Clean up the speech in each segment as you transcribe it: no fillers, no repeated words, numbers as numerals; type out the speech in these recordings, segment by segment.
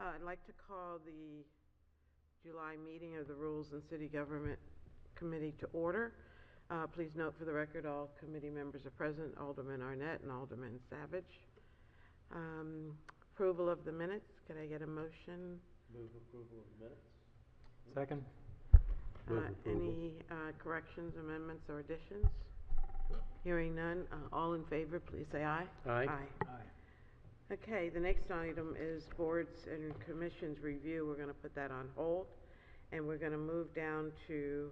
I'd like to call the July meeting of the Rules and City Government Committee to order. Please note for the record, all committee members are present, Alderman Arnett and Alderman Savage. Approval of the minutes. Could I get a motion? Move approval of the minutes. Second. Any corrections, amendments, or additions? Hearing none. All in favor, please say aye. Aye. Aye. Okay, the next item is boards and commissions review. We're going to put that on hold, and we're going to move down to,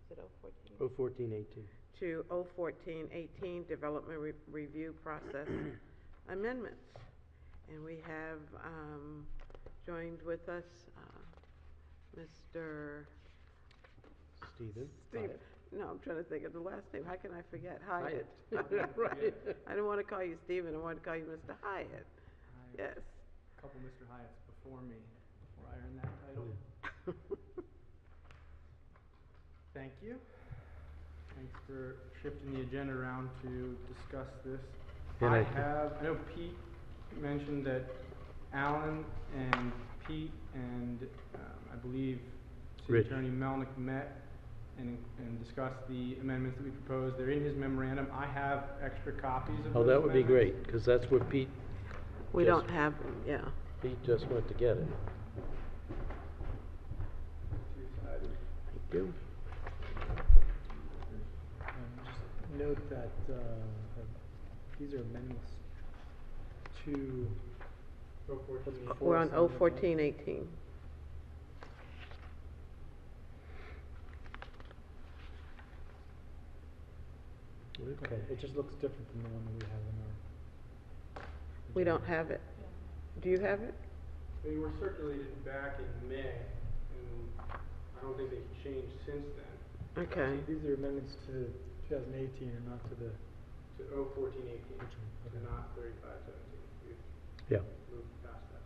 is it 014? 01418. To 01418, development review process amendments. And we have joined with us Mr. Stephen. No, I'm trying to think of the last name. How can I forget? Hyatt. Hyatt. Right. I don't want to call you Stephen. I want to call you Mr. Hyatt. Yes. A couple Mr. Hyatts before me, before I earned that title. Thank you. Thanks for shifting the agenda around to discuss this. I know Pete mentioned that Alan and Pete and I believe City Attorney Melnick met and discuss the amendments that we proposed. They're in his memorandum. I have extra copies of those. Oh, that would be great, because that's what Pete... We don't have them, yeah. Pete just went to get it. Two-sided. Thank you. Just note that these are amendments to... We're on 01418. Okay, it just looks different than the one that we have in our... We don't have it. Do you have it? They were circulated back in May, and I don't think they've changed since then. Okay. These are amendments to 2018 and not to the... To 01418, Which one? and not 3517. We've Yeah. moved past that.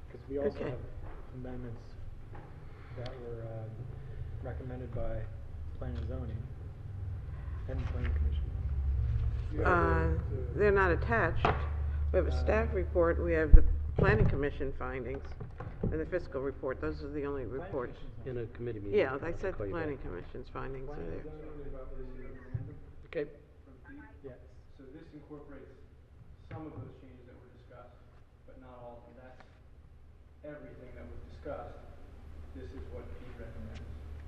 Because we also have amendments that were recommended by Planning and Zoning and Planning Commission. They're not attached. We have a staff report. We have the Planning Commission findings and the fiscal report. Those are the only reports. In a committee meeting. Yeah, I said I'll call you Planning back. Commission's findings are Planning and there. Zoning about this memorandum? Okay. Yes. So this incorporates some of those changes that were discussed, but not all of them. That's everything that was discussed. This is what Pete recommends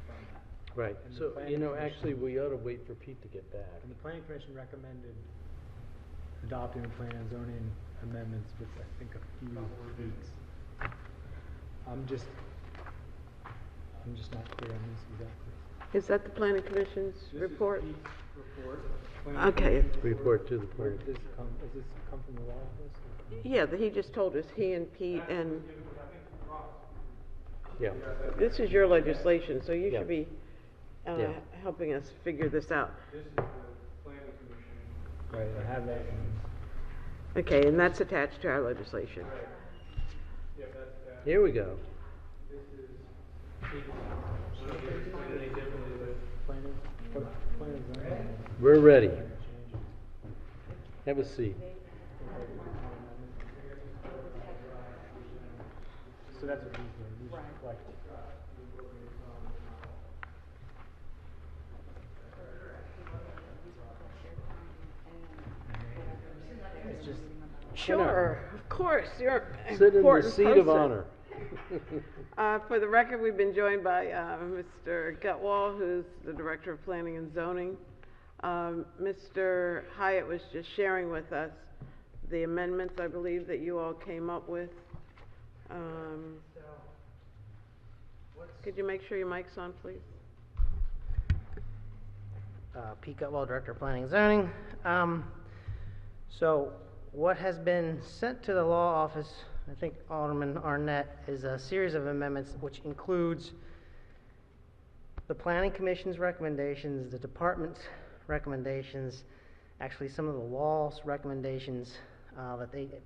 from that. Right. And the So, Planning Commission- actually, we ought to wait for Pete to get back. And the Planning Commission recommended adopting the Planning and Zoning amendments with, I think, a few tweaks. I'm just not clear on this exactly. Is that the Planning Commission's report? This is Pete's report. Okay. Report to the Where planning. did this come, does this come from the law office? Or- Yeah, he just told us, he and Pete, and Yeah. this is your legislation, so you Yeah. should be Yeah. helping us figure this out. This is the Planning Commission. Right, I have that one. Okay, and that's attached to our legislation. Right. Yep, that's that. Here we go. This is Pete's. I don't know if you explained it any differently, but Planning and Zoning. We're ready. Changes. Have a seat. So that's what these are, these reflect. It's just, Sure, of course, you're an Sit in the important seat of person. honor. For the record, we've been joined by Mr. Gutwall, who's the Director of Planning and Zoning. Mr. Hyatt was just sharing with us the amendments, I believe, that you all came up with. Could you make sure your mic's on, please? Pete Gutwell, Director of Planning and Zoning. So what has been sent to the law office, I think Alderman Arnett, is a series of amendments which includes the Planning Commission's recommendations, the Department's recommendations, actually some of the law's recommendations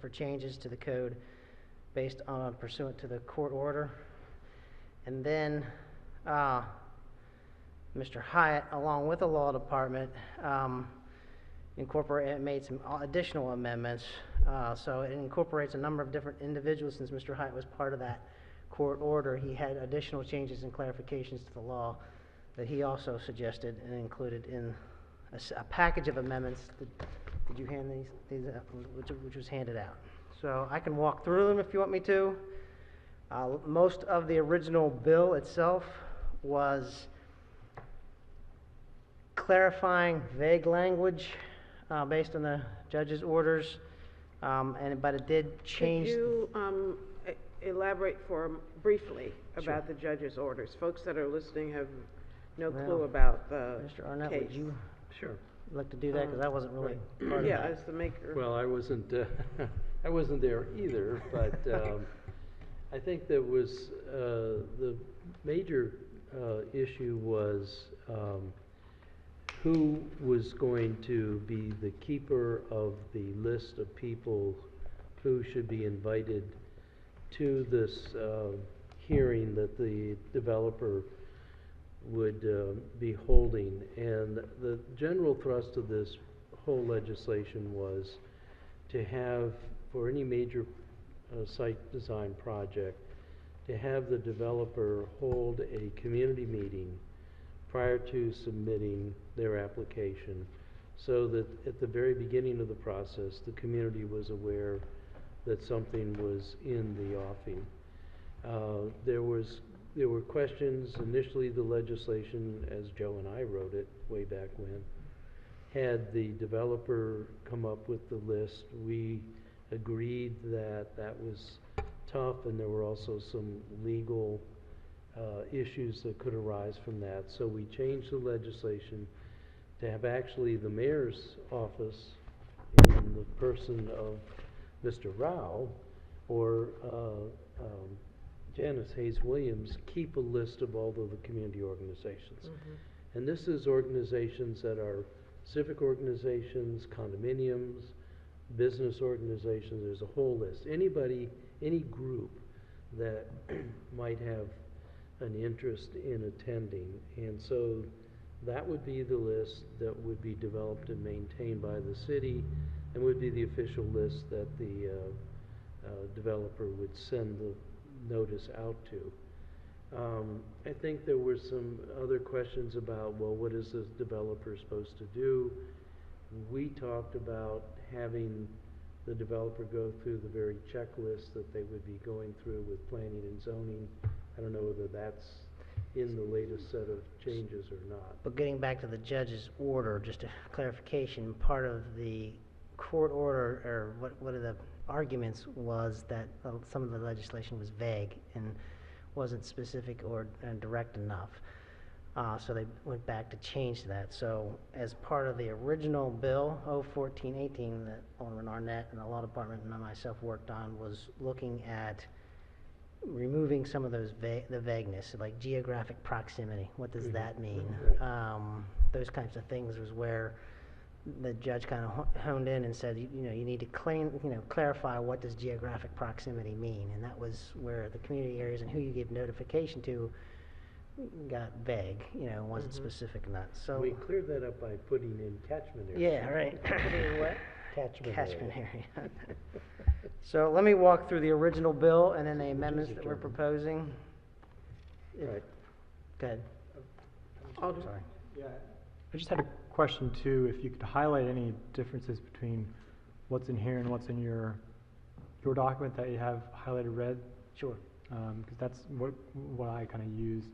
for changes to the code based on pursuant to the court order. And then Mr. Hyatt, along with the law department, it made some additional amendments. So it incorporates a number of different individuals. Since Mr. Height was part of that court order, he had additional changes and clarifications to the law that he also suggested and included in a package of amendments. Did you hand these which was handed out? So I can walk through them if you want me to. Most of the original bill itself was clarifying vague language based on the judge's orders, but it did change. Could you elaborate briefly about the judge's orders? Folks that are listening have no clue about the Mr. Arnett, case. would you Sure. like to do that? Because I wasn't really part of Yeah, that. as the maker. Well, I wasn't there either, but I think there was, the major issue was who was going to be the keeper of the list of people who should be invited to this hearing that the developer would be holding. And the general thrust of this whole legislation was to have, for any major site design project, to have the developer hold a community meeting prior to submitting their application, so that at the very beginning of the process, the community was aware that something was in the offing. There were questions. Initially, the legislation, as Joe and I wrote it way back when, had the developer come up with the list. We agreed that that was tough, and there were also some legal issues that could arise from that. So we changed the legislation to have actually the mayor's office, in the person of Mr. Rao or Janice Hayes Williams, keep a list of all of the community organizations. And this is organizations that are civic organizations, condominiums, business organizations. There's a whole list. Anybody, any group that might have an interest in attending. And so that would be the list that would be developed and maintained by the city, and would be the official list that the developer would send the notice out to. I think there were some other questions about, well, what is this developer supposed to do? We talked about having the developer go through the very checklist that they would be going through with planning and zoning. I don't know whether that's in the latest set of changes or not. But getting back to the judge's order, just a clarification, part of the court order, or one of the arguments was that some of the legislation was vague and wasn't specific or direct enough. So they went back to change that. So as part of the original bill, 01418, that Alderman Arnett and the law department and myself worked on, was looking at removing some of those the vagueness, like geographic proximity. What does that mean? Those kinds of things was where the judge kind of honed in and said, you need to clarify what does geographic proximity mean, and that was where the community areas and who you give notification to got vague, wasn't specific enough. So we cleared that up by putting in catchment area. yeah, right. Putting in what? Catchment area. So let me walk through the original bill and then the amendments that we're proposing. Right. Go ahead. Alderman? Sorry. Yeah, I just had a question too, if you could highlight any differences between what's in here and what's in your document that you have highlighted red, Sure. because that's what I kind of used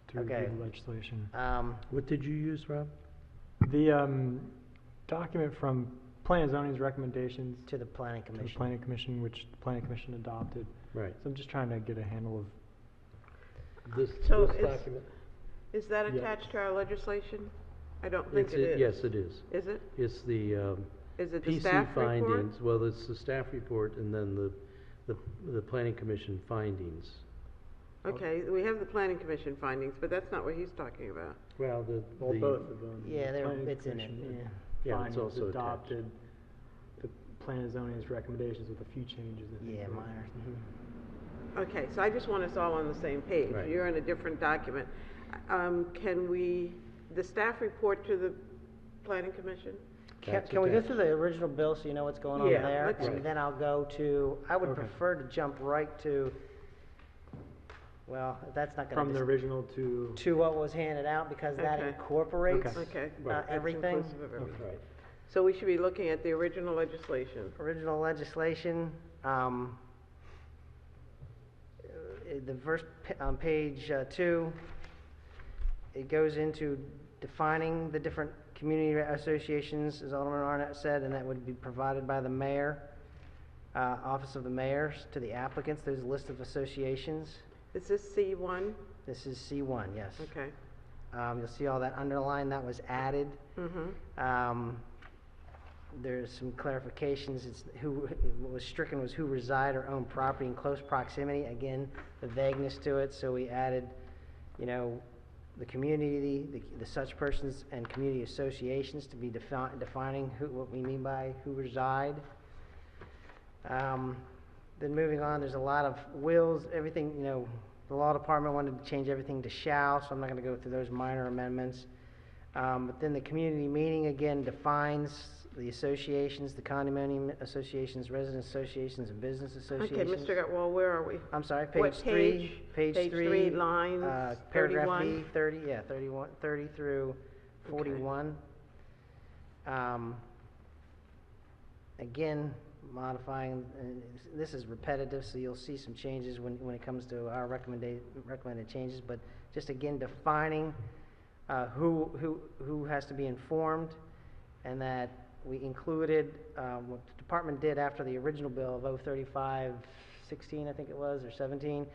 to review the legislation. What did you use, Rob? The document from Planning and Zoning's recommendations To the Planning to the Commission. Planning Commission, which the Planning Commission adopted. Right. So I'm just trying to get a handle of. This So document? Is that Yeah. attached to our legislation? I don't think it is. Yes, it is. Is it? It's the Is it the PC staff report? findings. Well, it's the staff report and then the Planning Commission findings. Okay, we have the planning commission findings, but that's not what he's talking about. Well, Both of them. Yeah, Planning it's in it. Commission Yeah. Yeah, it's findings also adopted the Plan and Zoning's recommendations with a few changes. I think. Yeah, minor. Okay, so I just want us all on the same page. Right. You're in a different document. Can we, the staff report to the planning commission? Can we go through the original bill so you know what's going on Yeah, there? let's- And then I'll go to, I would Okay. prefer to jump right to, well, that's not From the gonna, original to, to what was handed out, because that Okay. incorporates Okay. Right. That's everything. inclusive of everything. Right. So we should be looking at the original legislation. Original legislation, the first, on page 2, it goes into defining the different community associations, as Alderman Arnett said, and that would be provided by the mayor, Office of the Mayors, to the applicants. There's a list of associations. Is this C1? This is C1, yes. Okay. You'll see all that underlined, that was added. Mm-hmm. There's some clarifications. It's what was stricken was who reside or own property in close proximity. Again, the vagueness to it, so we added, the community, the such persons and community associations to be defining what we mean by who reside. Then moving on, there's a lot of wills, everything, the law department wanted to change everything to shall, so I'm not gonna go through those minor amendments. But then the community meeting, again, defines the associations, the condominium associations, resident associations, and business Okay, associations. Mr. Gutwall, where are we? I'm sorry, What page 3. page? Page Page 3. three, lines Paragraph 31? B, 30 through 41. Again, modifying, and this is repetitive, so you'll see some changes when it comes to our recommended changes, but just again defining who has to be informed, and that we included what the department did after the original bill of 03516, I think it was, or 17.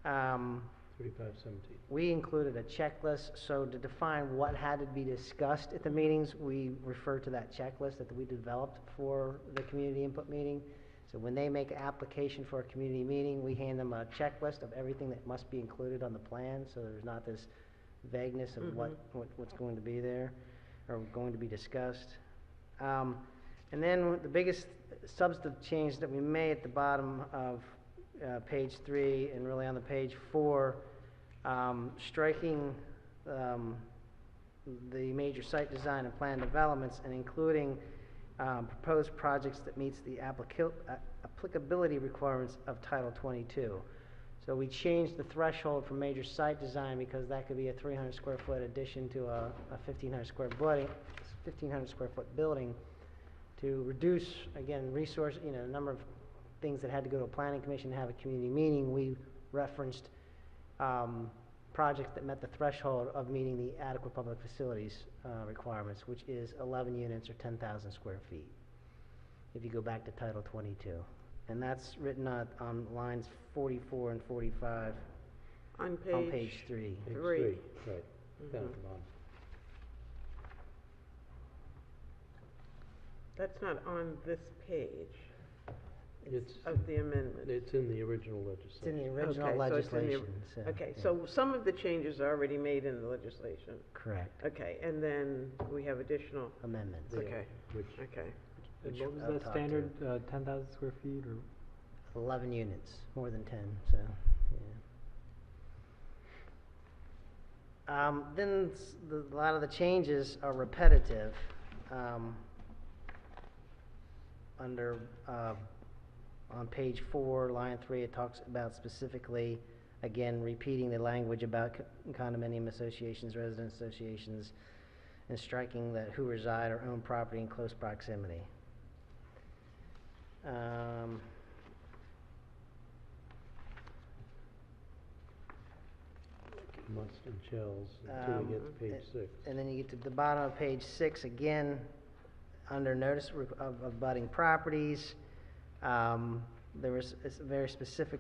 3517. We included a checklist, so to define what had to be discussed at the meetings, we refer to that checklist that we developed for the community input meeting. So when they make an application for a community meeting, we hand them a checklist of everything that must be included on the plan, so there's not this vagueness of what's going to be there, or going to be discussed. And then the biggest substantive change that we made at the bottom of page 3 and really on the page 4, striking the major site design and plan developments and including proposed projects that meets the applicability requirements of Title 22. So we changed the threshold for major site design because that could be a 300 square foot addition to a 1,500 square foot building, to reduce, again, resource, the number of things that had to go to a planning commission to have a community meeting. We referenced projects that met the threshold of meeting the adequate public facilities requirements, which is 11 units or 10,000 square feet, if you go back to Title 22. And that's written on lines 44 and 45 On on page 3. Page 3. right, down at the bottom. That's not on this page. It's, Of the amendment. it's in the original It's in legislation. the original Okay, so it's in the- legislation, so. Okay, yeah. so some of the changes are already made in the legislation. Correct, Okay, and then we have additional, amendments. Yeah, okay. Which, okay. and Which what was I'll that talk standard, 10,000 square feet, or? 11 units, more than 10, so, yeah. Then a lot of the changes are repetitive. Under, on page 4, line 3, it talks about specifically, again, repeating the language about condominium associations, resident associations, and striking that who reside or own property in close proximity. must and shells until we get to page 6. And then you get to the bottom of page 6, again, under notice of budding properties. There was very specific,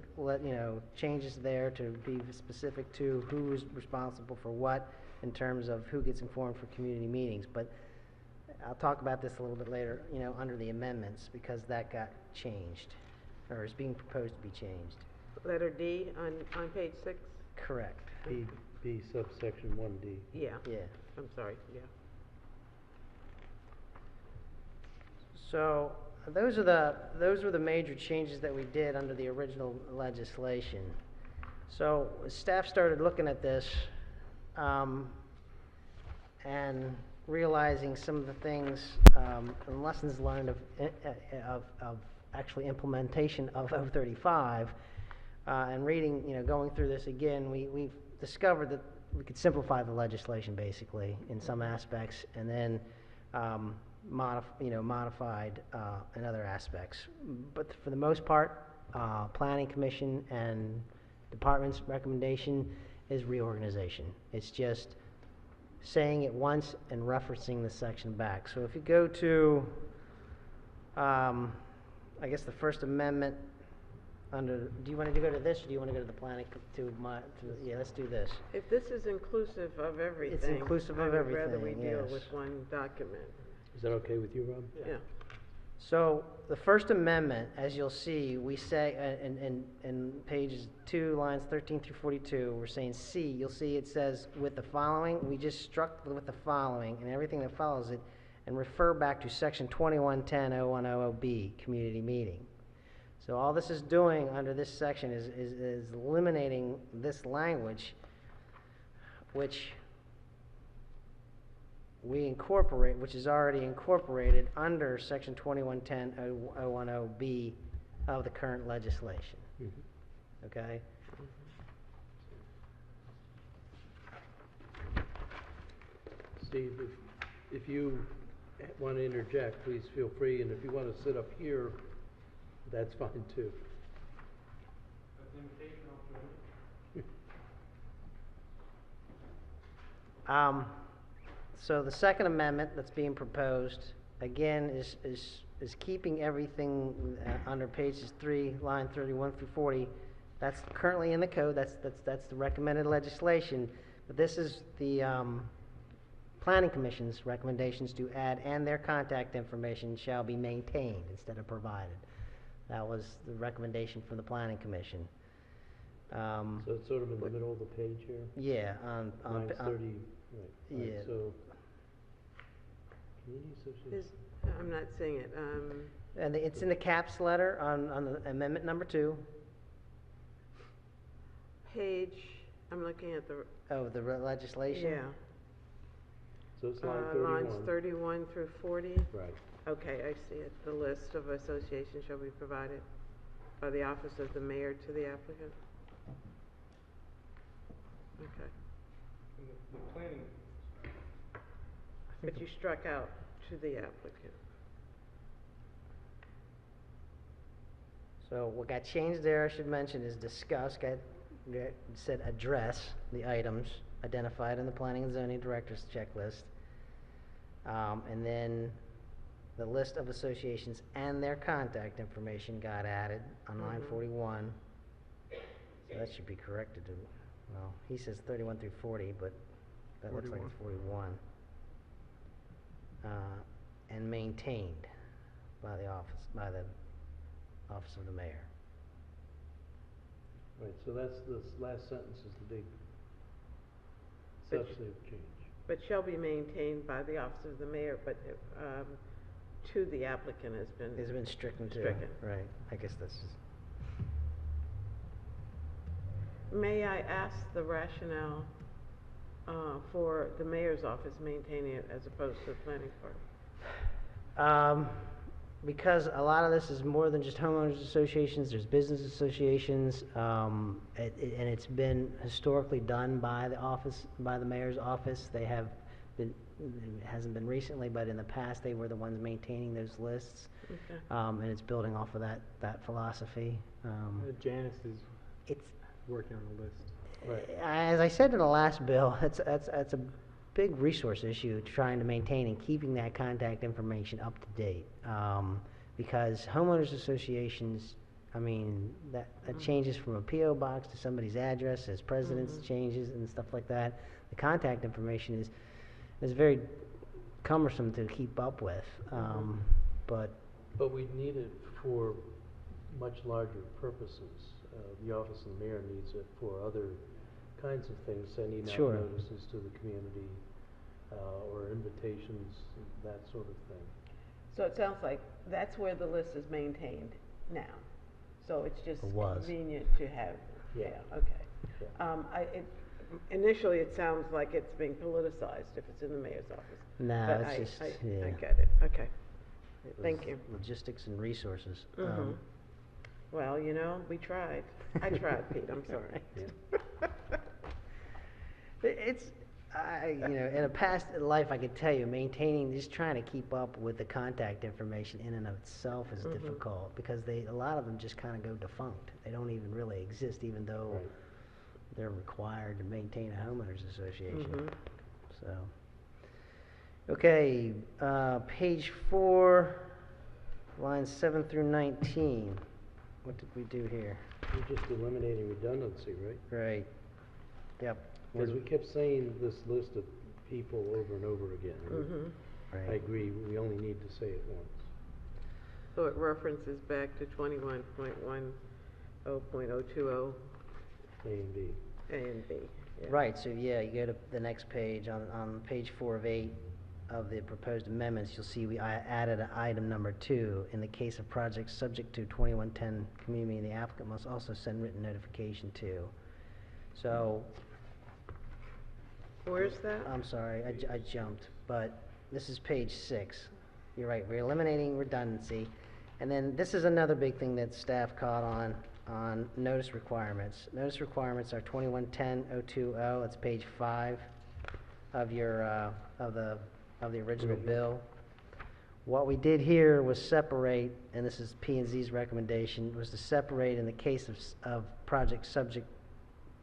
changes there to be specific to who is responsible for what in terms of who gets informed for community meetings. But I'll talk about this a little bit later, under the amendments, because that got changed, or is being proposed to be changed. Letter D on page 6? Correct. B subsection 1D. Yeah, Yeah. I'm sorry, yeah. So those were the major changes that we did under the original legislation. So staff started looking at this, and realizing some of the things, and lessons learned of actually implementation of 035, and reading, going through this again, we've discovered that we could simplify the legislation basically in some aspects, and then modified in other aspects. But for the most part, Planning Commission and Department's recommendation is reorganization. It's just saying it once and referencing the section back. So if you go to, I guess the First Amendment under, do you want to go to this, or do you want to go to the planning, yeah, let's do this. If this is inclusive of everything. It's inclusive of I would rather everything, we deal yes. with one document. Is that okay with you, Rob? Yeah. So the First Amendment, as you'll see, we say in pages 2, lines 13 through 42, we're saying C. You'll see it says with the following. We just struck with the following and everything that follows it, and refer back to section 2110.0100B, community meeting. So all this is doing under this section is eliminating this language, which we incorporate, which is already incorporated under section 2110.010B of the current legislation. Mm-hmm. Okay? Steve, if you want to interject, please feel free, and if you want to sit up here, that's fine too. That's the invitation, So the Second Amendment that's being proposed, again, is keeping everything under pages 3, line 31 through 40. That's currently in the code. That's the recommended legislation. But this is the Planning Commission's recommendations to add, and their contact information shall be maintained instead of provided. That was the recommendation from the Planning Commission. So it's sort of in the middle of the page here? Yeah, on Lines 30, right. yeah. Right, so, community association. I'm not seeing it. and it's in the caps letter on the amendment number 2. Page, I'm looking at the, Oh, the legislation? yeah. So it's line 31. Lines 31 through 40. Right. Okay, I see it. The list of associations shall be provided by the office of the mayor to the applicant. Okay. The planning. But you struck out to the applicant. So what got changed there, I should mention, is discuss, said address the items identified in the planning and zoning director's checklist. And then the list of associations and their contact information got added on line 41. So that should be corrected to, well, he says 31 through 40, but that looks like it's 41. And maintained by the office of the mayor. Right, so that's, this last sentence is the big But substantive change. But shall be maintained by the office of the mayor, but to the applicant has been. It's been stricken too. Stricken. Right, I guess that's just. May I ask the rationale for the mayor's office maintaining it as opposed to the planning department? Because a lot of this is more than just homeowners associations, there's business associations, and it's been historically done by the mayor's office. They have been, it hasn't been recently, but in the past, they were the ones maintaining those lists. Okay. And it's building off of that philosophy. Janice is It's, working on the list. Right. as I said in the last bill, it's a big resource issue, trying to maintain and keeping that contact information up to date. Because homeowners associations, I mean, that changes from a P.O. box to somebody's address, as president's changes and stuff like that. The contact information is very cumbersome to keep up with. But we need it for much larger purposes. The office of the mayor needs it for other kinds of things, sending out Sure. notices to the community, or invitations, that sort of thing. So it sounds like that's where the list is maintained now. So it's just It was. convenient to have, Yeah. okay. Yeah. initially it sounds like it's being politicized if it's in the mayor's office. No, But it's just, I yeah. get it, okay. It Thank was you. Logistics and resources. Mhm. Well, you know, we tried. I tried, Pete, I'm sorry. It's, you know, in a past life, I could tell you, maintaining, just trying to keep up with the contact information in and of itself is Mhm. difficult, because a lot of them just kind of go defunct. They don't even really exist, even though Right. they're required to maintain a homeowners association. Mhm. So, okay, page 4, lines 7 through 19. What did we do here? We're just eliminating redundancy, right? Right. Yep. Because we kept saying this list of people over and over again. Mhm. I Right. agree, we only need to say it once. So it references back to 21.10.020 A and B. A and B. Yeah. Right, so yeah, you go to the next page, on page 4 of 8 of the proposed amendments, you'll see I added an item number 2. In the case of projects subject to 2110 community, meeting, the applicant must also send written notification to. So, Where's that? I'm sorry, I jumped, but this is page 6. You're right, we're eliminating redundancy. And then this is another big thing that staff caught on notice requirements. Notice requirements are 2110.020, that's page 5 of your, of the original bill. What we did here was separate, and this is P and Z's recommendation, was to separate in the case of projects subject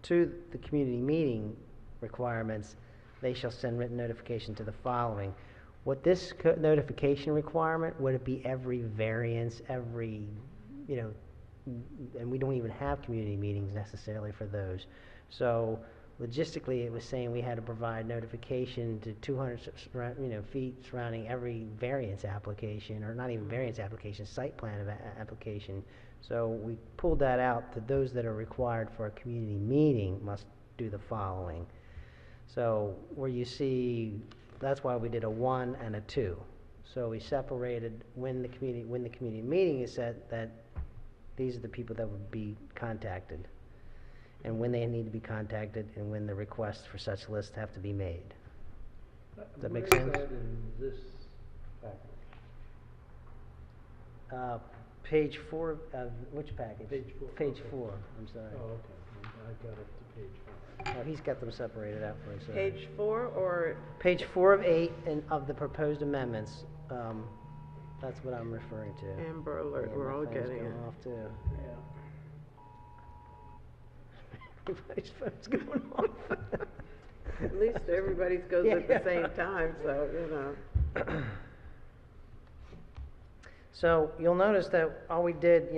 to the community meeting requirements, they shall send written notification to the following. What this notification requirement, would it be every variance, every, you know, and we don't even have community meetings necessarily for those. So logistically, it was saying we had to provide notification to 200, feet surrounding every variance application, or not even variance application, site plan application. So we pulled that out to those that are required for a community meeting must do the following. So where you see, that's why we did a 1 and a 2. So we separated when the community meeting is set, that these are the people that would be contacted, and when they need to be contacted, and when the requests for such lists have to be made. Does that make sense? Where is that in this package? Page 4 of, which package? Page 4. Page Okay. 4, I'm sorry. Oh, okay, I got up to page 5. Oh, he's got them separated out for us. Page 4 or, Page 4 of 8 of the proposed amendments, that's what I'm referring to. Amber Alert, Yeah, we're my all phone's getting going it. off too. Everybody's phone's going off. At least everybody's goes at the same time, so, you know. So you'll notice that all we did,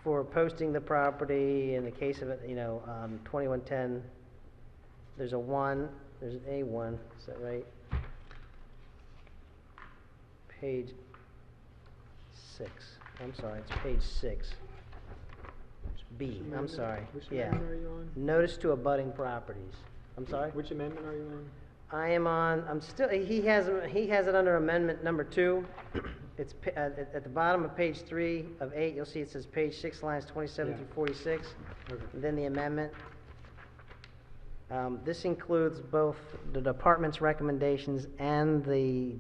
for posting the property, in the case of it, 2110, there's a 1, there's an A1, is that right? Page 6, I'm sorry, it's page 6. B, I'm sorry, Which yeah. amendment are you on? Notice to abutting properties. I'm sorry? Which amendment are you on? I am on, he has it under amendment number 2. It's at the bottom of page 3 of 8, you'll see it says page 6, lines 27 Yeah. through 46. Okay. And then the amendment. This includes both the department's recommendations and the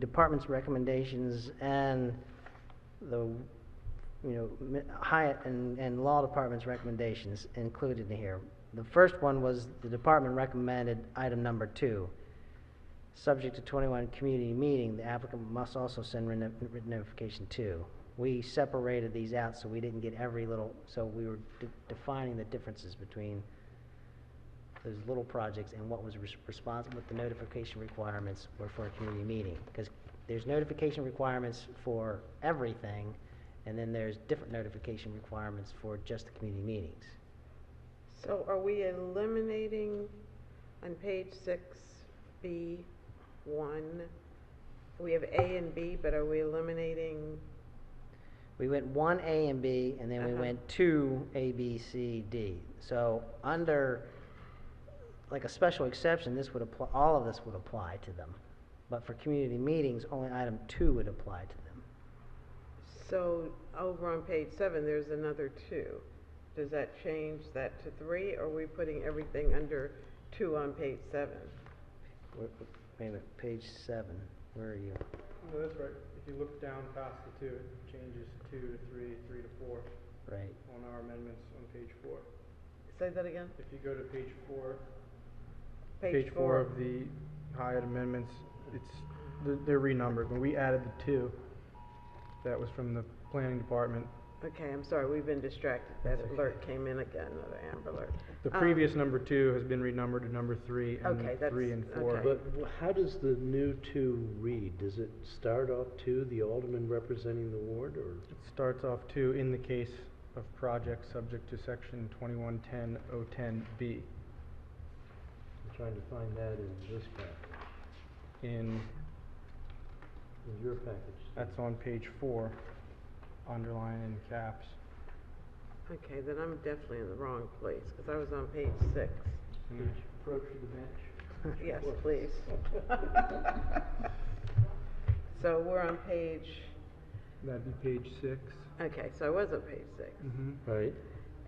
Hyatt and Law Department's recommendations included in here. The first one was the department recommended item number 2. Subject to 21 community meeting, the applicant must also send written notification to. We separated these out so we didn't get so we were defining the differences between those little projects and what was responsible with the notification requirements were for a community meeting. Because there's notification requirements for everything, and then there's different notification requirements for just the community meetings. So are we eliminating on page 6B1? We have A and B, but are we eliminating? We went 1A and B, and then we went 2 A, B, C, D. So under, like a special exception, this would apply, all of this would apply to them. But for community meetings, only item 2 would apply to them. So over on page 7, there's another 2. Does that change that to 3, or are we putting everything under 2 on page 7? Wait a minute, page 7, where are you? No, that's right. If you look down past the 2, it changes 2 to 3, 3 to 4 Right. on our amendments on page 4. Say that again? If you go to page 4, Page 4 of the Hyatt amendments, they're renumbered. When we added the 2, that was from the planning department. Okay, I'm sorry, we've been distracted. That That's okay. alert came in again, another Amber Alert. The previous number 2 has been renumbered to number 3 and Okay, that's- 3 and 4. okay. But how does the new 2 read? Does it start off 2, the alderman representing the ward, or? It starts off 2, in the case of projects subject to section 2110-010B. I'm trying to find that in this package, In, in your package. that's on page 4, underline in caps. Okay, then I'm definitely in the wrong place, because I was on page 6. And Could you approach the bench? Yes, please. So we're on page, that'd be page 6. okay, so I was on page 6. Right,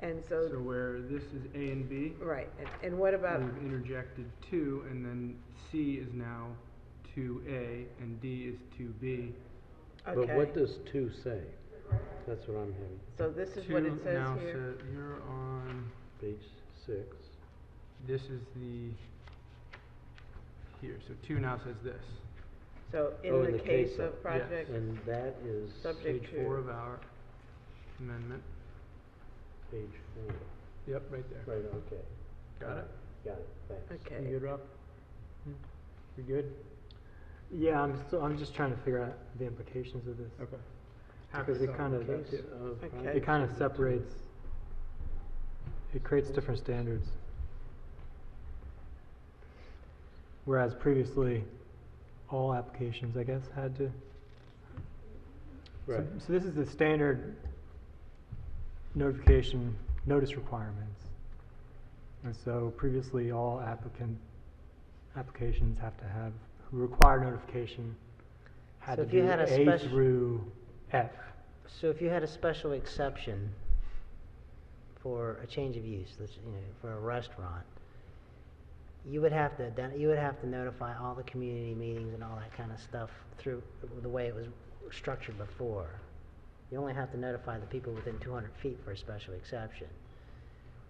And So so, where this is A and B, right, and what about, we've interjected 2, and then C is now 2A, and D is 2B. but okay, what does 2 say? That's what I'm having, so this is what it 2 says now here? you're on, page 6. this is the, here, so 2 now says this. So Oh, in the case of project, And that is Subject Page to- 4 of our amendment. page 4. Yep, right there. Right, okay. Got it? Got it, thanks. You okay, good, Rob? You good? Yeah, I'm just trying to figure out the implications of this. Okay. Because it kind of, Case of Okay. project it kind of subject to- separates, it creates different standards. Whereas previously, all applications, I guess, had to. Right, So this is the standard notification, notice requirements. And so previously, all applications have to have, who require notification, had So to if you do had a A spec- through F. So if you had a special exception for a change of use, for a restaurant, you would have to notify all the community meetings and all that kind of stuff through the way it was structured before. You only have to notify the people within 200 feet for a special exception.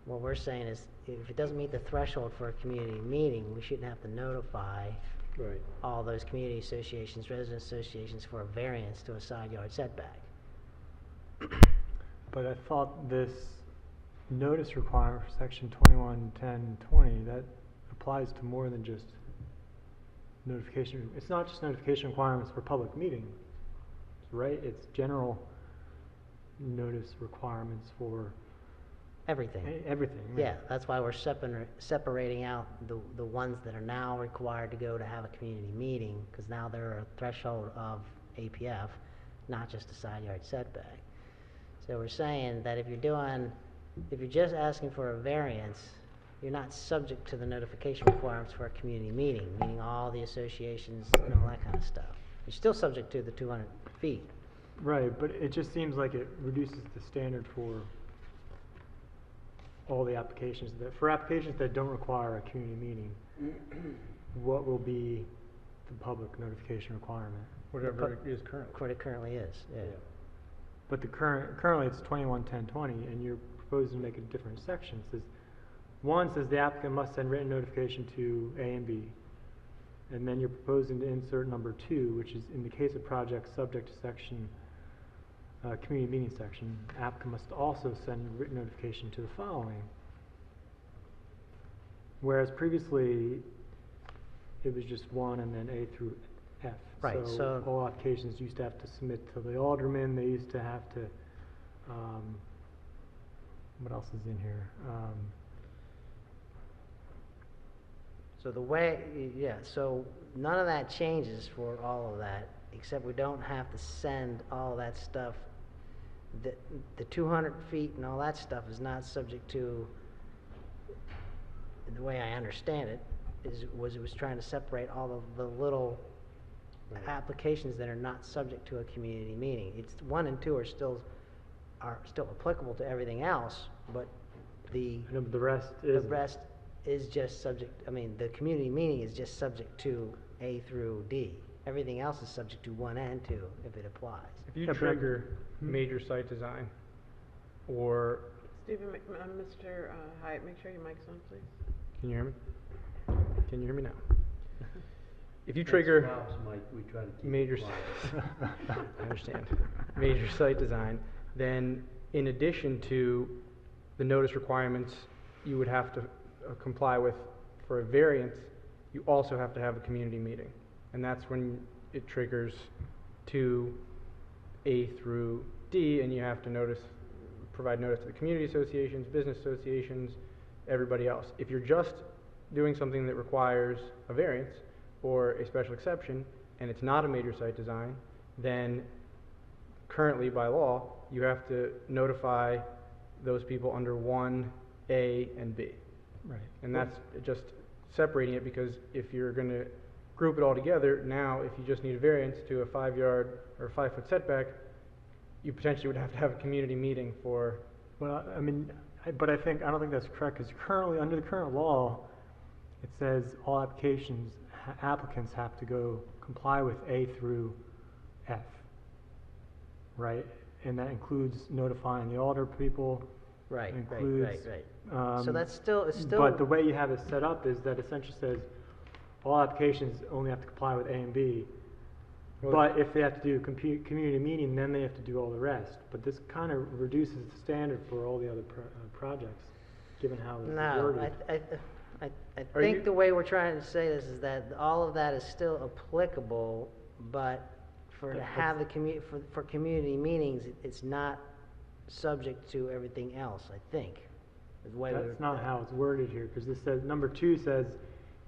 What we're saying is, if it doesn't meet the threshold for a community meeting, we shouldn't have to notify right. all those community associations, resident associations for a variance to a side yard setback. But I thought this notice requirement for section 211020, that applies to more than just notification. It's not just notification requirements for public meetings, right? It's general notice requirements for Everything. everything. right? Yeah, that's why we're separating out the ones that are now required to go to have a community meeting, because now they're a threshold of APF, not just a side yard setback. So we're saying that if you're just asking for a variance, you're not subject to the notification requirements for a community meeting, meaning all the associations and all that kind of stuff. You're still subject to the 200 feet. Right, but it just seems like it reduces the standard for all the applications for applications that don't require a community meeting, what will be the public notification requirement? Whatever it is currently. What it currently is, yeah. But currently it's 211020, and you're proposing to make a different section. It says, one says the applicant must send written notification to A and B. And then you're proposing to insert number 2, which is in the case of projects subject to section, community meeting section, applicant must also send written notification to the following. Whereas previously, it was just 1 and then A through F. Right, so- all applications used to have to submit to the alderman, they used to have to, what else is in here? So so none of that changes for all of that, except we don't have to send all that stuff. The 200 feet and all that stuff is not subject to, the way I understand it, it was trying to separate all of the little Right. applications that are not subject to a community meeting. It's 1 and 2 are still applicable to everything else, but the, I know, but the rest the is. rest is just subject, I mean, the community meeting is just subject to A through D. Everything else is subject to 1 and 2 if it applies. If you Yeah, but- trigger major site design, or, Stephen, Mr. Hyatt, make sure your mic's on, please. can you hear me? Can you hear me now? If you That's trigger Rob's mic, we try to keep it major, quiet. I understand, major site design, then in addition to the notice requirements you would have to comply with for a variance, you also have to have a community meeting. And that's when it triggers to A through D, and you have to provide notice to the community associations, business associations, everybody else. If you're just doing something that requires a variance or a special exception, and it's not a major site design, then currently by law, you have to notify those people under 1A and B. Right. And that's just separating it, because if you're going to group it all together, now if you just need a variance to a 5-yard or 5-foot setback, you potentially would have to have a community meeting for. Well, I mean, but I don't think that's correct, because currently, under the current law, it says all applicants have to comply with A through F, right? And that includes notifying the alder people. Right, It right, includes, right. So that's still, it's still. But the way you have it set up is that essentially says all applications only have to comply with A and B. Well, But if they have to do a community meeting, then they have to do all the rest. But this kind of reduces the standard for all the other projects, given how it's No, worded. I Are think you- the way we're trying to say this is that all of that is still applicable, but for to have the for community meetings, it's not subject to everything else, I think, is the way we. That's not how it's worded here, because this says, number 2 says,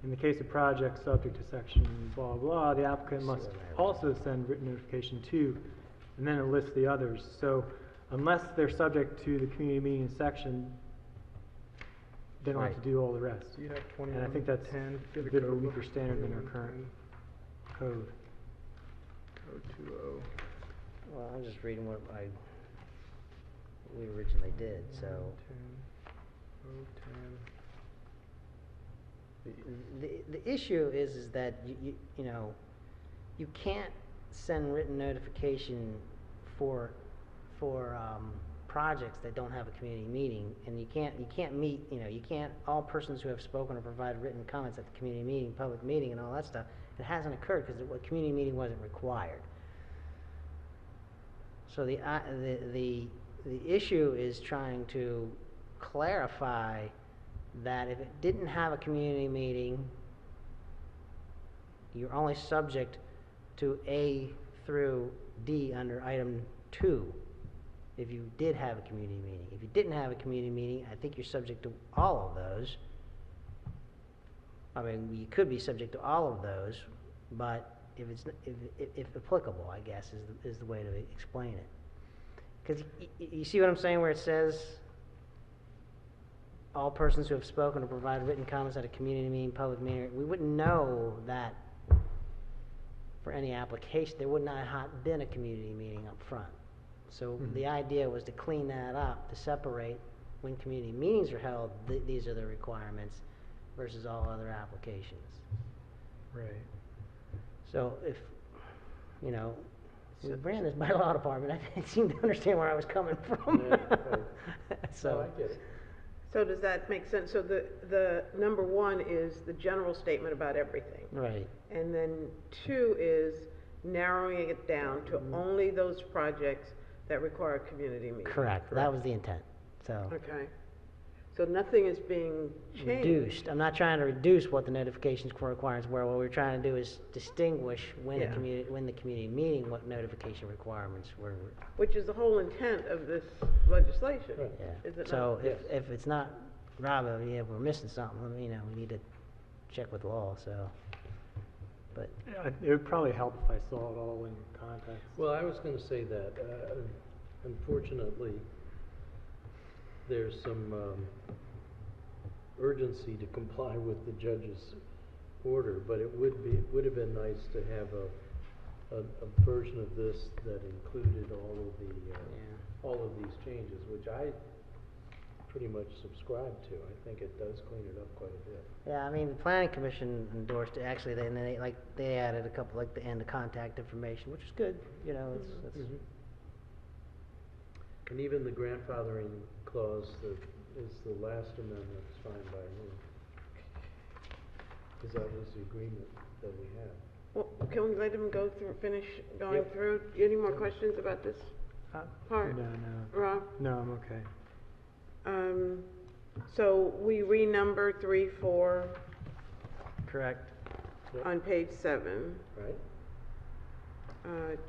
in the case of projects subject to section blah, blah, the applicant Let's must see what I also send written notification to, and then it lists the others. So unless they're subject to the community meeting section, they don't have to Right. do all the rest. Do you have And I think that's 2110? a bit of a weaker standard than our current code. Code 20. Well, I'm just reading what we originally did, so. 010. The issue is that you know, you can't send written notification for projects that don't have a community meeting, and you can't meet, you can't, all persons who have spoken or provided written comments at the community meeting, public meeting, and all that stuff, it hasn't occurred because the community meeting wasn't required. So the issue is trying to clarify that if it didn't have a community meeting, you're only subject to A through D under item 2 if you did have a community meeting. If you didn't have a community meeting, I think you're subject to all of those. I mean, you could be subject to all of those, but if applicable, I guess, is the way to explain it. Because you see what I'm saying, where it says all persons who have spoken or provided written comments at a community meeting, public meeting, we wouldn't know that for any application. There would not have been a community meeting up front. So the idea was to clean that up, to separate when community meetings are held, these are the requirements versus all other applications. Right. So if, we ran this by law department, I didn't seem to understand where I was coming from. Yeah, right. So, I get it. So does that make sense? So the number 1 is the general statement about everything. right, And then 2 is narrowing it down to only those projects that require a community meeting. correct, that was the intent, so. Okay. So nothing is being changed. Reduced, I'm not trying to reduce what the notifications requirements were, what we're trying to do is distinguish when Yeah. when the community meeting, what notification requirements were, Which is the whole intent of this legislation. Right. yeah. Is it So Yes. if it's not, Rob, we're missing something, we need to check with law, so. But, Yeah, it would probably help if I saw it all in context. Well, I was going to say that, unfortunately, there's some urgency to comply with the judge's order, but it would have been nice to have a version of this that included all of the yeah. all of these changes, which I pretty much subscribe to. I think it does clean it up quite a bit. Yeah, I mean, the planning commission endorsed it, actually, and then they added a couple, like, the end of contact information, which is good, you know, it's, Mhm. And even the grandfathering clause that is the last amendment is fine by me. Because that was the agreement that we had. Well, can we let him go through, finish going Yep. through? Any more questions about this part? No, Rob? no, I'm okay. So we renumber 3, 4 correct. Yep. on page 7. Right?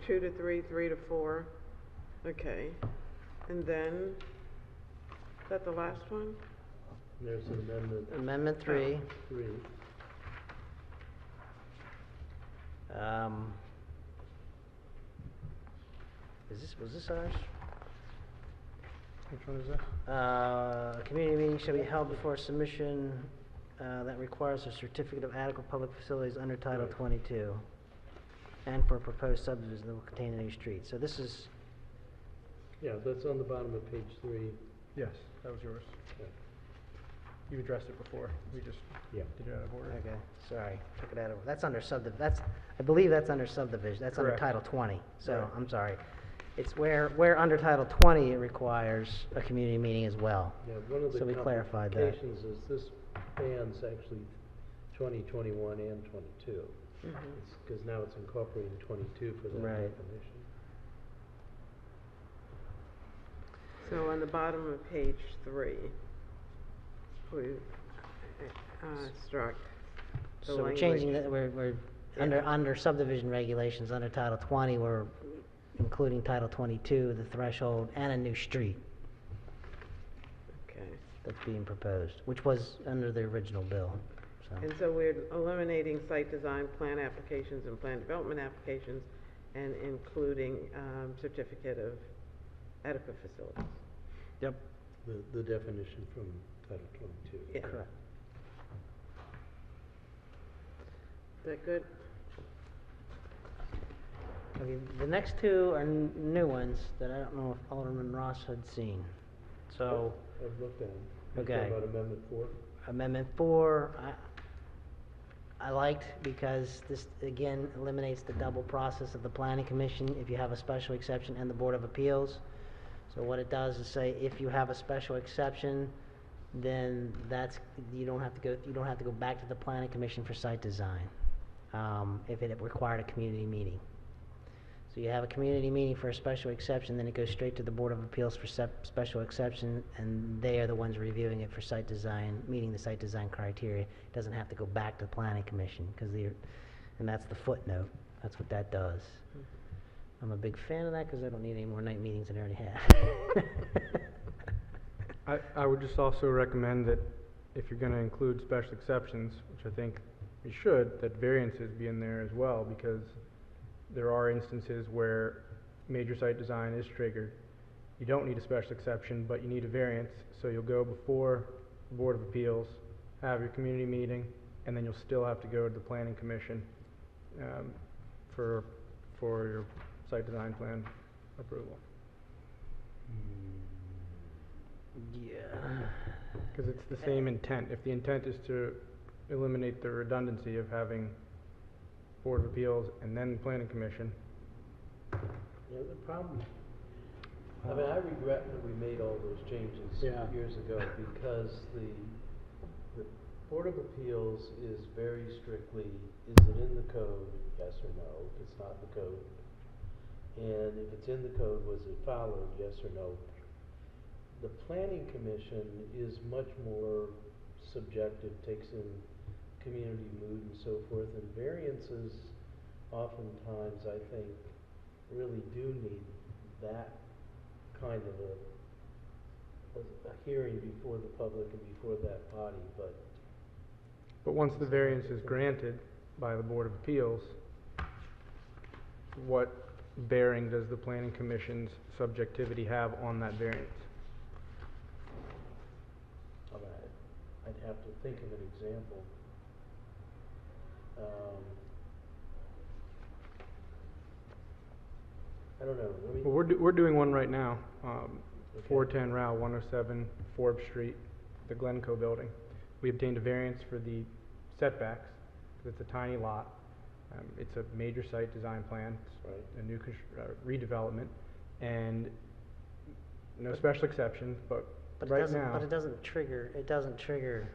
2 to 3, 3 to 4. Okay. And then, is that the last one? There's an amendment Amendment 3, 3. was this ours? Which one is this? A community meeting shall be held before submission, that requires a certificate of adequate public facilities under Title Right. 22, and for a proposed subdivision that will contain a new street. So this is, Yeah, that's on the bottom of page 3. Yes, that was yours. Yeah. You addressed it before, we just Yeah. did it out of order. okay, sorry, took it out of, that's under I believe that's under subdivision, that's under Correct. Title 20, so, Right. I'm sorry. It's where under Title 20 it requires a community meeting as well. Yeah, one of the So we clarified that. complications is this bans actually 20, 21, and 22. Because now it's incorporating 22 for that Right. definition. So on the bottom of page 3, we struck the So we're language. changing that, we're, Yeah. under subdivision regulations, under Title 20, we're including Title 22, the threshold, and a new street Okay. that's being proposed, which was under the original bill, so. And so we're eliminating site design, plan applications, and plan development applications, and including certificate of adequate facilities. Yep. The definition from Title 22. Yeah. Correct. Is that good? Okay, the next two are new ones that I don't know if Alderman Ross had seen. So, I've looked at them. You Okay. talking about Amendment 4? Amendment 4, I liked because this, again, eliminates the double process of the planning commission if you have a special exception and the Board of Appeals. So what it does is say, if you have a special exception, then you don't have to go back to the planning commission for site design, if it required a community meeting. So you have a community meeting for a special exception, then it goes straight to the Board of Appeals for special exception, and they are the ones reviewing it for site design, meeting the site design criteria. It doesn't have to go back to the planning commission, and that's the footnote. That's what that does. I'm a big fan of that, because I don't need any more night meetings than I already have. I would just also recommend that if you're gonna include special exceptions, which I think you should, that variances be in there as well, because there are instances where major site design is triggered. You don't need a special exception, but you need a variance, so you'll go before the Board of Appeals, have your community meeting, and then you'll still have to go to the planning commission, for your site design plan approval. Yeah. Because it's the same intent. If the intent is to eliminate the redundancy of having Board of Appeals and then Planning Commission. Yeah, the problem, I mean, I regret that we made all those changes Yeah. years ago, because the Board of Appeals is very strictly, is it in the code, yes or no? If it's not in the code. And if it's in the code, was it followed, yes or no? The Planning Commission is much more subjective, takes in community mood and so forth, and variances oftentimes, I think, really do need that kind of a hearing before the public and before that body, but But once the variance is granted by the Board of Appeals, what bearing does the Planning Commission's subjectivity have on that variance? I mean, I'd have to think of an example. I don't know, I mean. Well, we're doing one right now, Okay. 410 Route 107 Forbes Street, the Glencoe building. We obtained a variance for the setbacks, because it's a tiny lot. It's a major site design plan, Right. a new redevelopment, and no special exception, but But it right doesn't, now, but it doesn't trigger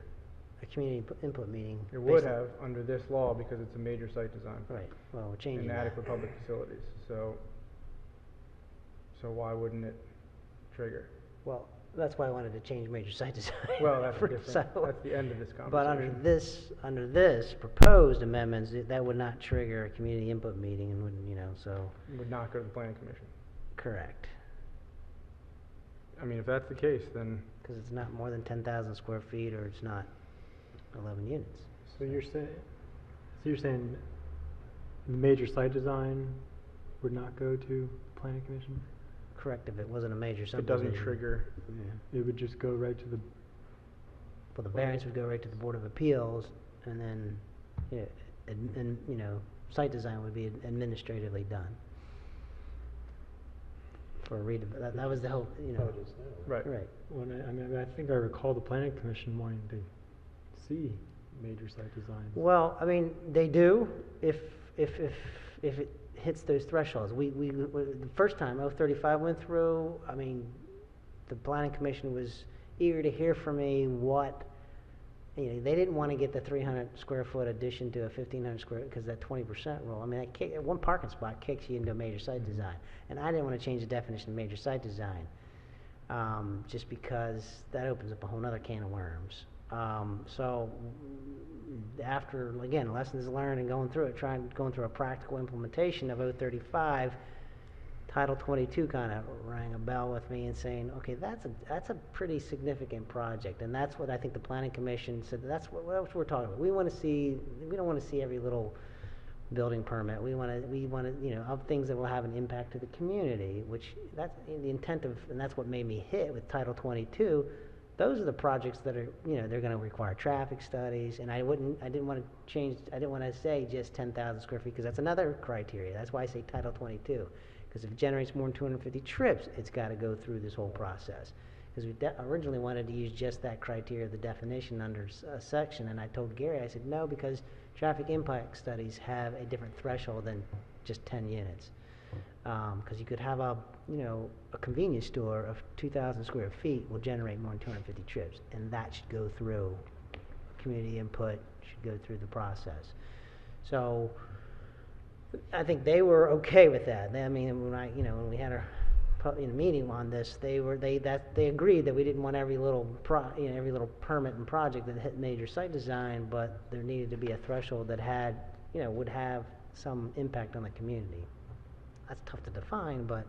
a community input meeting. it would based on- have under this law because it's a major site design plan. Right, well, we're changing And that. adequate public facilities, so why wouldn't it trigger? Well, that's why I wanted to change major site design. Well, that's for- different, so- that's the end of this conversation. But under this proposed amendments, that would not trigger a community input meeting and wouldn't, so, Would not go to the planning commission. correct. I mean, if that's the case, then Because it's not more than 10,000 square feet or it's not 11 units. So you're saying the major site design would not go to the planning commission? Correct, if it wasn't a major it subdivision. doesn't trigger. Yeah. It would just go right to the, Well, the variance would go right to the Board of Appeals, and then, site design would be administratively done. For that was the whole, How it is now. Right. right. I think I recall the planning commission wanting to see major site designs. Well, I mean, they do, if it hits those thresholds. The first time 035 went through, I mean, the planning commission was eager to hear from me what, they didn't want to get the 300 square foot addition to a 1,500 square, because that 20% rule, I mean, one parking spot kicks you into a major site design. And I didn't want to change the definition of major site design, just because that opens up a whole nother can of worms. So after, again, lessons learned and going through it, going through a practical implementation of 035, Title 22 kind of rang a bell with me and saying, okay, that's a pretty significant project, and that's what I think the Planning Commission said. That's what we're talking about. We don't want to see every little building permit. We want to, of things that will have an impact to the community, which that's the intent of, and that's what made me hit with Title 22. Those are the projects that are, they're going to require traffic studies, and I didn't want to say just 10,000 square feet, because that's another criteria. That's why I say Title 22. Because if it generates more than 250 trips, it's got to go through this whole process. Because we originally wanted to use just that criteria, the definition under a section, and I told Gary, I said, no, because traffic impact studies have a different threshold than just 10 units. Because you could have a convenience store of 2,000 square feet will generate more than 250 trips, and that should go through community input, should go through the process. So I think they were okay with that. When we had our meeting on this, they agreed that we didn't want every little permit and project that hit major site design, but there needed to be a threshold that would have some impact on the community. That's tough to define, but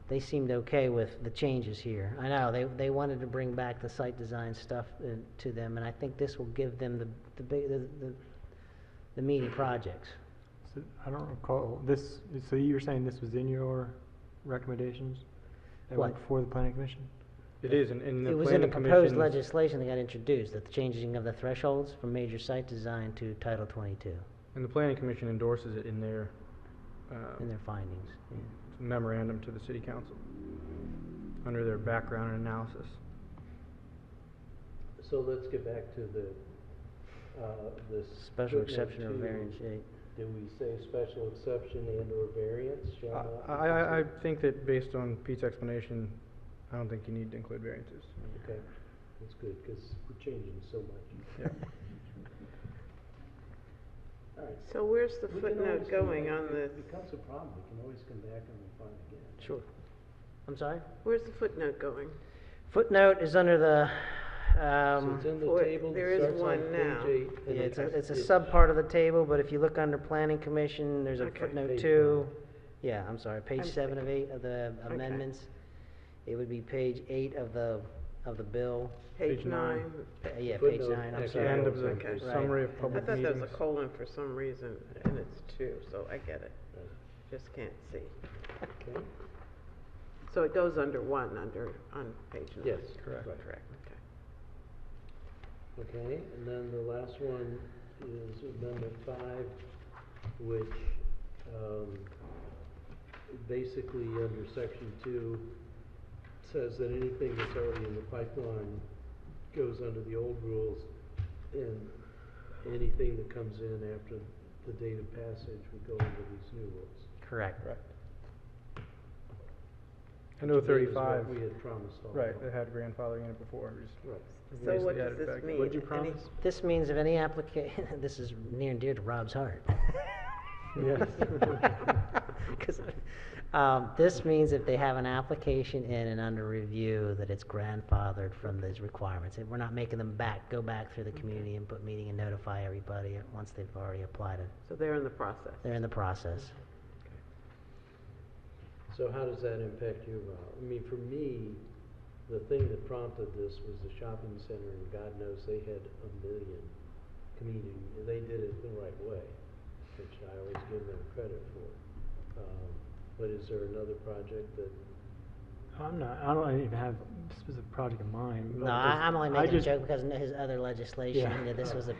they seemed okay with the changes here. I know they wanted to bring back the site design stuff to them, and I think this will give them the meaty projects. So I don't recall this, so you're saying this was in your recommendations? That went What? before the planning commission? It is, and the It was in the planning proposed commission's- legislation that got introduced, that the changing of the thresholds from major site design to Title 22 And the planning commission endorses it in their in their findings. Yeah. memorandum to the city council, under their background and analysis. So let's get back to this. Special footnote exception or 2. variance, yeah. Do we say special exception and or variance? Shall not be I considered? think that based on Pete's explanation, I don't think you need to include variances. Okay, that's good, because we're changing so much. Yeah. All right. So where's the We can always footnote come going back. on If this? it becomes a problem, we can always come back and refine again. Sure. I'm sorry? Where's the footnote going? Footnote is under the, So it's in the for- table, there it is starts on one now. page 8. and yeah, it's a it's- sub-part of the table, but if you look under Planning Commission, there's a Okay. footnote Page 2. Yeah, I'm sorry, page I'm 7 of 8 of the Okay. amendments. It would be page 8 of the bill. Page Page 9. 9? Yeah, page Footnote 9, I'm X. The sorry. end of the Okay. summary of Right. I public thought there was meetings. a colon for some reason, and it's 2, so I get it. Right. Just can't see. Okay, So it goes under 1, on page 9? yes, Correct. right. Correct, okay. Okay, and then the last one is Amendment 5, which basically under Section 2 says that anything that's already in the pipeline goes under the old rules, and anything that comes in after the date of passage would go under these new rules. Correct. Correct. I Which know again is 35, what we had promised all right, along. it had grandfathering in it before, we just Right. So what basically does added it this back in. mean? What'd you Any- promise? This means if any application, this is near and dear to Rob's heart. Yes. 'Cause, this means if they have an application in and under review, that it's grandfathered from these requirements. And we're not making them go back through the community input meeting and notify everybody once they've already applied it. So they're in the process. They're in the process. So how does that impact you, Rob? I mean, for me, the thing that prompted this was the shopping center, and God knows they had 1 million community, and they did it the right way, which I always give them credit for. But is there another project that, I don't even have a specific project in mind. No, but I'm only I making a just- joke because of his other legislation, Yeah. you know, this was a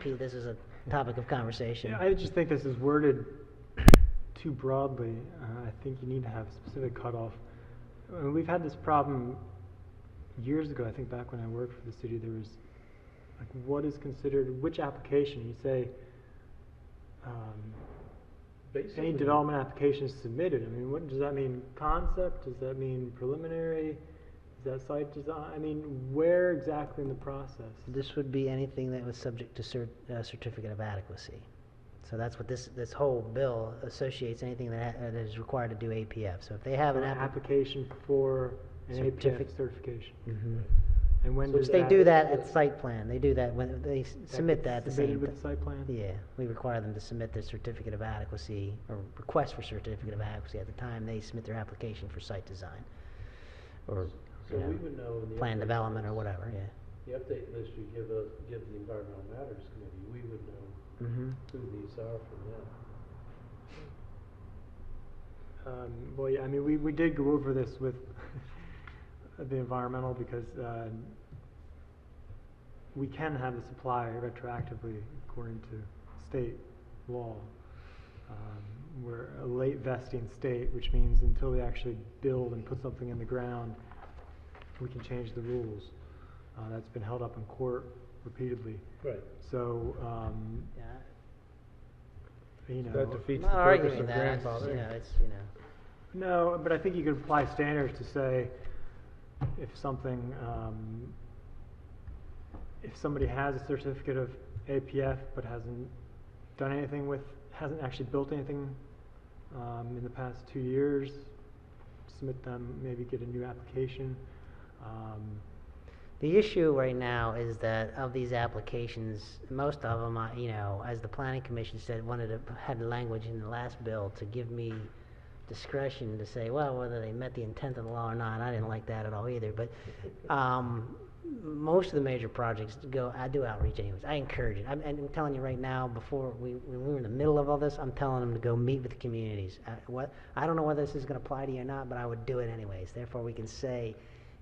topic of conversation. Yeah, I just think this is worded too broadly. I think you need to have a specific cutoff. We've had this problem years ago. I think back when I worked for the city, there was like, what is considered, which application? You say, basically? any development application is submitted. I mean, what does that mean? Concept? Does that mean preliminary? Is that site design? I mean, where exactly in the process? This would be anything that was subject to certificate of adequacy. So that's what this whole bill associates, anything that is required to do APF. So if they have So an application for an APF Certific- certification. Mhm. And when So does They that? do that at site plan, they do that when they submit gets that at the submitted same with the time. site plan? Yeah, we require them to submit their certificate of adequacy, or request for certificate of adequacy at the time they submit their application for site design. Or, So you know, we would know in the plan update development or list- whatever, yeah. The update list you give the Environmental Matters Committee, we would know Mm-hmm. who these are from them. Well, yeah, I mean, we did go over this with the environmental because we can have the supply retroactively according to state law. We're a late vesting state, which means until we actually build and put something in the ground, we can change the rules. That's been held up in court repeatedly. Right. So, Yeah, you know. That defeats I'm the not purpose arguing of that, it's, grandfathering. you know, it's, you know. No, but I think you could apply standards to say if something, if somebody has a certificate of APF but hasn't done anything with, hasn't actually built anything in the past 2 years, submit them, maybe get a new application. The issue right now is that of these applications, most of them, you know, as the planning commission said, had language in the last bill to give me discretion to say, well, whether they met the intent of the law or not. And I didn't like that at all either, but most of the major projects I do outreach anyways. I encourage it. I'm telling you right now, when we were in the middle of all this, I'm telling them to go meet with the communities. I don't know whether this is going to apply to you or not, but I would do it anyways. Therefore, we can say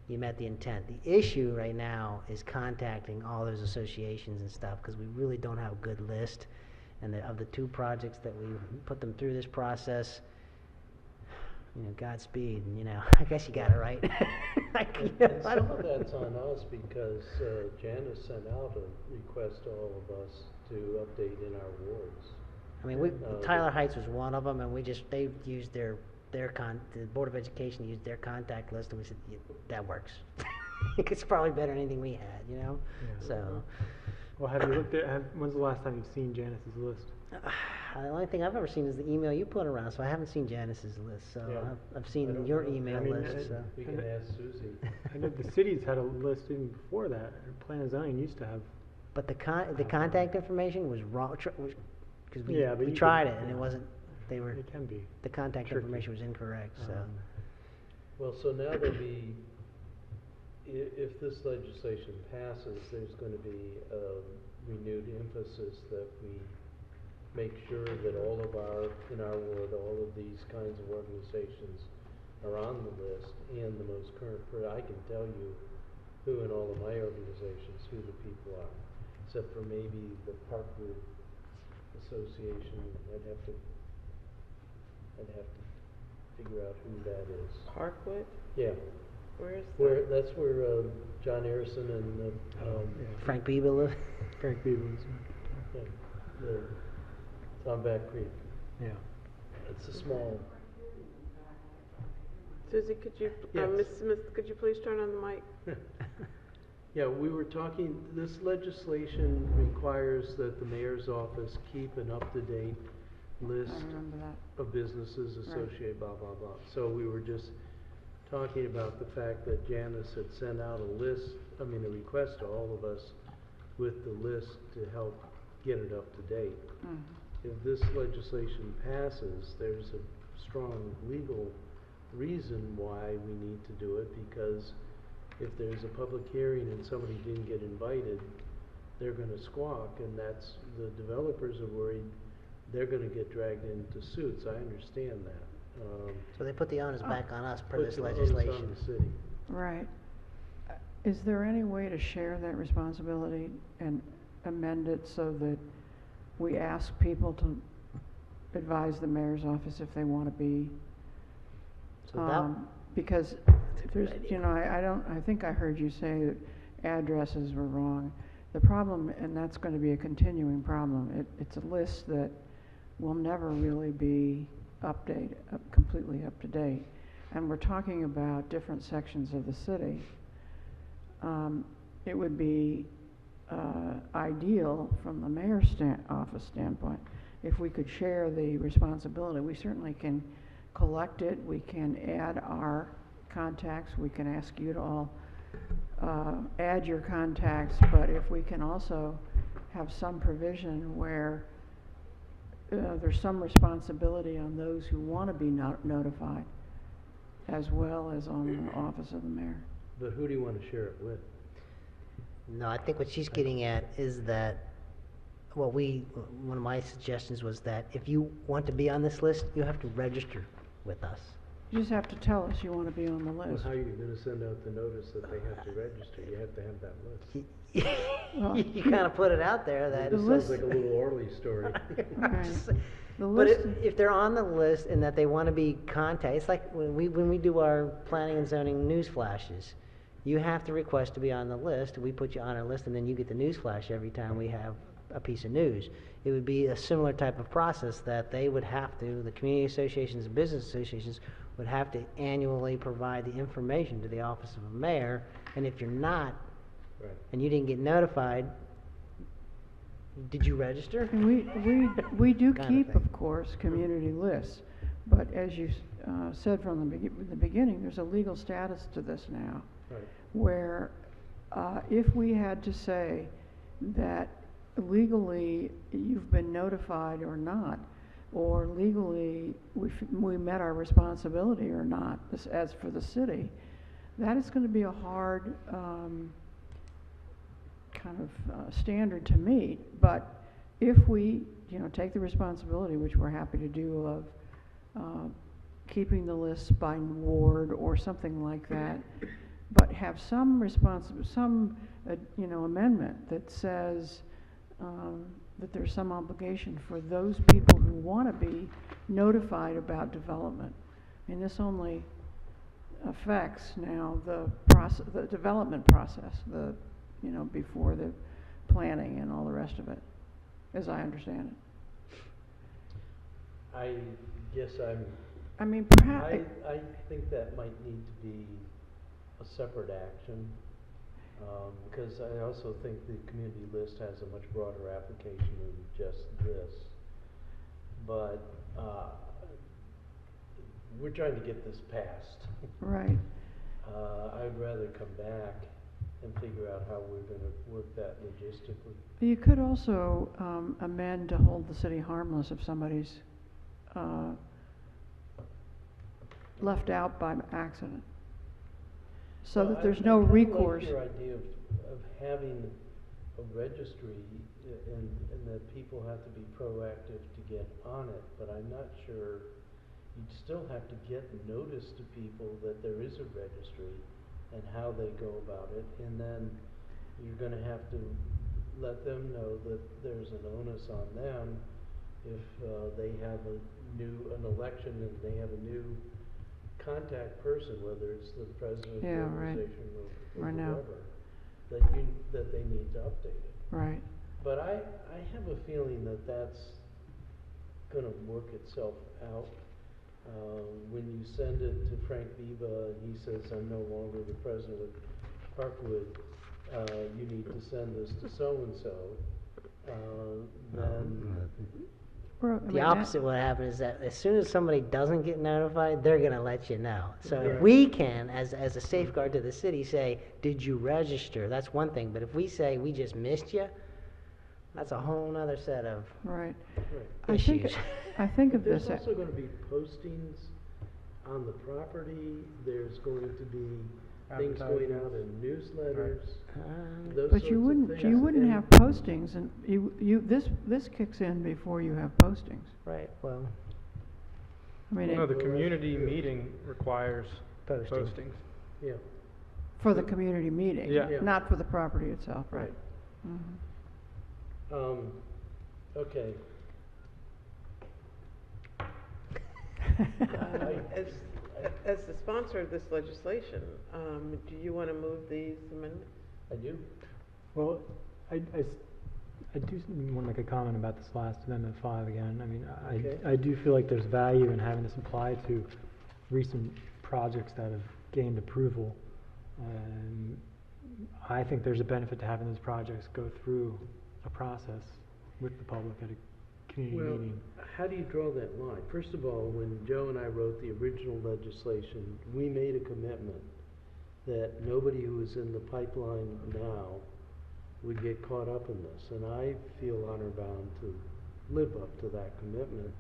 you met the intent. The issue right now is contacting all those associations and stuff, because we really don't have a good list. And of the 2 projects that we put them through this process, you know, Godspeed, you know, I guess you got it right. And some of that's on us because Janice sent out a request to all of us to update in our wards. I mean, Tyler Heights was one of them, and they used the Board of Education used their contact list, and we said, yeah, that works. It's probably better than anything we had, you know? Yeah. So, Well, have you looked at, when's the last time you've seen Janice's list? the only thing I've ever seen is the email you put around, so I haven't seen Janice's list, so Yeah. I've I seen don't your know. email I mean, list, so. We can ask Susie. I know the cities had a list even before that. Plan and zoning used to have. But the contact information was wrong, because Yeah, but we you tried could- it, and it yeah. wasn't, It can be. the contact tricky. information was incorrect, so. Well, so now there'll be, if this legislation passes, there's going to be a renewed emphasis that we make sure that in our ward, all of these kinds of organizations are on the list and the most current. I can tell you who in all of my organizations, who the people are, except for maybe the Parkwood Association. I'd have to figure out who that is. Parkwood? Yeah. Where's Where, that's where, John Harrison and, Frank Beebe live? Frank Beeble's, yeah, it's on Back Creek. yeah. It's a small, Susie, could you, Yes. Ms. Smith, could you please turn on the mic? yeah, we were talking, this legislation requires that the mayor's office keep an up-to-date list of businesses associated, blah, blah, blah. So we were just talking about the fact that Janice had sent out a list, a request to all of us with the list to help get it up to date. If this legislation passes, there's a strong legal reason why we need to do it, because if there's a public hearing and somebody didn't get invited, they're gonna squawk, and that's, the developers are worried they're gonna get dragged into suits. I understand that. So they put the onus back on us per Puts this the onus legislation. on the city. Right. Is there any way to share that responsibility and amend it so that we ask people to advise the mayor's office if they want to be? So that, Because there's, idea. you know, I think I heard you say that addresses were wrong. The problem, and that's going to be a continuing problem, it's a list that will never really be completely up to date. And we're talking about different sections of the city. It would be ideal from the mayor's office standpoint if we could share the responsibility. We certainly can collect it, we can add our contacts, we can ask you to all add your contacts, but if we can also have some provision where there's some responsibility on those who want to be notified, as well as on the office of the mayor. But who do you wanna share it with? no, I think what she's getting at is that, one of my suggestions was that if you want to be on this list, you have to register with us. You just have to tell us you want to be on the Well, list. how are you gonna send out the notice that they have to register? You have to have that list. Well, You kind of put it out there that. This The sounds list- like a little Orly story. Right. The But list, if they're on the list and that they want to be contacted, it's like when we do our planning and zoning news flashes. You have to request to be on the list, we put you on our list, and then you get the news flash every time we have a piece of news. It would be a similar type of process that they would have to, the community associations and business associations would have to annually provide the information to the office of a mayor, and if you're not, Right. and you didn't get notified, did you register? and we do Kind of keep, thing. of course, community lists, but as you said from the beginning, there's a legal status to this now, Right. where if we had to say that legally you've been notified or not, or legally we met our responsibility or not, as for the city, that is going to be a hard kind of standard to meet. But if we, take the responsibility, which we're happy to do, of keeping the lists by ward or something like that, but have some amendment that says that there's some obligation for those people who want to be notified about development. I mean, this only affects now the development process, before the planning and all the rest of it, as I understand it. I guess I mean, perhaps, I think that might need to be a separate action, because I also think the community list has a much broader application than just this. But, we're trying to get this passed. right. I'd rather come back and figure out how we're gonna work that logistically. You could also amend to hold the city harmless if somebody's left out by accident, so Well, that there's I no kinda recourse. like your idea of having a registry and that people have to be proactive to get on it, but I'm not sure, you'd still have to get notice to people that there is a registry and how they go about it, and then you're gonna have to let them know that there's an onus on them if they have an election and they have a new contact person, whether it's the president of the Yeah, right. organization or Right now. whoever, that they need to update it. Right. But I have a feeling that that's gonna work itself out. When you send it to Frank Viva and he says, I'm no longer the president of Parkwood, you need to send this to so-and-so, then, Well, I mean, The that- opposite will happen is that as soon as somebody doesn't get notified, they're gonna let you know. So if Right. we can, as a safeguard to the city, say, did you register? That's one thing, but if we say, we just missed you, that's a whole nother set of Right. right. issues. I think of There's this, also gonna be postings on the property, there's going to be things going out in newsletters, those but sorts you of wouldn't, things. you wouldn't And- have postings, and this kicks in before you have postings. Right, well, I mean, No, it- the Well, community that's true. meeting requires posting. postings. Yeah, for the community meeting, Yeah. Yeah. not for the property itself, right? right. Mhm. Okay. As the sponsor of this legislation, do you want to move these amendments? I do. Well, I do want to make a comment about this last Amendment 5 again. I mean, Okay. I do feel like there's value in having this apply to recent projects that have gained approval. I think there's a benefit to having those projects go through a process with the public at a community Well, meeting. how do you draw that line? First of all, when Joe and I wrote the original legislation, we made a commitment that nobody who is in the pipeline now would get caught up in this, and I feel honor bound to live up to that commitment.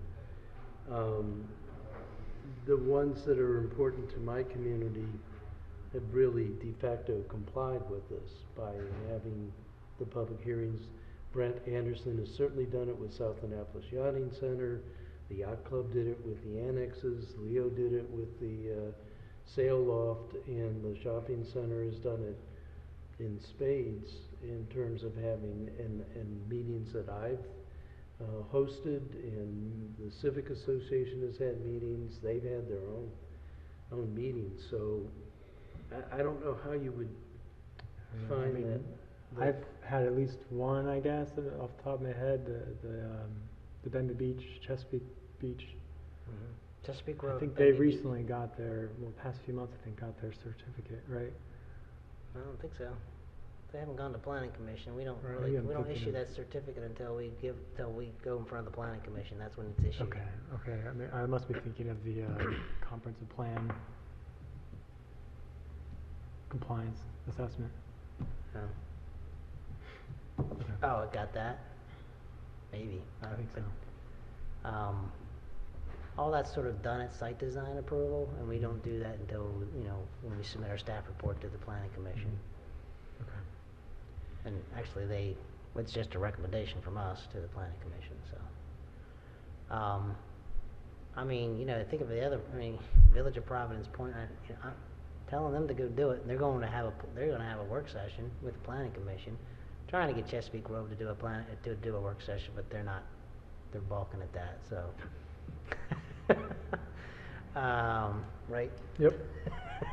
The ones that are important to my community have really de facto complied with this by having the public hearings. Brent Anderson has certainly done it with South Annapolis Yachting Center. The Yacht Club did it with the annexes. Leo did it with the sail loft, and the shopping center has done it in spades in terms of having, and meetings that I've hosted, and the Civic Association has had meetings. They've had their own meetings. So I don't know how you would find that. I've had at least one, I guess, off the top of my head, the Bender Beach, Chesapeake Beach. Chesapeake Road. I think Bendy they Beach. recently got their, well, past few months, I think, got their certificate, right? I don't think so. They haven't gone to planning commission. We don't Right, really, yeah, I'm we don't thinking issue of- that certificate until we go in front of the planning commission. That's when it's issued. Okay, I mean, I must be thinking of the comprehensive plan compliance assessment. Oh. Okay. Oh, it got that? Maybe. I think so. All that's sort of done at site design approval, and we don't do that until, when we submit our staff report to the planning commission. Okay. And actually, it's just a recommendation from us to the planning commission, so. Think of the other, Village of Providence Point, I'm telling them to go do it, and they're gonna have a work session with the planning commission, trying to get Chesapeake Road to do a work session, but they're balking at that, so. Right? Yep.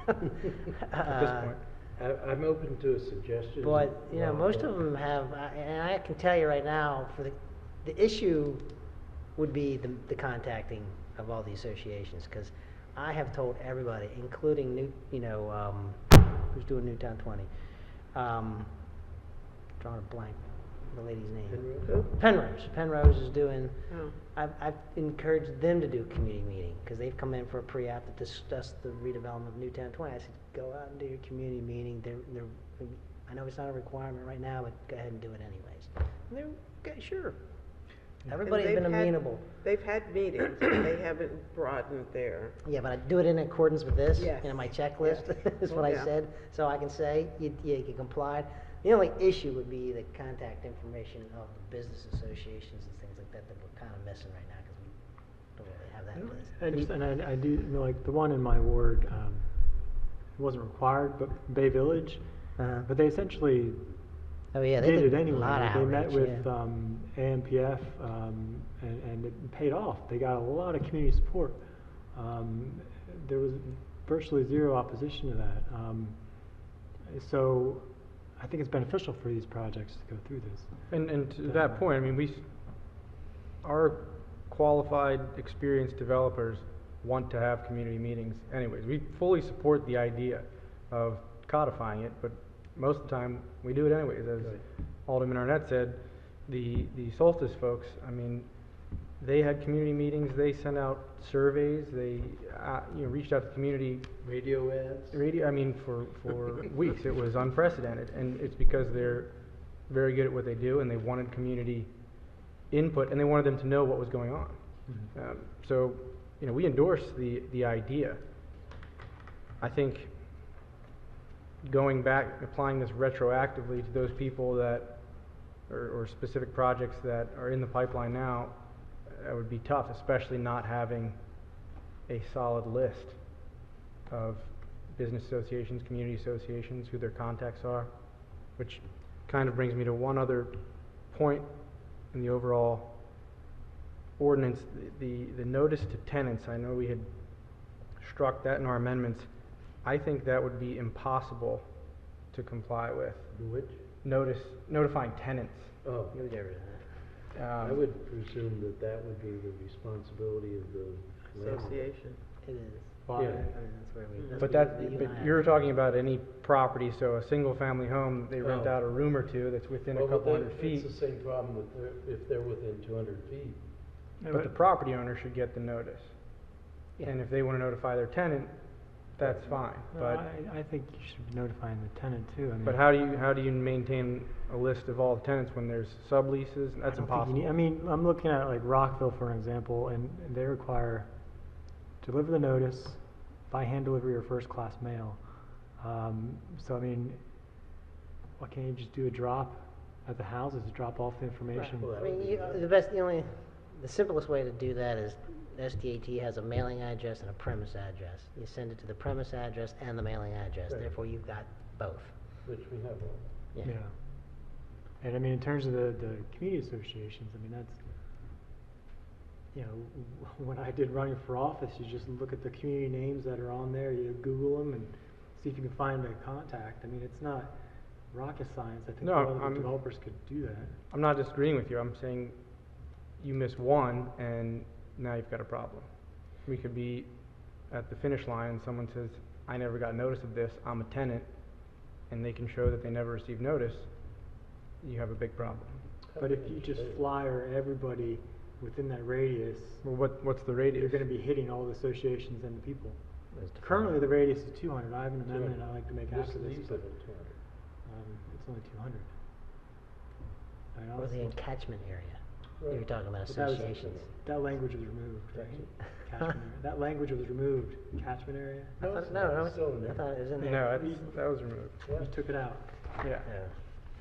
At this point. I'm open to a suggestion. But, most of them have, and I can tell you right now, for the issue would be the contacting of all the associations, because I have told everybody, including who's doing Newtown 20? Drawing a blank, the lady's name. Penrose is doing, Oh, I've encouraged them to do a community meeting, because they've come in for a pre-app to discuss the redevelopment of Newtown 20. I said, go out and do your community meeting. I know it's not a requirement right now, but go ahead and do it anyways. And they're, okay, sure. Everybody's they've been had- amenable. They've had meetings, but they haven't broadened their, Yeah, but I do it in accordance with this, Yes. my checklist, is what I Yeah. said. So I can say, you complied. The only issue would be the contact information of the business associations and things like that we're kind of missing right now, because we don't really have that in place. I do, like, the one in my ward, it wasn't required, but Bay Village, Uh-huh. but they essentially Oh, yeah, they did did it a anyway. lot of They met outreach, with yeah. AMPF, and it paid off. They got a lot of community support. there was virtually zero opposition to that. So I think it's beneficial for these projects to go through this. And to that point, I mean, our qualified, experienced developers want to have community meetings anyways. We fully support the idea of codifying it, but most of the time, we do it anyways. As Alderman Arnett said, the Solstice folks, I mean, they had community meetings, they sent out surveys, they, reached out to the community. Radio ads? I mean, for weeks, it was unprecedented, and it's because they're very good at what they do, and they wanted community input, and they wanted them to know what was going on. Mm-hmm. So, we endorse the idea. I think going back, applying this retroactively to those people that, or specific projects that are in the pipeline now, that would be tough, especially not having a solid list of business associations, community associations, who their contacts are, which kind of brings me to one other point in the overall ordinance, the notice to tenants. I know we had struck that in our amendments. I think that would be impossible to comply with. Which? Notifying tenants. Oh, You'll get rid of that. I would presume that that would be the responsibility of the landlord. Association. It is. Well, I yeah. mean, that's where we. that's But where that, you but and I you're are. talking about any property, so a single-family home, they rent Oh. out a room or two that's within a Well, but couple hundred feet. It's the same problem with if they're within 200 feet. But the property owner should get the notice. Yeah. And if they want to notify their tenant, that's fine. No, But, I think you should be notifying the tenant too. I mean, but how do you maintain a list of all the tenants when there's subleases? That's I don't think you impossible. need- I mean, I'm looking at like Rockville, for an example, and they require deliver the notice by hand delivery or first class mail. So I mean, why can't you just do a drop at the houses, drop off the information? Well, I that mean, would be the simplest way to do that is SDAT has a mailing address and a premise address. You send it to the premise address and the mailing address, Right. therefore you've got both. Which we have all. Yeah. Yeah. And I mean, in terms of the community associations, I mean, that's, when I did running for office, you just look at the community names that are on there, you Google them and see if you can find a contact. I mean, it's not rocket science. I think No, a lot of I'm- the developers could do that. I'm not disagreeing with you. I'm saying you miss one and now you've got a problem. We could be at the finish line and someone says, I never got notice of this, I'm a tenant, and they can show that they never received notice, you have a big problem. But if you just flyer everybody within that radius, Well, what's the you're radius? gonna be hitting all the associations and the people. As defined. Currently, the radius is 200. I have an amendment I'd like to make This after this, leaves but, it at 200. it's only 200. I mean, Or the honestly, encatchment area. You were Right. talking about but that was- associations. That language was removed, right? Catchment area. That language was removed, catchment area. I No, thought, it's no, not. no, It's still in I there. thought it was in there. No, that was removed. Yeah. You took it out. Yeah. Yeah.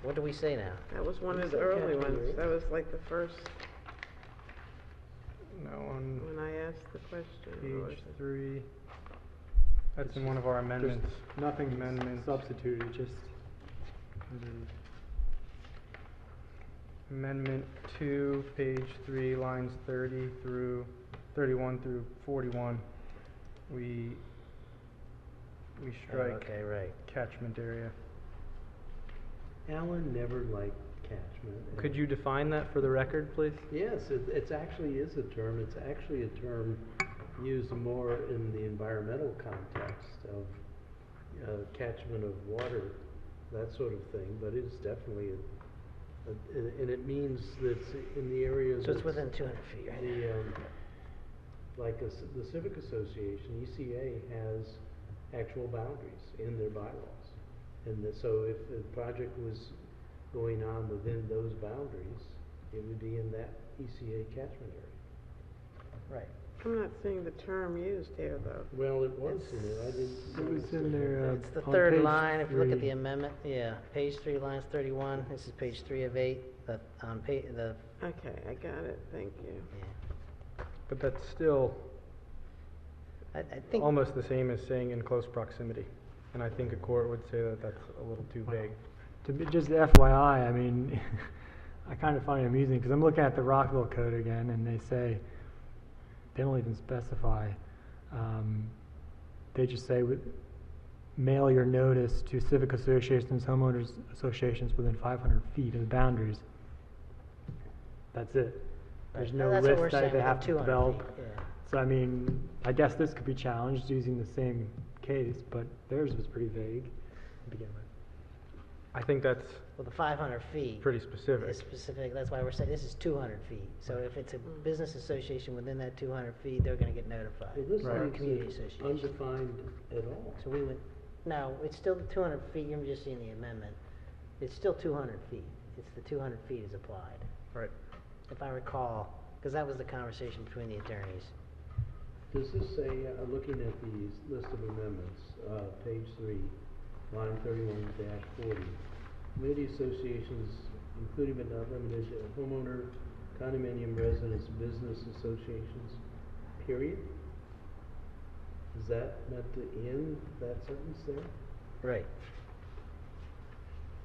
What do we say now? That was one You of the said early catchment ones. area. That was like the first, No, on when I asked the question. what was page it? 3, that's in one of our amendments. Nothing Amendments. substituted, just. Amendment 2, page 3, lines 31 through 41, we Oh, strike okay, right. catchment area. Alan never liked catchment. Could you define that for the record, please? Yes, it's actually is a term. It's actually a term used more in the environmental context of catchment of water, that sort of thing, but it's definitely and it means that it's in the areas. So it's within 200 feet, right? Like the Civic Association, ECA has actual boundaries in their bylaws. And so if the project was going on within those boundaries, it would be in that ECA catchment area. Right. I'm not seeing the term used here, though. Well, it was in there, I didn't. It was in there, It's the on third page line, if you look at 3. the amendment, yeah, page 3, lines 31, this is page 3 of 8, the, the, Okay, I got it. Thank you. yeah. But that's still I think, almost the same as saying in close proximity. And I think a court would say that that's a little too vague. To be, just FYI, I mean, I kind of find it amusing because I'm looking at the Rockville Code again, and they say they don't even specify they just say, mail your notice to civic associations, homeowners associations within 500 feet of the boundaries. That's it. There's Right. no That's what we're list that saying they with the have to 200 develop. feet, yeah. So I mean, I guess this could be challenged using the same case, but theirs was pretty vague to begin with. I think that's Well, the 500 feet pretty specific. is specific, that's why we're saying this is 200 feet. So if it's a business association within that 200 feet, they're gonna get notified. Well, this Or a leaves community it association. undefined at all. So we would, no, it's still the 200 feet, you're just seeing the amendment. It's still 200 feet. It's the 200 feet is applied, Right. if I recall, because that was the conversation between the attorneys. Does this say, looking at the list of amendments, page 3, line 31-40, community associations, including but not limited to homeowner, condominium residents, business associations, period? Is that meant to end that sentence there? Right.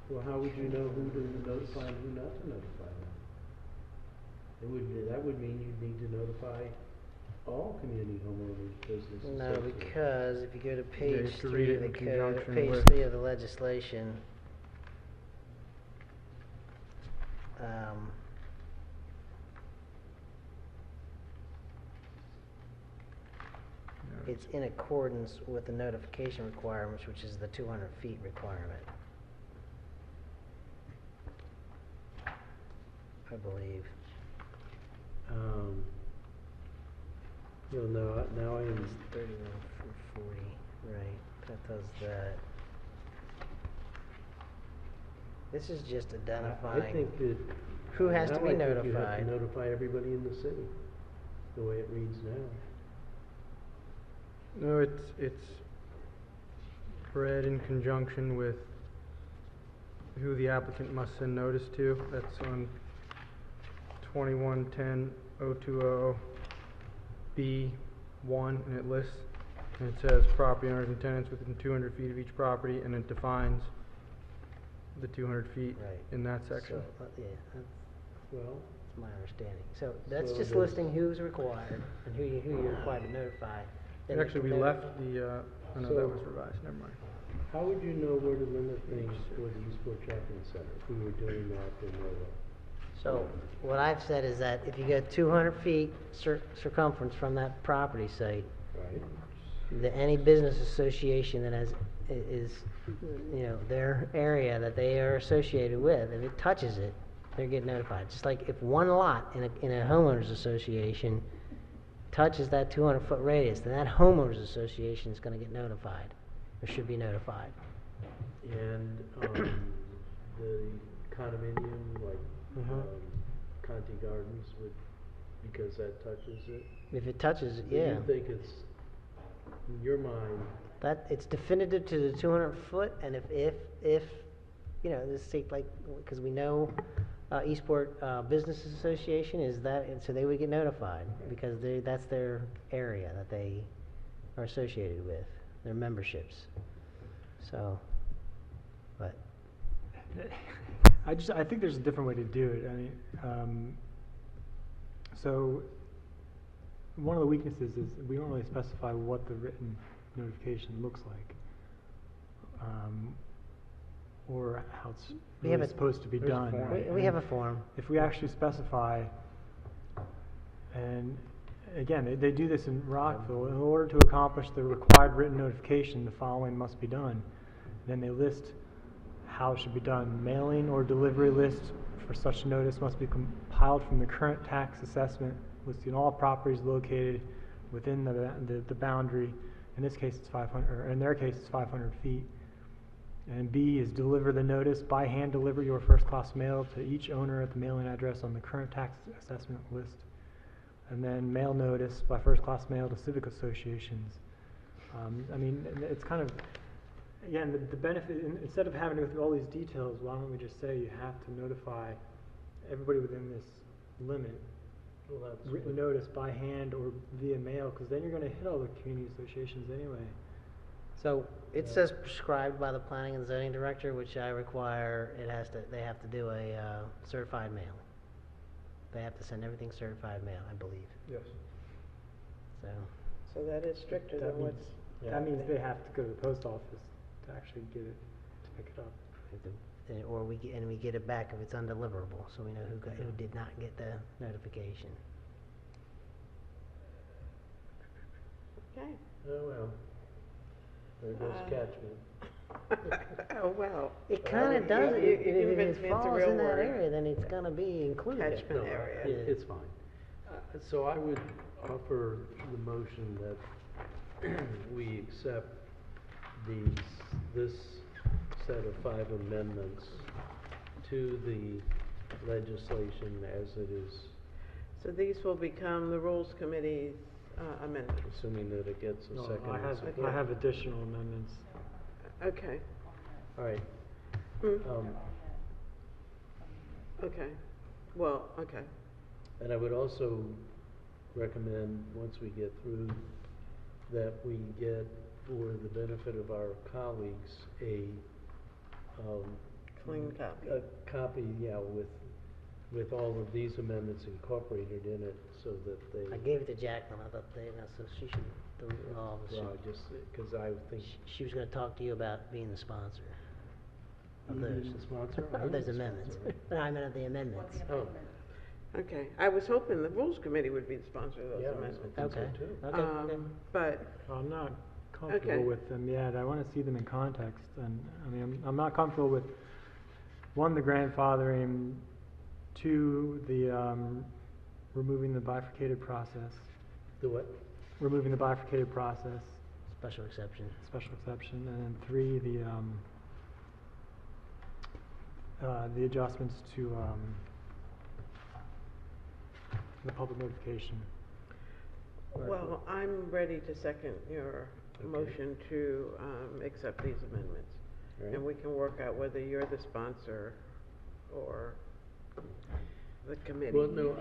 Well, how would you know who to notify and who not to notify them? That would mean you'd need to notify all community homeowners, business No, associations. because if you go to you page have to 3 read of it the in code, conjunction page with- 3 of the legislation, it's in accordance with the notification requirements, which is the 200 feet requirement. I believe. Now I am, It's 31 for 40, right, that does that. This is just I identifying think that. who has to now be I think you have notified. to notify everybody in the city, the way it reads now. No, it's read in conjunction with who the applicant must send notice to. That's on 2110-020 B1, and it lists, and it says property owners and tenants within 200 feet of each property, and it defines the 200 feet Right. in that section. So, yeah, that's Well, my understanding. So that's So just does- listing who's required and who you're required to notify. Then Actually, we the- left the, oh no, So- that was revised, never mind. how would you know where to limit things for the Eastport Shopping Center if we were doing that in Norway? So what I've said is that if you go 200 feet circumference from that property site, Right? any business association that is, their area that they are associated with, if it touches it, they're getting notified. Just like if one lot in a homeowners association touches that 200-foot radius, then that homeowners association is gonna get notified, or should be notified. And, the condominium, like, Mhm. Conti Gardens would, because that touches it? If it touches it, Do yeah. you think it's, in your mind, That, it's definitive to the 200-foot, and if, this say like, because we know, Eastport, Business Association is that, and so they would get notified, because that's their area that they are associated with, their memberships. So, but, I think there's a different way to do it. I mean, so one of the weaknesses is we don't really specify what the written notification looks like, or how it's We have really a- supposed to be there's a done. form. Right? we have a form. If we actually specify, and again, they do this in Rockville, in order to accomplish the required written notification, the following must be done. Then they list how it should be done. Mailing or delivery list for such notice must be compiled from the current tax assessment, listing all properties located within the boundary. In this case, it's 500, or in their case, it's 500 feet. And B is deliver the notice by hand delivery or first class mail to each owner at the mailing address on the current tax assessment list. And then mail notice by first class mail to civic associations. I mean, it's kind of, again, the benefit, instead of having to go through all these details, why don't we just say you have to notify everybody within this limit, well, that's. written notice by hand or via mail, because then you're going to hit all the community associations anyway. So it says prescribed by the planning and zoning director, which I require, they have to do a certified mail. They have to send everything certified mail, I believe, Yes. so. So that is stricter That than what's Yeah. That means they have to go to the post office to actually get it, to pick it up. Or we get it back if it's undeliverable, so we know who did not get the notification. Okay. Oh, well. There goes Catchment. Oh, well. It kinda does, you if convinced it me it's a falls real in that word. area, then it's gonna be included. Catchment area. It's fine. So I would offer the motion that we accept this set of 5 amendments to the legislation as it is, So these will become the Rules Committee's amendments. assuming that it gets a No, second I and have, support. I have additional amendments. Okay. All right. Mm. Okay. Well, okay. And I would also recommend, once we get through, that we get, for the benefit of our colleagues, a Clean copy. a copy, yeah, with all of these amendments incorporated in it, so that they. I gave it to Jacqueline, I thought so she should, Well, just, because I think. she was gonna talk to you about being the sponsor of You those. being the sponsor? I am Of those the amendments. sponsor, No, I meant of the amendments. Oh, Okay. I was hoping the Rules Committee would be the sponsor of those yeah, I was amendments. hoping so Okay. too. Okay. But, I'm not comfortable Okay. with them yet. I want to see them in context. And I mean, I'm not comfortable with, one, the grandfathering, two, the removing the bifurcated process, The what? removing the bifurcated process, Special exception. special exception, and then three, the adjustments to the public notification. well, I'm ready to second your Okay. motion to accept these amendments. All right. And we can work out whether you're the sponsor or the committee. Well, no,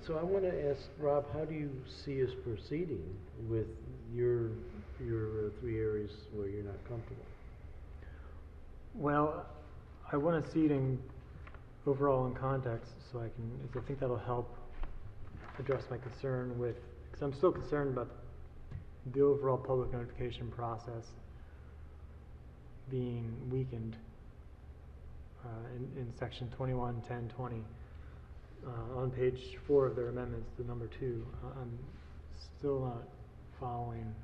so I want to ask, Rob, how do you see us proceeding with your 3 areas where you're not comfortable? Well, I want to see it in overall in context, so I can, because I think that'll help address my concern with, because I'm still concerned about the overall public notification process being weakened in section 21.10.20. On page 4 of their amendments, the number 2, I'm still not following.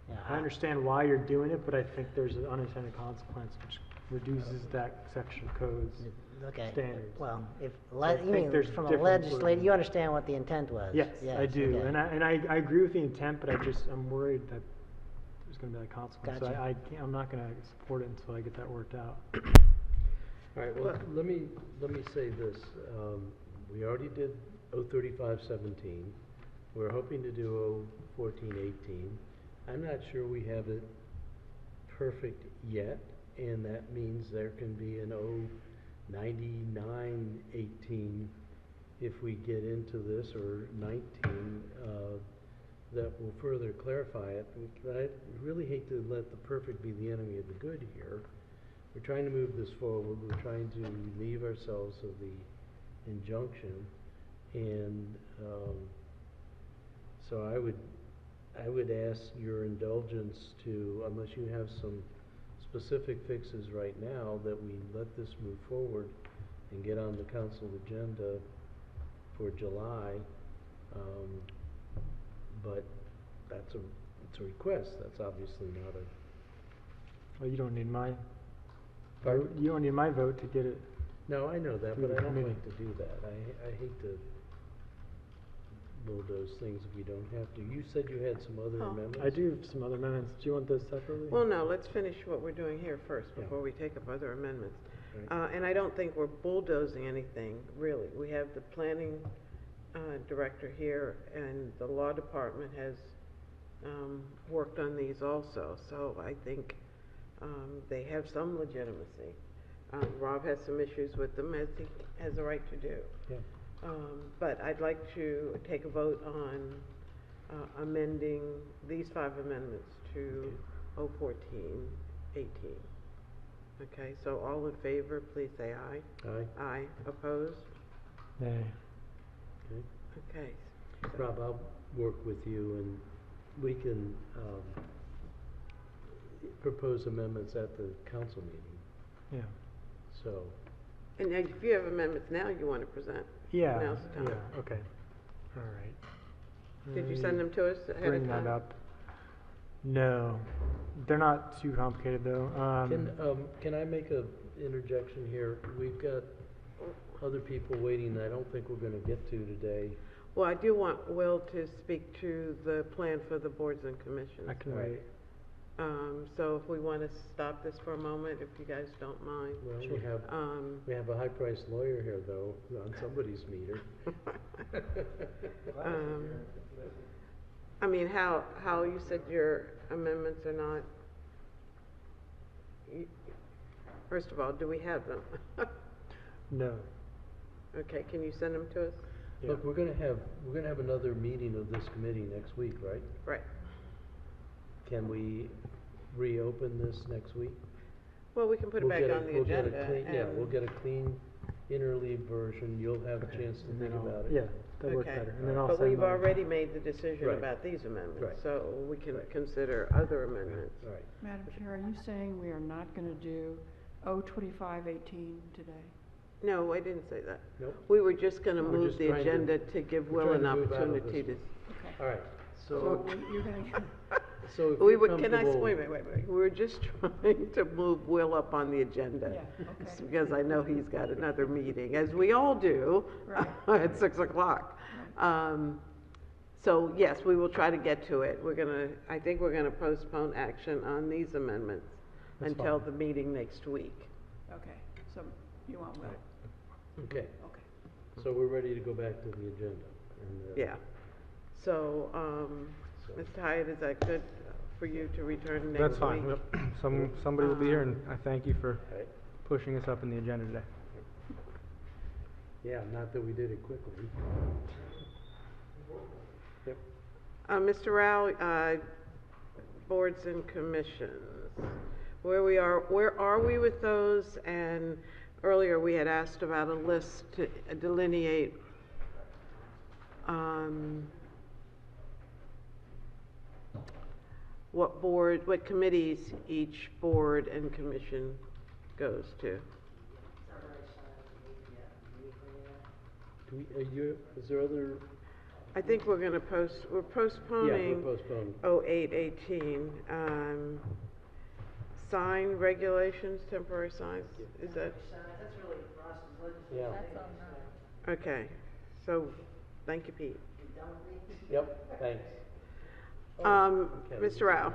Yeah, I understand why you're doing it, but I think there's an unintended consequence which reduces that section of code's Okay. standards. Well, if, I you think mean, there's from a different legislative, wording. you understand what the intent was? Yes, I do, okay. and I agree with the intent, but I'm worried that there's gonna be a consequence. So Gotcha. I'm not gonna support it until I get that worked out. All right, well, let me say this. We already did 03517. We're hoping to do 01418. I'm not sure we have it perfect yet, and that means there can be an 09918 if we get into this, or 19, that will further clarify it. But I really hate to let the perfect be the enemy of the good here. We're trying to move this forward. We're trying to relieve ourselves of the injunction, and so I would ask your indulgence to, unless you have some specific fixes right now, that we let this move forward and get on the council agenda for July. But it's a request. That's obviously not a. Well, you don't need my Pardon? vote, you don't need my vote to get it. No, I know that, Through but the I don't committee. like to do that. I hate to bulldoze things if we don't have to. You said you had some other Oh. amendments? I do have some other amendments. Do you want those separately? Well, no, let's finish what we're doing here first Yeah. before we take up other amendments. Right. And I don't think we're bulldozing anything, really. We have the planning director here, and the law department has worked on these also. So I think they have some legitimacy. Rob has some issues with them, as he has a right to do. Yeah. But I'd like to take a vote on amending these 5 amendments to 01418. Okay, so all in favor, please say aye. Aye. Aye. Opposed? Nay. Okay. Okay. Rob, I'll work with you, and we can, propose amendments at the council meeting, Yeah. so. And if you have amendments now you want to present, Yeah, now's the time. yeah, okay. All right. Did you Let send me them to us ahead of Bring time? that up. No, they're not too complicated though. Can I make a interjection here? We've got other people waiting that I don't think we're gonna get to today. Well, I do want Will to speak to the plan for the boards and commissions. I can Right. wait. So if we want to stop this for a moment, if you guys don't mind. Well, Um, we have a high-priced lawyer here, though, on somebody's meter. I mean, how you said your amendments are not, first of all, do we have them? No. Okay, can you send them to us? Yeah. Look, we're gonna have another meeting of this committee next week, right? Right. Can we reopen this next week? Well, we can put it back on the We'll get a agenda. clean, yeah, and- we'll get a clean interleave version, you'll have a Okay. chance to And think then I'll- about it. Yeah, that works Okay. better. And then I'll But send we've my- already made the decision Right. about these amendments, Right. so we can Right. consider other amendments. All right, Madam Chair, are you saying we are not going to do O2518 today? No, I didn't say that. nope, We were just gonna We're move just the trying to- agenda to give we're Will trying an to move out of opportunity this to. Okay. all right, So so, you're going to, so if We you're were, can I, comfortable- wait a minute. We were just trying to move Will up on the agenda. yeah, okay. Because I know he's got another meeting, as we all do, Right. at 6 o'clock. So yes, we will try to get to it. I think we're gonna postpone action on these amendments That's until fine. the meeting next week. Okay, so you want Will? Okay, Okay. so we're ready to go back to the agenda. And, Yeah. So, so- Mr. Hyatt, is that good for you to return next week? That's fine, yep. Somebody will be here, and I thank you for All right. pushing us up in the agenda today. Yeah, not that we did it quickly. Yep. Mr. Rao, boards and commissions, where are we with those? And earlier we had asked about a list to delineate, what committees each board and commission goes to. Is there other? I think we're gonna we're Yeah, postponing we're postponing. 0818, sign regulations, temporary signs, is that? Yeah. Okay, so, thank you, Pete. Yep, thanks. Okay. Mr. Rao,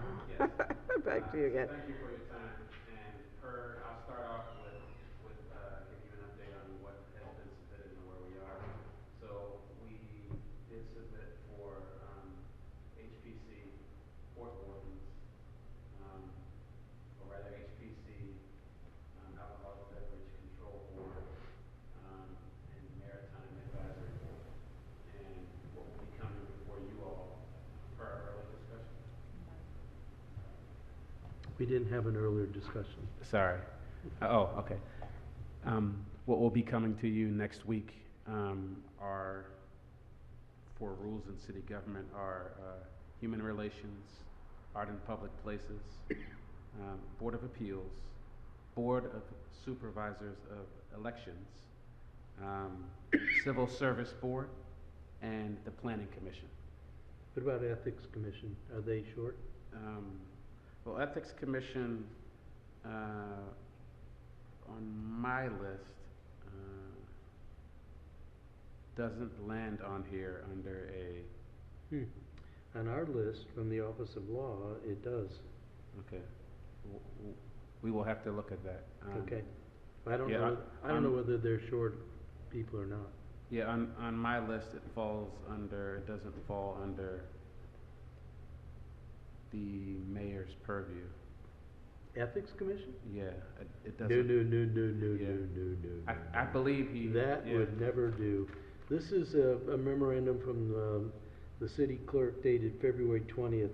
back to you again. Thank you for your time, and I'll start off with giving you an update on what has been submitted and where we are. So we did submit for HPC Port Wardens, or rather HPC Alcoholic Beverage Control Board, and Maritime Advisory Board. And what will be coming before you all per our early discussion. We didn't have an earlier discussion. Sorry. Oh, okay. What will be coming to you next week are, for rules in city government, are human relations, art in public places, Board of Appeals, Board of Supervisors of Elections, Civil Service Board, and the Planning Commission. What about Ethics Commission? Are they short? Well, Ethics Commission, on my list, doesn't land on here under a, On our list from the Office of Law, it does. okay. We will have to look at that. Okay. I don't yeah, know, I don't know whether they're short people or not. Yeah, on my list, it doesn't fall under the mayor's purview. Ethics Commission? Yeah, it No, doesn't. no, Yeah. no. I believe he. That yeah. would never do. This is a memorandum from the city clerk dated February 20th,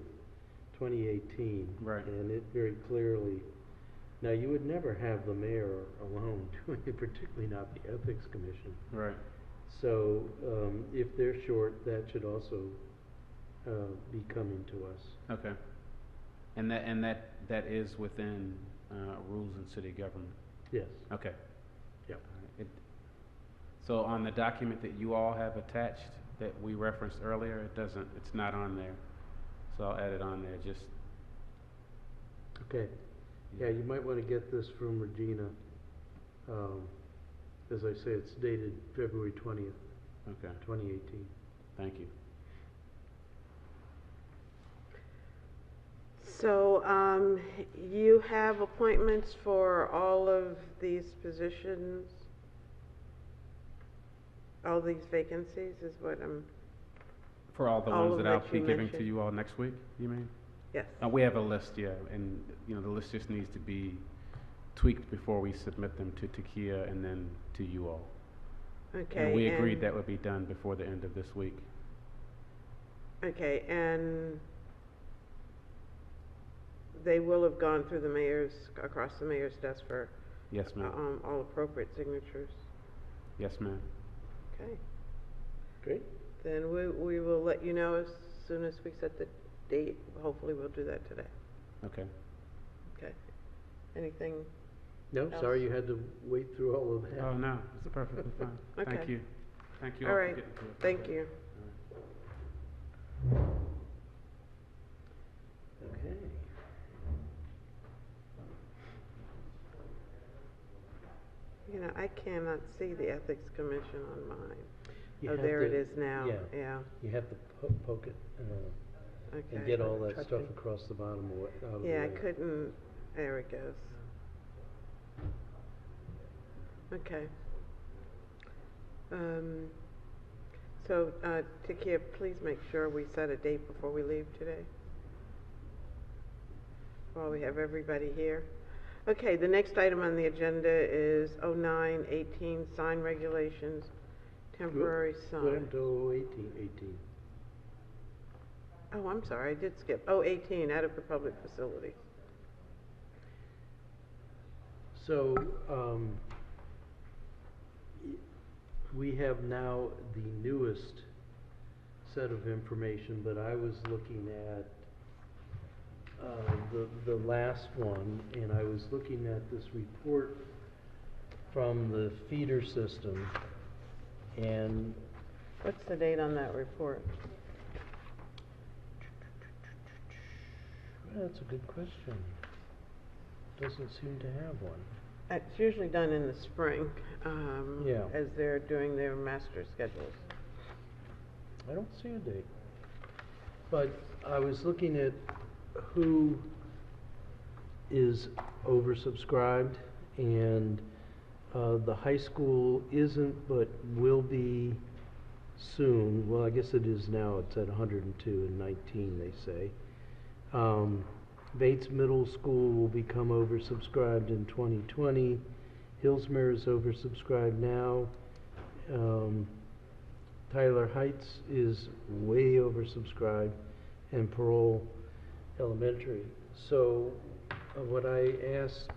2018. Right. And it very clearly, now you would never have the mayor alone doing it, particularly not the Ethics Commission. Right. So if they're short, that should also be coming to us. Okay. And that is within, rules in city government? Yes. Okay. Yep. So on the document that you all have attached, that we referenced earlier, it's not on there. So I'll add it on there, just. Okay. Yeah, you might want to get this from Regina. As I say, it's dated February 20th, Okay, 2018. thank you. So, you have appointments for all of these positions? All these vacancies is what I'm, For all the All ones of that I'll that be you giving to mentioned. you all next week, you mean? yes. We have a list, yeah, and, the list just needs to be tweaked before we submit them to Takia and then to you all. Okay. And we agreed that would be done before the end of this week. Okay, and they will have gone through the mayor's, across the mayor's desk for, Yes, ma'am. all appropriate signatures. Yes, ma'am. Okay. Great. Then we will let you know as soon as we set the date. Hopefully we'll do that today. Okay. Okay. Anything? No, Else? sorry you had to wait through all of that. Oh, no, it's perfectly fine. Thank Okay. you. Thank you All all for right. getting to it. Thank you. Okay. I cannot see the Ethics Commission on mine. You Oh, have there it to- is now. Yeah, Yeah. you have to poke it Okay. and get all that Touch stuff it. across the bottom of it. Out of the Yeah, I way. couldn't, there it goes. Okay. So, Takia, please make sure we set a date before we leave today, while we have everybody here. Okay, the next item on the agenda is 0918 sign regulations, temporary What sign. happened to 18? Oh, I'm sorry, I did skip. 018, adequate public facilities. So, we have now the newest set of information, but I was looking at the last one, and I was looking at this report from the feeder system, and What's the date on that report? that's a good question. Doesn't seem to have one. It's usually done in the spring, Yeah. as they're doing their master schedules. I don't see a date. But I was looking at who is oversubscribed, and the high school isn't, but will be soon. Well, I guess it is now. It's at 102 and 19, they say. Bates Middle School will become oversubscribed in 2020. Hillsmere is oversubscribed now. Tyler Heights is way oversubscribed, and Parole Elementary. So what I asked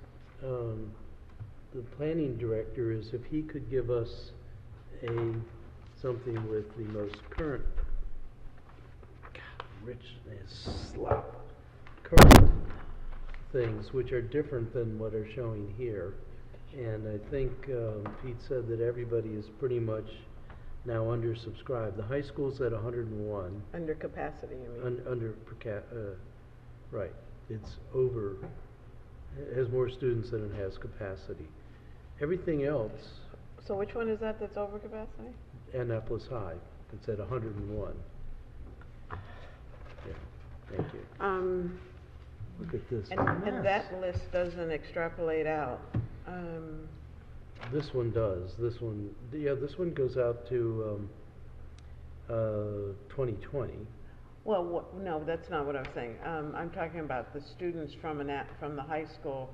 the planning director is if he could give us something with the most current, Rich is slop, current things, which are different than what are showing here. And I think Pete said that everybody is pretty much now undersubscribed. The high school's at 101. Under capacity, you mean? Right. It's over, it has more students than it has capacity. Everything else, So which one is that that's over capacity? Annapolis High, it's at 101. Yeah, thank you. Look at this And mess. that list doesn't extrapolate out. This one does. This one, yeah, this one goes out to 2020. Well, no, that's not what I'm saying. I'm talking about the students from from the high school.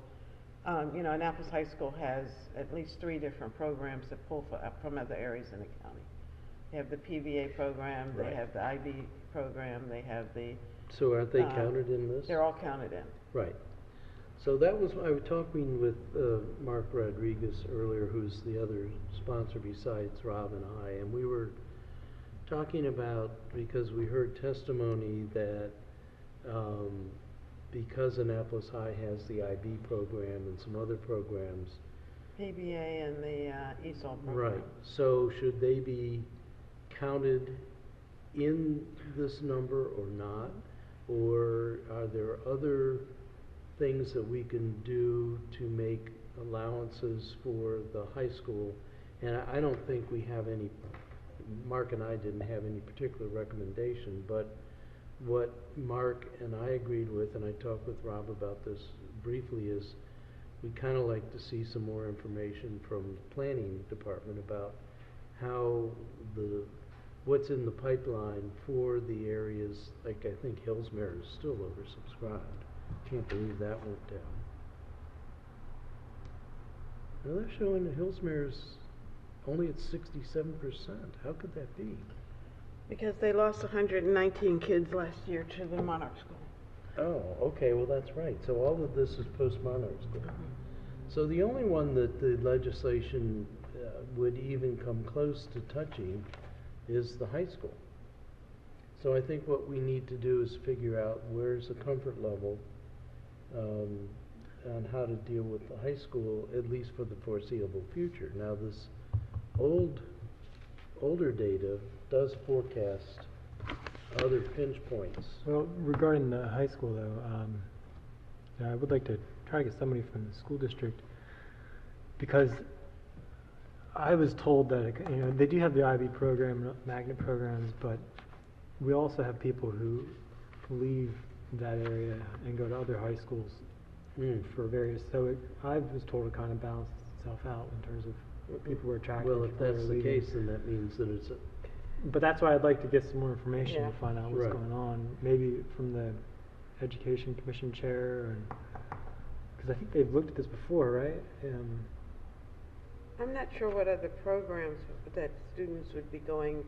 Annapolis High School has at least 3 different programs that pull from other areas in the county. They have the PVA program, Right. they have the IB program, they have the, So aren't they counted in this? they're all counted in. Right. So that was, I was talking with Mark Rodriguez earlier, who's the other sponsor besides Rob and I, and we were talking about, because we heard testimony that, because Annapolis High has the IB program and some other programs. PBA and the ESOL program. Right, so should they be counted in this number or not? Or are there other things that we can do to make allowances for the high school? And I don't think we have any, Mark and I didn't have any particular recommendation, but what Mark and I agreed with, and I talked with Rob about this briefly, is we kind of like to see some more information from the planning department about how what's in the pipeline for the areas, like I think Hillsmere is still oversubscribed. Can't believe that went down. Now they're showing that Hillsmere's only at 67%. How could that be? Because they lost 119 kids last year to the Monarch School. Oh, okay, well that's right. So all of this is post-Monarch School. So the only one that the legislation would even come close to touching is the high school. So I think what we need to do is figure out where's the comfort level on how to deal with the high school, at least for the foreseeable future. Now this older data does forecast other pinch points. Well, regarding the high school though, I would like to try to get somebody from the school district, because I was told that, you know, they do have the IB program, magnet programs, but we also have people who leave that area and go to other high schools for various, so I was told it kind of balances itself out in terms of people were attracted. Well, if that's the case, then that means that it's But that's why I'd like to get some more information Yeah. to find out what's Right. going on, maybe from the Education Commission chair, and, because I think they've looked at this before, right? I'm not sure what other programs that students would be going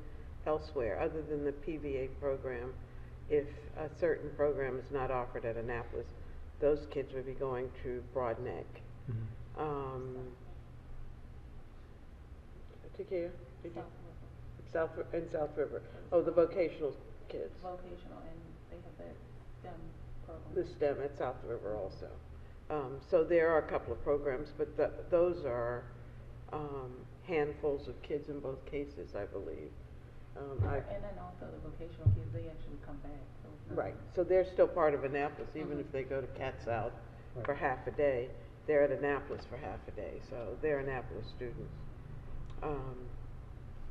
elsewhere, other than the PVA program. If a certain program is not offered at Annapolis, those kids would be going to Broad Neck. Takia, did you? South River. Oh, the vocational kids. Vocational, and they have that STEM program. The STEM at South River also. So there are a couple of programs, but those are handfuls of kids in both cases, I believe. And then also the vocational kids, they actually come back. So it's not- Right, so they're still part of Annapolis, even if they go to Cat South for half a day, they're at Annapolis for half a day, so they're Annapolis students.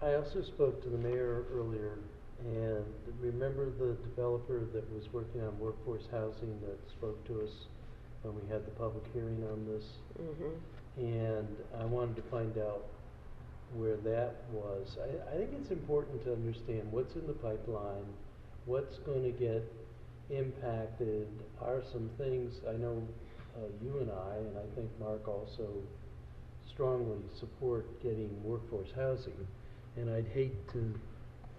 I also spoke to the mayor earlier, and remember the developer that was working on workforce housing that spoke to us when we had the public hearing on this? And I wanted to find out where that was. I think it's important to understand what's in the pipeline, what's going to get impacted. Are some things, I know you and I think Mark also strongly support getting workforce housing, and I'd hate to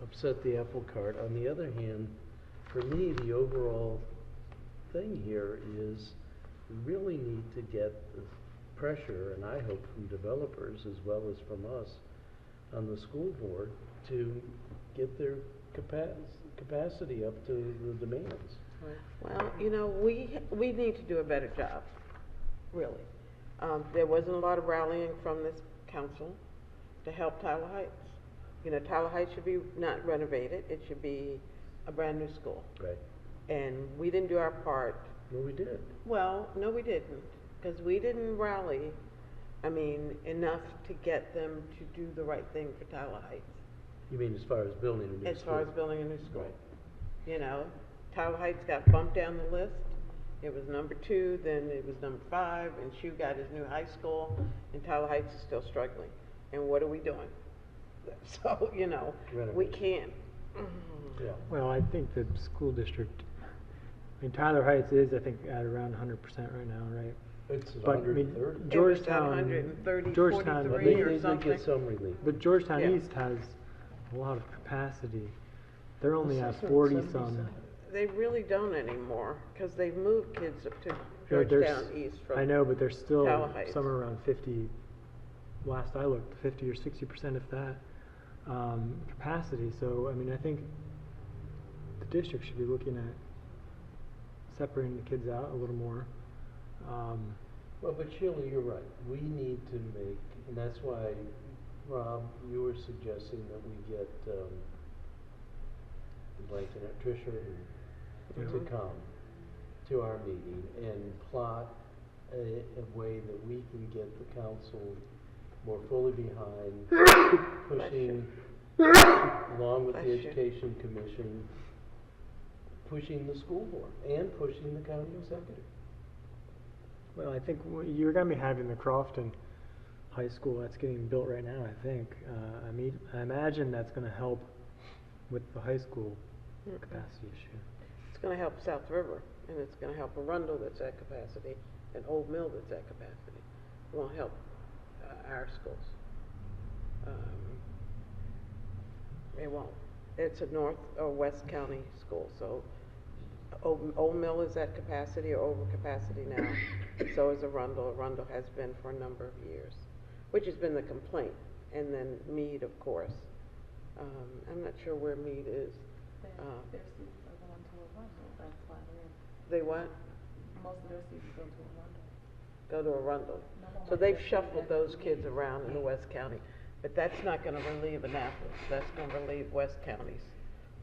upset the apple cart. On the other hand, for me, the overall thing here is we really need to get the pressure, and I hope from developers as well as from us on the school board, to get their capacity up to the demands. Well, you know, we need to do a better job, really. There wasn't a lot of rallying from this council to help Tyler Heights. You know, Tyler Heights should be not renovated, it should be a brand new school. Right. And we didn't do our part. Well, we did. Well, no, we didn't, because we didn't rally, enough to get them to do the right thing for Tyler Heights. You mean as far as building a new school? As far as building a new school. Right. You know, Tyler Heights got bumped down the list. It was number 2, then it was number 5, and Shue got his new high school, and Tyler Heights is still struggling. And what are we doing? So, you know, we can't. Yeah. Well, I think the school district, Tyler Heights is, I think, at around 100% right now, right? It's But, 130. Georgetown, 130, Georgetown, 43 They or did something. get some relief. but Georgetown Yeah. East has a lot of capacity. They're only Well, at so 40 77. some. They really don't anymore, because they've moved kids up to Yeah, there's- Georgetown East from. I know, but they're still Tower Heights. somewhere around 50, last I looked, 50 or 60%, if that. capacity, so, I mean, I think the district should be looking at separating the kids out a little more. Well, but Sheila, you're right. We need to make, and that's why, Rob, you were suggesting that we get, Tricia to come to our meeting and plot a way that we can get the council more fully behind pushing, along with the Education Commission, pushing the school board and pushing the county executive. Well, I think you're going to be having the Crofton High School that's getting built right now, I think. I imagine that's going to help with the high school capacity issue. It's gonna help South River, and it's gonna help Arundel that's at capacity, and Old Mill that's at capacity. It won't help our schools. It won't. It's a North or West County school, so Old Mill is at capacity or over capacity now. So is Arundel. Arundel has been for a number of years, which has been the complaint. And then Meade, of course. I'm not sure where Meade is. Their students are going to Arundel, that's why They what? most of their students go to Arundel. Go to Arundel. No one So wants they've to see shuffled that. those kids around in the West County. But that's not gonna relieve Annapolis. That's gonna relieve West County's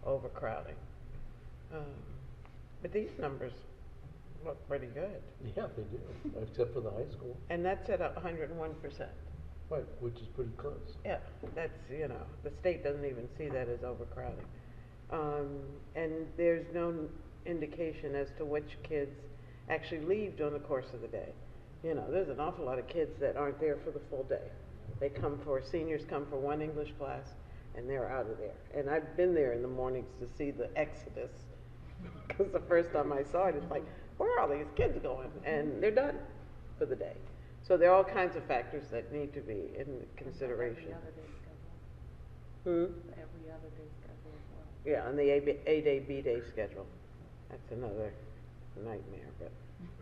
overcrowding. But these numbers look pretty good. Yeah, they do, except for the high school. And that's at 101%. Right, which is pretty close. Yeah, that's, the state doesn't even see that as overcrowding. And there's no indication as to which kids actually leave during the course of the day. There's an awful lot of kids that aren't there for the full day. Seniors come for one English class, and they're out of there. And I've been there in the mornings to see the exodus, because the first time I saw it, it's like, where are all these kids going? And they're done for the day. So there are all kinds of factors that need to be in consideration. Every other day schedule. Hmm? Every other day schedule as well. Yeah, on the A-Day, B-Day schedule. That's another nightmare, but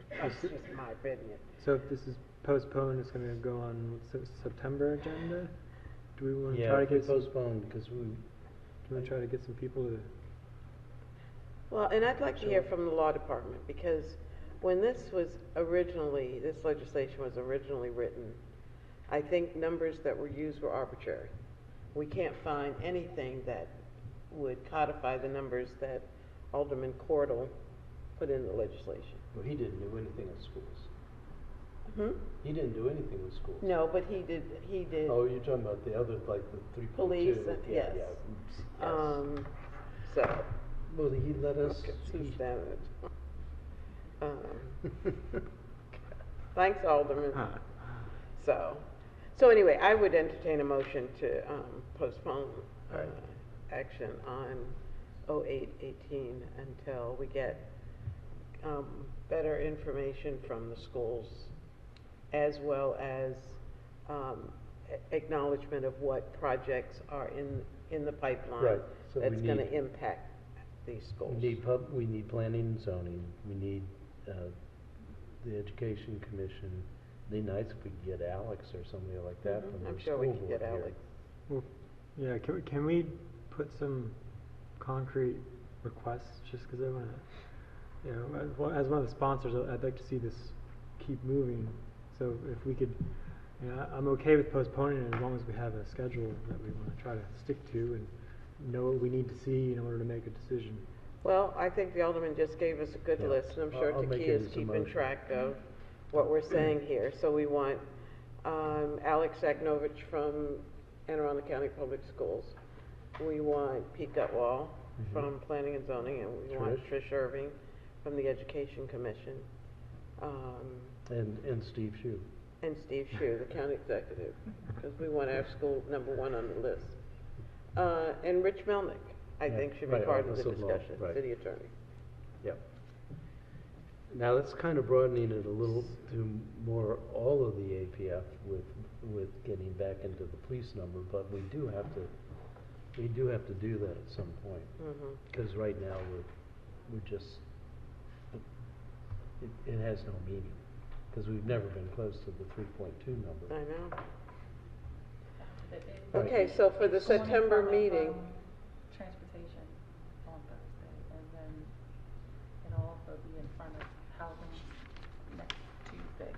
that's just my opinion. So if this is postponed, it's going to go on September agenda? Do we want to Yeah, try to get some, postponed because do we want to try to get some people to? Well, and I'd like to hear from the law department, because when this legislation was originally written, I think numbers that were used were arbitrary. We can't find anything that would codify the numbers that Alderman Cordell put in the legislation. Well, he didn't do anything with schools. Hmm? He didn't do anything with schools. No, but he did. Oh, you're talking about the other, like the 3.2. Police, yes. Yes. So. Well, he let us. Okay, who's that? Thanks, Alderman. So anyway, I would entertain a motion to postpone action on 08-18 until we get better information from the schools, as well as acknowledgement of what projects are in the pipeline Right. So that's going to impact these schools. We need planning and zoning. We need the Education Commission. It'd be nice if we could get Alex or somebody like that from the I'm school sure we board can get here. Alex. Well, yeah, can we put some concrete requests, just because I want to, as one of the sponsors, I'd like to see this keep moving. So if we could, I'm okay with postponing it as long as we have a schedule that we want to try to stick to and know what we need to see in order to make a decision. Well, I think the Alderman just gave us a good list, and I'm sure I'll make Taki it is as a keeping motion. track of what we're saying here. So we want Alex Agnovich from Anne Arundel County Public Schools. We want Pete Gutwall from Planning and Zoning, and we want Trish Irving from the Education Commission. And Steve Shue. And Steve Shue, the county executive, because we want our school number one on the list. And Rich Melnick, I think, should be Right, part of the Office of Law, discussion, right. city attorney. Yep. Now that's kind of broadening it a little to more all of the APF with getting back into the police number, but we do have to do that at some point, because right now we're just it has no meaning, because we've never been close to the 3.2 number. I know. Okay, so for the It's going in September front of, meeting, Transportation on Thursday, and then it'll also be in front of housing next Tuesday.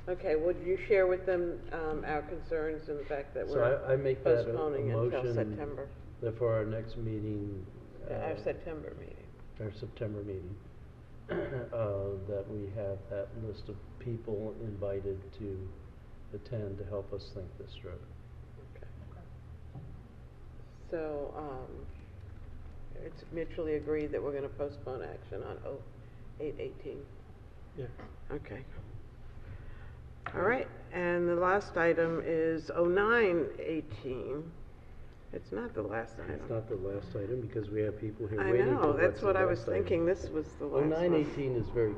okay, would you share with them, our concerns and the fact that So we're I make that a postponing until motion September, that for our next meeting, our September meeting? our September meeting, that we have that list of people invited to attend to help us think this through. Okay. So, it's mutually agreed that we're gonna postpone action on 08/18. Yeah. Okay. All right, and the last item is 09/18. It's not the last item. It's not the last item because we have people here I waiting for know, what's that's the what I was last item. thinking, this was the last one. 09/18 is very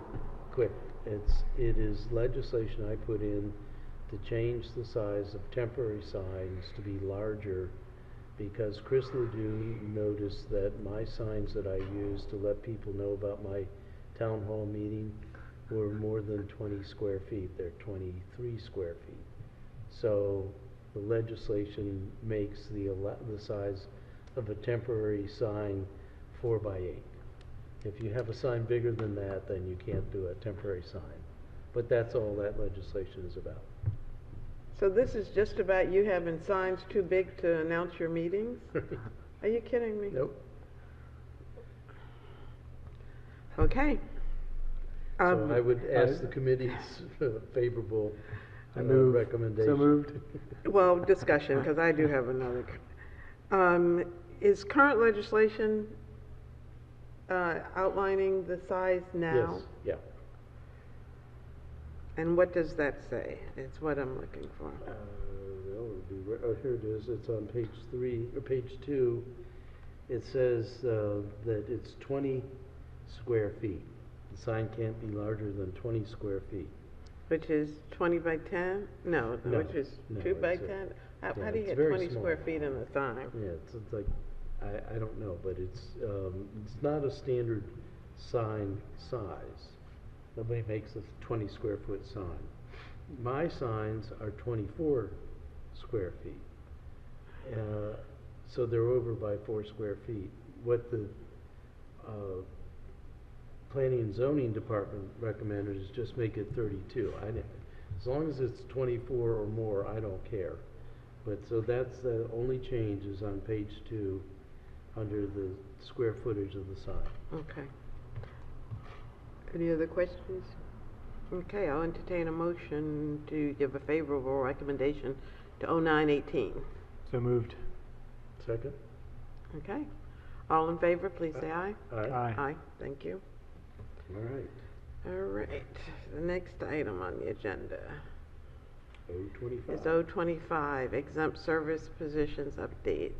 quick. It is legislation I put in to change the size of temporary signs to be larger because Chris Ledoux noticed that my signs that I use to let people know about my town hall meeting were more than 20 square feet. They're 23 square feet. So the legislation makes the size of a temporary sign 4 by 8. If you have a sign bigger than that, then you can't do a temporary sign. But that's all that legislation is about. So this is just about you having signs too big to announce your meetings? Are you kidding me? Nope. Okay. So I would ask the committee's favorable I move. recommendation. So moved. Well, discussion, because I do have another. Is current legislation outlining the size now? Yes, yeah. And what does that say? It's what I'm looking for. Here it is. It's on page 3 or page 2. It says that it's 20 square feet. The sign can't be larger than 20 square feet. Which is 20 by 10? No, No, which is no, 2 by it's 10? yeah, How do you it's get very 20 square small. feet in a sign? Yeah, it's like I don't know, but it's not a standard sign size. Nobody makes a 20 square foot sign. My signs are 24 square feet. So they're over by 4 square feet. What the Planning and Zoning Department recommended is just make it 32. As long as it's 24 or more, I don't care. But so that's the only change is on page 2 under the square footage of the sign. Okay. Any other questions? Okay, I'll entertain a motion to give a favorable recommendation to 09/18. So moved. Second? Okay. All in favor, please say aye. Aye. Aye, thank you. All right. All right, the next item on the agenda 025. is 025, exempt service positions update.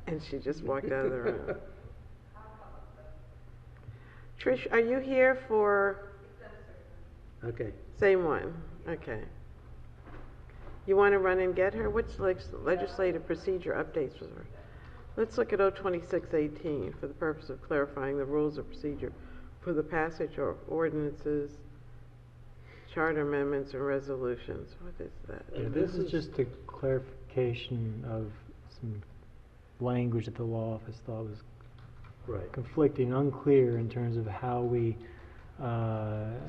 And she just walked out of the room. Trish, are you here for, Okay. same one, okay. You want to run and get her? What's legislative procedure updates for her? Let's look at 02618 for the purpose of clarifying the rules of procedure for the passage of ordinances, charter amendments, and resolutions. What is that? Yeah, this is just a clarification of some language that the law office thought was Right. conflicting, unclear in terms of how we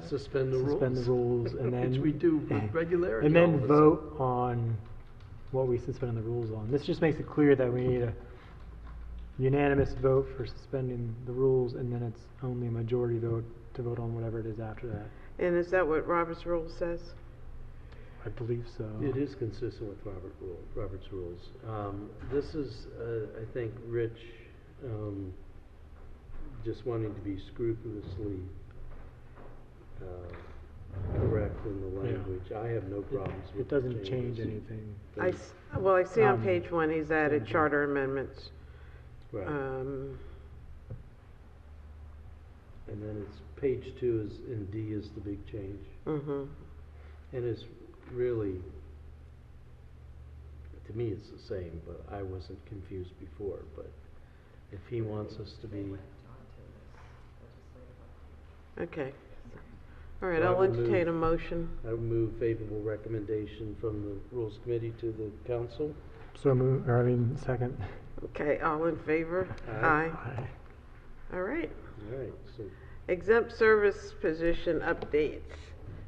Suspend the rules. and then Which we do with regularity. and all then of a vote on what we suspend the rules on. This just makes it clear that we need a unanimous vote for suspending the rules, and then it's only a majority vote to vote on whatever it is after that. And is that what Robert's rule says? I believe so. It is consistent with Robert's rules. This is, I think, Rich just wanting to be scrupulously correct in the Yeah. language. I have no problems with It doesn't the change changes. anything. Well, I see on Um, page 1 he's added same. charter amendments. Right. And then it's page 2 is, in D is the big change. Mm-hmm. And it's really, to me, it's the same, but I wasn't confused before. But if he wants us to be, Okay. All right, So I I'll will entertain a move- motion. I would move favorable recommendation from the Rules Committee to the council. So move, or I mean, second. Okay, all in favor? Aye. Aye. All right. All right, so Exempt service position updates.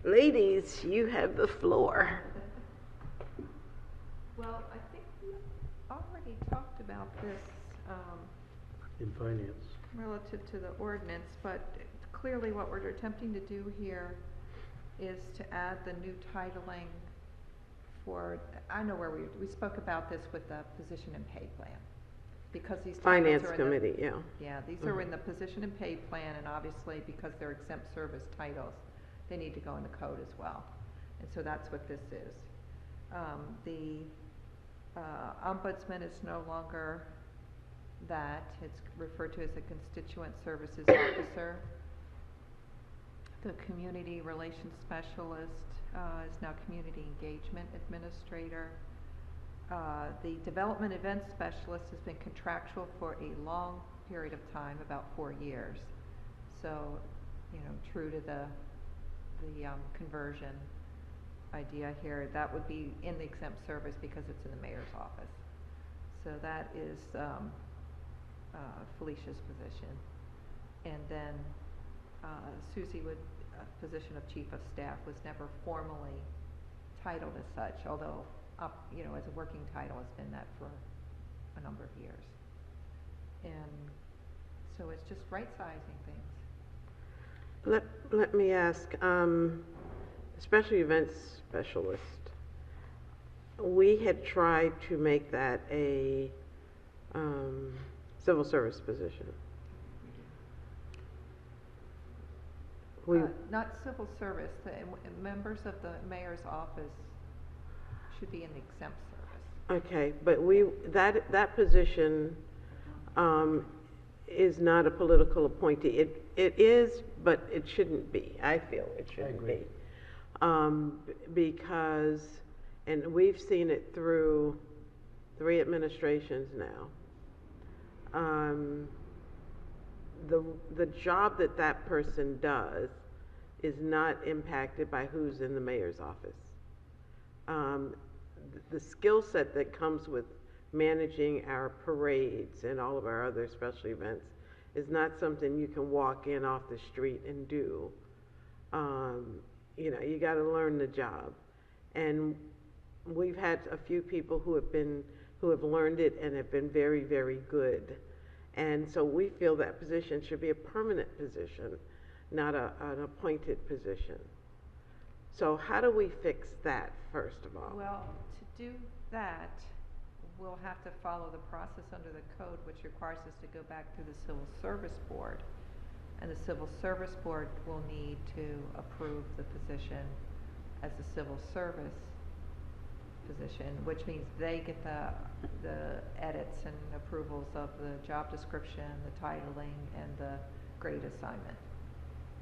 Ladies, you have the floor. Well, I think we already talked about this, in finance. relative to the ordinance, but clearly what we're attempting to do here is to add the new titling for, I know where we spoke about this with the position and pay plan. Because these titles Finance are in committee, yeah. Yeah, these are in the position and pay plan, and obviously, because they're exempt service titles, they need to go in the code as well. And so that's what this is. The ombudsman is no longer that. It's referred to as a constituent services officer. The community relations specialist is now community engagement administrator. The development event specialist has been contractual for a long period of time, about 4 years. So, you know, true to the conversion idea here, that would be in the exempt service because it's in the mayor's office. So that is Felicia's position. And then Susie would, position of chief of staff was never formally titled as such, although you know, as a working title, it's been that for a number of years. And so it's just right-sizing things. Let me ask, special events specialist. We had tried to make that a civil service position. Not civil service, the members of the mayor's office should be in the exempt service. Okay, but that position is not a political appointee. It is, but it shouldn't be. I feel it shouldn't be. Because, and we've seen it through 3 administrations now. The job that person does is not impacted by who's in the mayor's office. The skill set that comes with managing our parades and all of our other special events is not something you can walk in off the street and do. You know, you got to learn the job. And we've had a few people who have learned it and have been very, very good. And so we feel that position should be a permanent position, not an appointed position. So how do we fix that, first of all? Well, to do that, we'll have to follow the process under the code, which requires us to go back to the Civil Service Board. And the Civil Service Board will need to approve the position as a civil service position, which means they get the edits and approvals of the job description, the titling, and the grade assignment.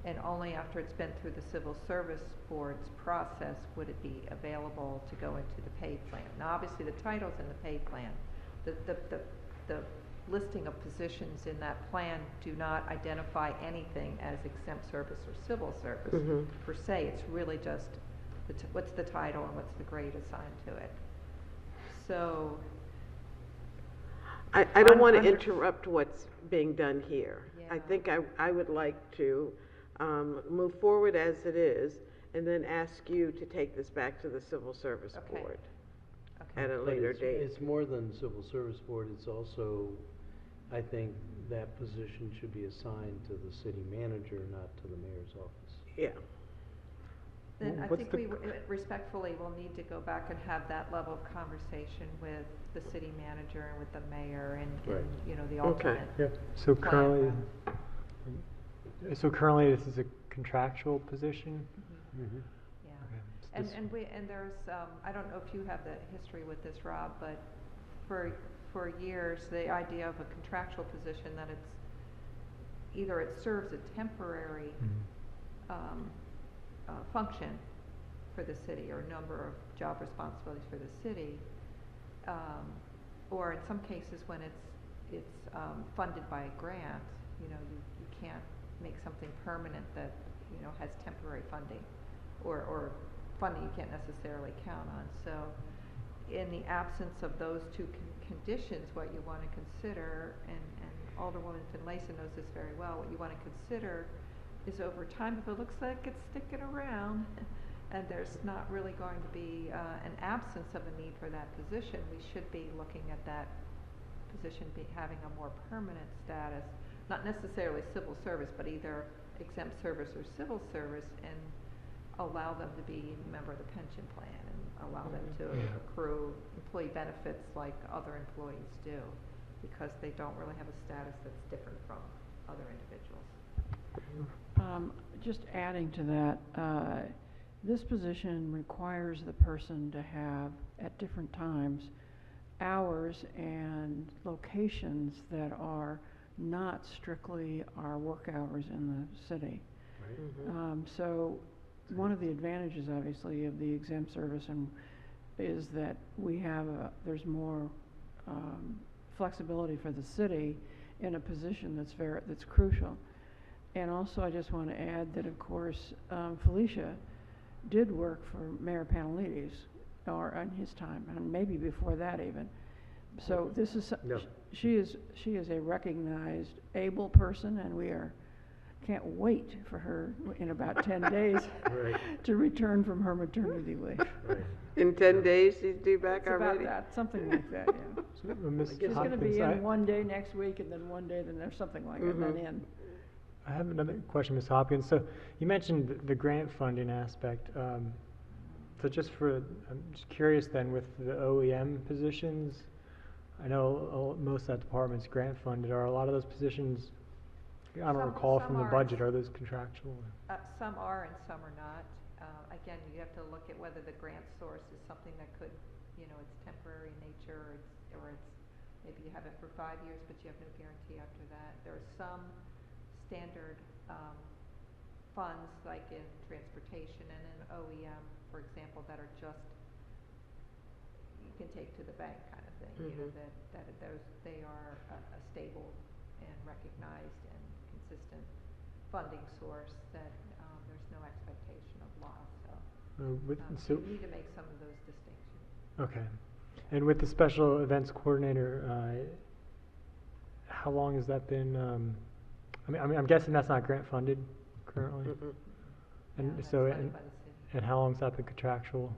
And only after it's been through the Civil Service Board's process would it be available to go into the pay plan. Now, obviously, the title's in the pay plan. The listing of positions in that plan do not identify anything as exempt service or civil service per se. It's really just what's the title and what's the grade assigned to it. So I don't want to interrupt what's being done here. I Yeah. think I would like to move forward as it is and then ask you to take this back to the Civil Service Okay. Board Okay. at a But later date. It's more than the Civil Service Board, it's also, I think that position should be assigned to the city manager, not to the mayor's office. Yeah. Then I What's think the we respectfully will need to go back and have that level of conversation with the city manager and with the mayor and Right. you know, the Okay. alternate. Yeah, so plan. currently this is a contractual position? Mm-hmm. Yeah. Okay. And there's, I don't know if you have the history with this, Rob, but for years, the idea of a contractual position that it's either it serves a temporary function for the city or a number of job responsibilities for the city, or in some cases when it's funded by a grant, you know, you can't make something permanent that, has temporary funding or funding you can't necessarily count on. So in the absence of those two conditions, what you want to consider, and Alderwoman Finlayson knows this very well, what you want to consider is over time, if it looks like it's sticking around and there's not really going to be an absence of a need for that position, we should be looking at that position having a more permanent status, not necessarily civil service, but either exempt service or civil service, and allow them to be a member of the pension plan and allow them to accrue employee benefits like other employees do, because they don't really have a status that's different from other individuals. Just adding to that, this position requires the person to have, at different times, hours and locations that are not strictly our work hours in the city. Right. So one of the advantages, obviously, of the exempt service is that we have there's more flexibility for the city in a position that's crucial. And also, I just want to add that, of course, Felicia did work for Mayor Panelides, or in his time, and maybe before that even. So this is she is a recognized able person, and we can't wait for her in about 10 days to return from her maternity leave. Right. In 10 days, she's due back It's already? about that, something like that, yeah. Ms. She's going to be Hopkins, in one day next week, and then one day, then there's something like that, and then in. I have another question, Ms. Hopkins. So you mentioned the grant funding aspect. I'm just curious then, with the OEM positions, I know most of that department's grant funded. Are a lot of those positions, I don't recall from the budget, are those contractual? Some are and some are not. Again, you have to look at whether the grant source is something that could, it's temporary in nature, or it's maybe you have it for 5 years, but you have no guarantee after that. There are some standard funds, like in transportation and in OEM, for example, that are just, you can take to the bank kind of thing. They are a stable and recognized and consistent funding source that there's no expectation of loss. So you need to make some of those distinctions. Okay. And with the special events coordinator, how long has that been? I'm guessing that's not grant funded currently. And that's so, funded by the city. and how long's that been contractual?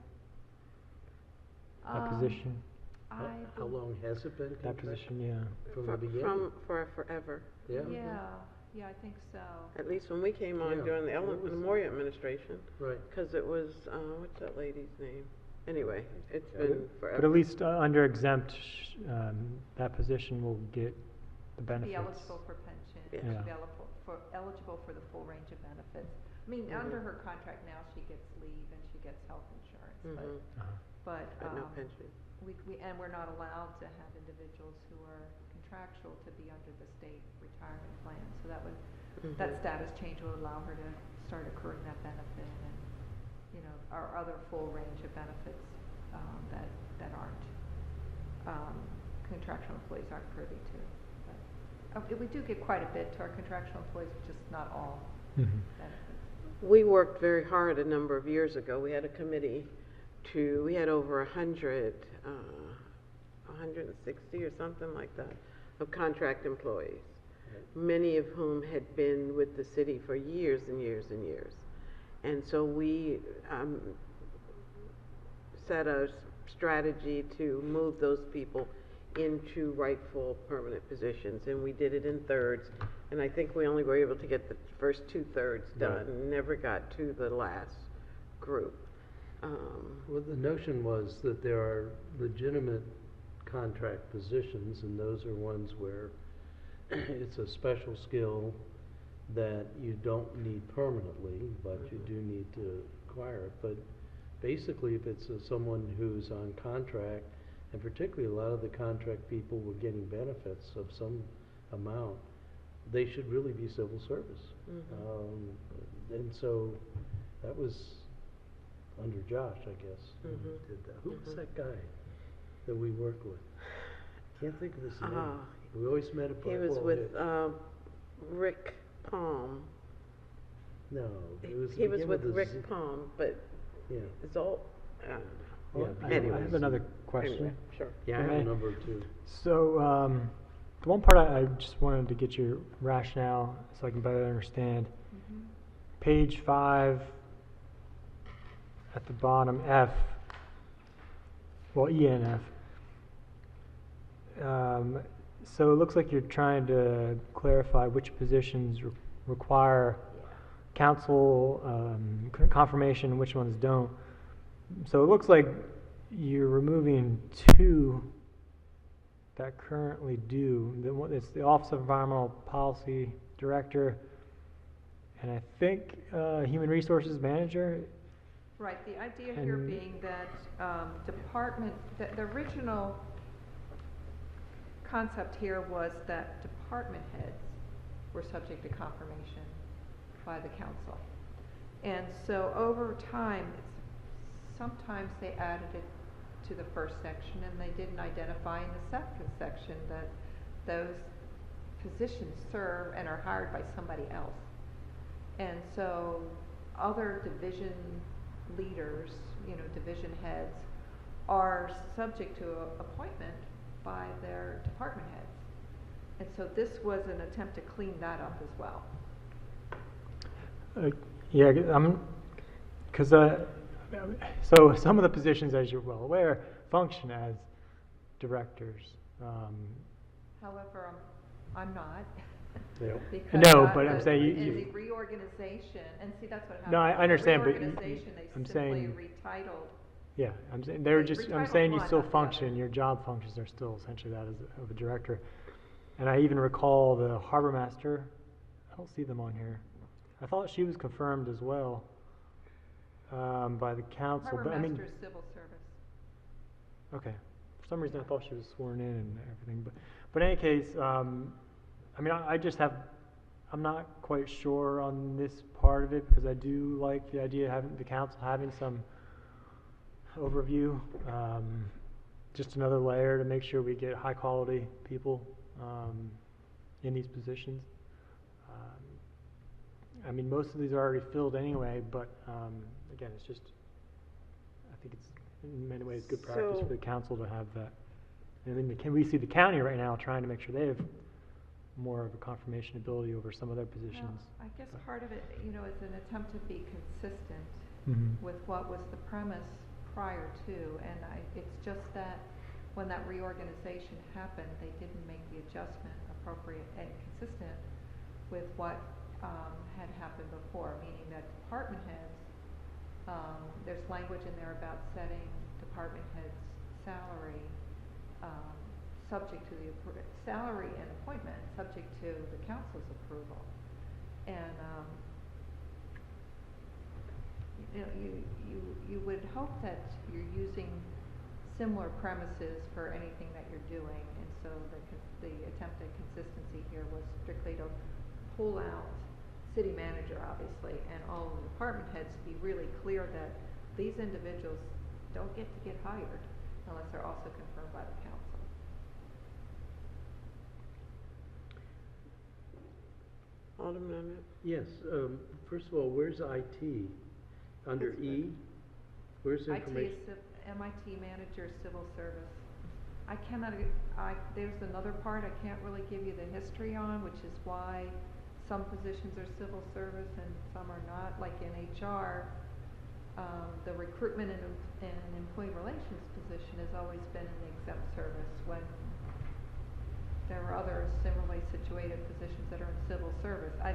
That position. How long has it been? That position, yeah. From the beginning? For forever. Yeah. Yeah, I think so. At least when we came on during the Moria administration. Right. Because it was, what's that lady's name? Anyway, it's been forever. But at least under exempt, that position will get the benefits. Be eligible for pension. Yeah. She'll be eligible for the full range of benefits. I mean, under her contract now, she gets leave and she gets health insurance, but no pension. And we're not allowed to have individuals who are contractual to be under the state retirement plan. So that would that status change will allow her to start accruing that benefit, and our other full range of benefits that aren't contractual employees aren't privy to. But we do get quite a bit to our contractual employees, just not all benefits. We worked very hard a number of years ago. We had a committee we had over 160 or something like that, of contract employees, many of whom had been with the city for years and years and years. And so we set a strategy to move those people into rightful permanent positions, and we did it in thirds, and I think we only were able to get the first 2/3 done, never got to the last group. Well, the notion was that there are legitimate contract positions, and those are ones where it's a special skill that you don't need permanently, but you do need to acquire it. But basically, if it's someone who's on contract, and particularly a lot of the contract people were getting benefits of some amount, they should really be civil service. And so that was under Josh, I guess, who did that. Who was that guy that we worked with? Can't think of his name. We always met at He was with Rick Palm. No, it was. He was begin with a Z- Rick Palm, but Yeah, Zoll, Well, yeah. I have anyways. another question. anyway, sure. Yeah, I have Okay. a number two. So, the one part I just wanted to get your rationale so I can better understand. Mhm. Page 5, at the bottom, F, well, E and F. So it looks like you're trying to clarify which positions require council confirmation and which ones don't. So it looks like you're removing 2 that currently do. It's the Office of Environmental Policy Director, and I think Human Resources Manager. Right, the idea here And- being that the original concept here was that department heads were subject to confirmation by the council. And so over time, sometimes they added it to the first section and they didn't identify in the second section that those positions serve and are hired by somebody else. And so other division leaders, division heads, are subject to appointment by their department heads. And so this was an attempt to clean that up as well. Yeah, because so some of the positions, as you're well aware, function as directors. However, I'm not. Yeah. Because No, but I'm saying in you- the reorganization, and see, that's what happened. No, I In the understand, but reorganization, they I'm simply saying- retitled. Yeah, I'm saying They I'm retitled saying you one, still not the function. other. Your job functions are still essentially that of a director. And I even recall the harbor master. I don't see them on here. I thought she was confirmed as well by the council. Harbor But I mean, master is civil service. okay. For some reason, I thought she was sworn in and everything. But in any case, I mean, I'm not quite sure on this part of it because I do like the idea of having the council having some overview, just another layer to make sure we get high quality people in these positions. I mean, most of these are already filled anyway, but again, it's just, I think it's in many ways good practice So- for the council to have that. I mean, we see the county right now trying to make sure they have more of a confirmation ability over some of their positions. Well, I guess part of it, is an attempt to be consistent Mhm. with what was the premise prior to, and it's just that when that reorganization happened, they didn't make the adjustment appropriate and consistent with what had happened before, meaning that department heads, there's language in there about setting department heads' salary subject to the salary and appointment subject to the council's approval, and you would hope that you're using similar premises for anything that you're doing, and so the attempt at consistency here was strictly to pull out city manager, obviously, and all the department heads to be really clear that these individuals don't get to get hired unless they're also confirmed by the council. Alderman Arnett? Yes, first of all, where's IT? Under It's E? Where's information? MIT manager, civil service. I cannot, there's another part I can't really give you the history on, which is why some positions are civil service and some are not. Like in HR, the recruitment and employee relations position has always been in the exempt service when there are other similarly situated positions that are in civil service. I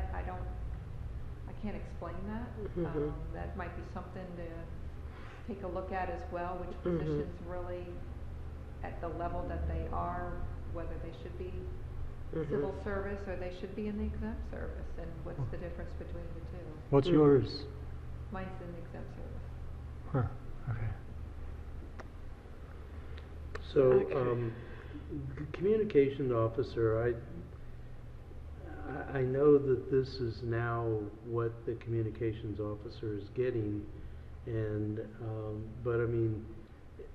can't explain that. Mhm. That might be something to take a look at as well, which Mhm. positions really, at the level that they are, whether they should be Mhm. civil service or they should be in the exempt service, and what's the difference between the two. What's Mm. yours? Mine's in the exempt service. Huh. Okay. So, Okay. communications officer, I know that this is now what the communications officer is getting, and, but I mean,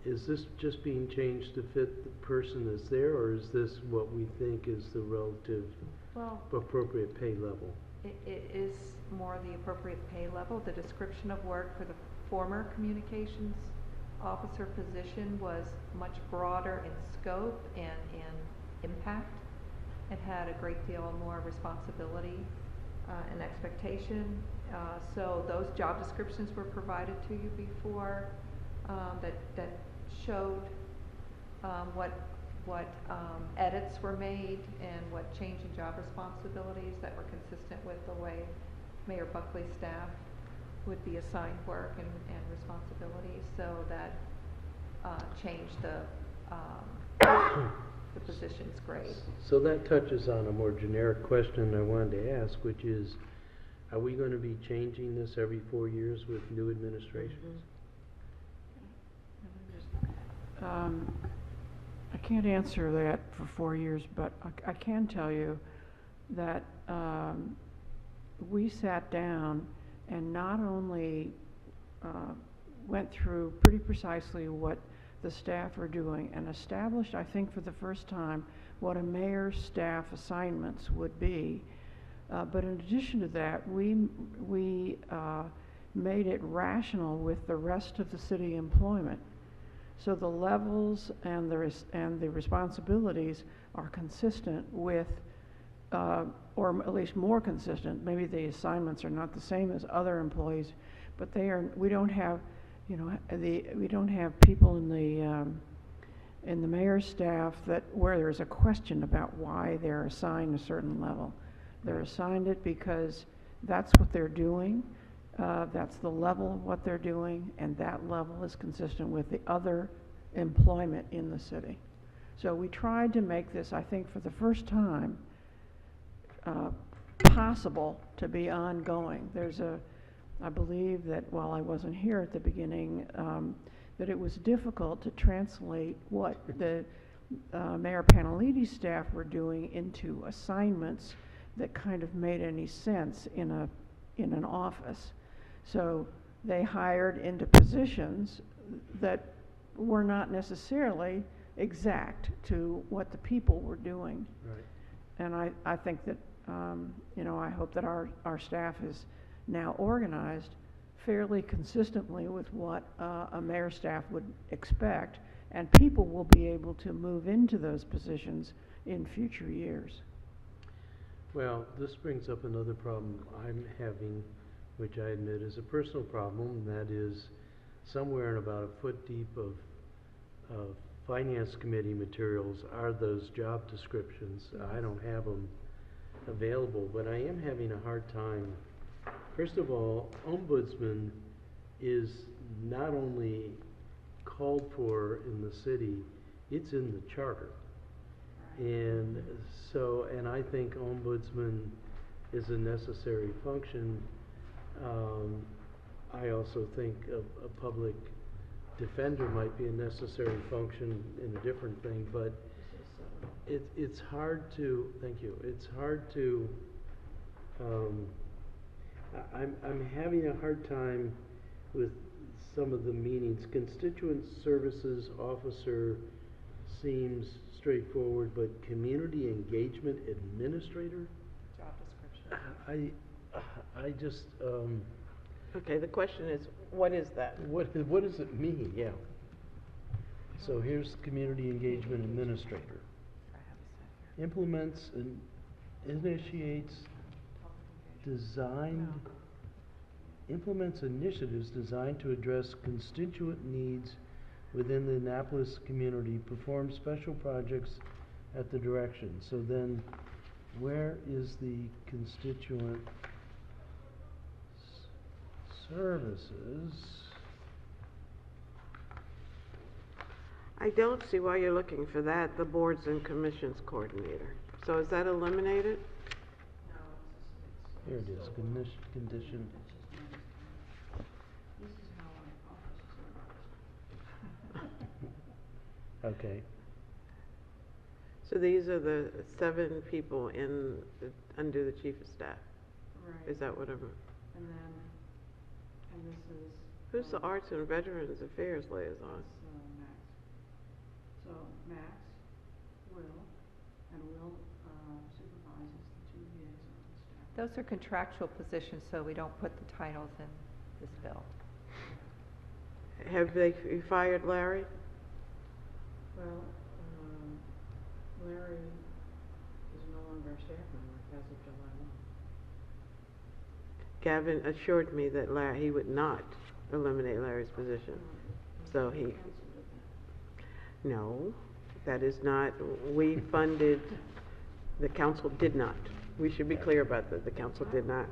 is this just being changed to fit the person that's there, or is this what we think is the relative Well, appropriate pay level? it is more the appropriate pay level. The description of work for the former communications officer position was much broader in scope and in impact. It had a great deal more responsibility and expectation. So those job descriptions were provided to you before that showed what edits were made and what change in job responsibilities that were consistent with the way Mayor Buckley's staff would be assigned work and responsibilities. So that changed the position's grade. So that touches on a more generic question I wanted to ask, which is, are we going to be changing this every 4 years with new administrations? I can't answer that for 4 years, but I can tell you that we sat down and not only went through pretty precisely what the staff are doing and established, I think for the first time, what a mayor's staff assignments would be, but in addition to that, we made it rational with the rest of the city employment. So the levels and the responsibilities are consistent with, or at least more consistent. Maybe the assignments are not the same as other employees, but they are. We don't have, we don't have people in the mayor's staff where there's a question about why they're assigned a certain level. They're assigned it because that's what they're doing. That's the level of what they're doing, and that level is consistent with the other employment in the city. So we tried to make this, I think, for the first time, possible to be ongoing. I believe that while I wasn't here at the beginning, that it was difficult to translate what the Mayor Panellidi's staff were doing into assignments that kind of made any sense in an office. So they hired into positions that were not necessarily exact to what the people were doing. Right. And I think that, I hope that our staff is now organized fairly consistently with what a mayor's staff would expect, and people will be able to move into those positions in future years. Well, this brings up another problem I'm having, which I admit is a personal problem, and that is somewhere in about a foot deep of finance committee materials are those job descriptions. I don't have them available, but I am having a hard time. First of all, ombudsman is not only called for in the city, it's in the charter. And so, and I think ombudsman is a necessary function. I also think a public defender might be a necessary function in a different thing, but it's hard to, thank you, it's hard to, I'm having a hard time with some of the meanings. Constituent services officer seems straightforward, but community engagement administrator? Job description. I just, Okay, the question is, what is that? what does it mean? Yeah. So here's community engagement administrator. Implements and initiates implements initiatives designed to address constituent needs within the Annapolis community, performs special projects at the direction. So then, where is the constituent services? I don't see why you're looking for that, the boards and commissions coordinator. So is that eliminated? Here it is, condition. Okay. So these are the 7 people under the chief of staff. Right. Is that what I'm? And this is. Who's the Arts and Veterans Affairs liaison? Max. So Max, Will, and Will supervises the 2 liaison staff. Those are contractual positions, so we don't put the titles in this bill. Have they fired Larry? Well, Larry is no longer a staff member as of July 1. Gavin assured me that he would not eliminate Larry's position. So he, no, that is not, we funded, the council did not. We should be clear about that, the council did not.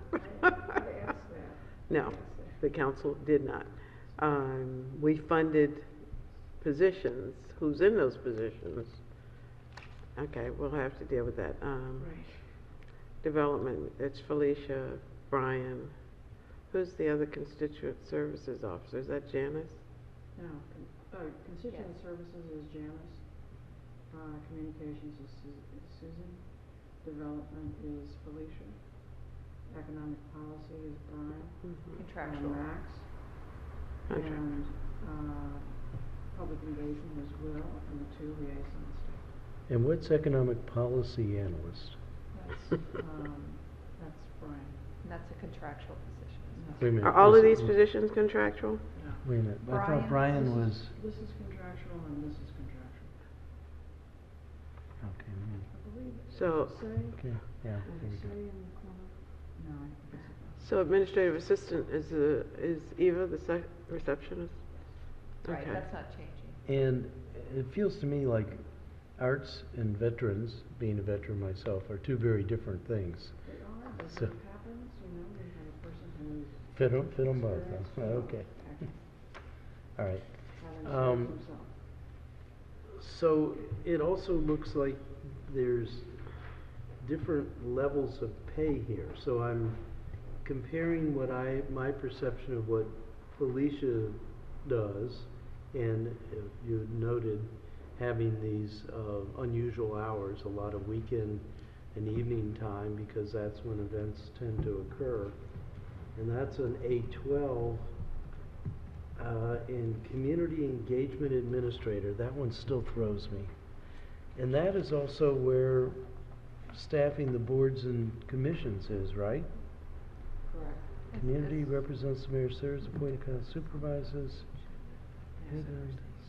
No, the council did not. We funded positions, who's in those positions? Okay, we'll have to deal with that. Development, it's Felicia, Brian. Who's the other constituent services officer? Is that Janice? No, constituent services is Janice. Communications is Susan. Development is Felicia. Economic policy is Brian. Contractual. And Max. Okay. And public engagement is Will, and the 2 liaison staff. And what's economic policy analyst? That's Brian. And that's a contractual position. Wait a minute. Are all of this- these positions contractual? No. Wait a minute, I Brian, thought Brian was, This is contractual and this is contractual. okay, I believe it. So, Say, okay, yeah, does there it we say go. in the corner? No, I think it's so administrative assistant is Eva the receptionist? Right, Okay. that's not changing. And it feels to me like arts and veterans, being a veteran myself, are 2 very different things. They are, but So- it happens, we have a person who's Fit on both, experienced, huh? Okay, actually all right. having Um, served himself. So it also looks like there's different levels of pay here. So I'm comparing my perception of what Felicia does, and you noted having these unusual hours, a lot of weekend and evening time, because that's when events tend to occur. And that's an A12. In community engagement administrator, that one still throws me. And that is also where staffing the boards and commissions is, right? Correct. Community represents the mayor, serves, appointed council supervisors,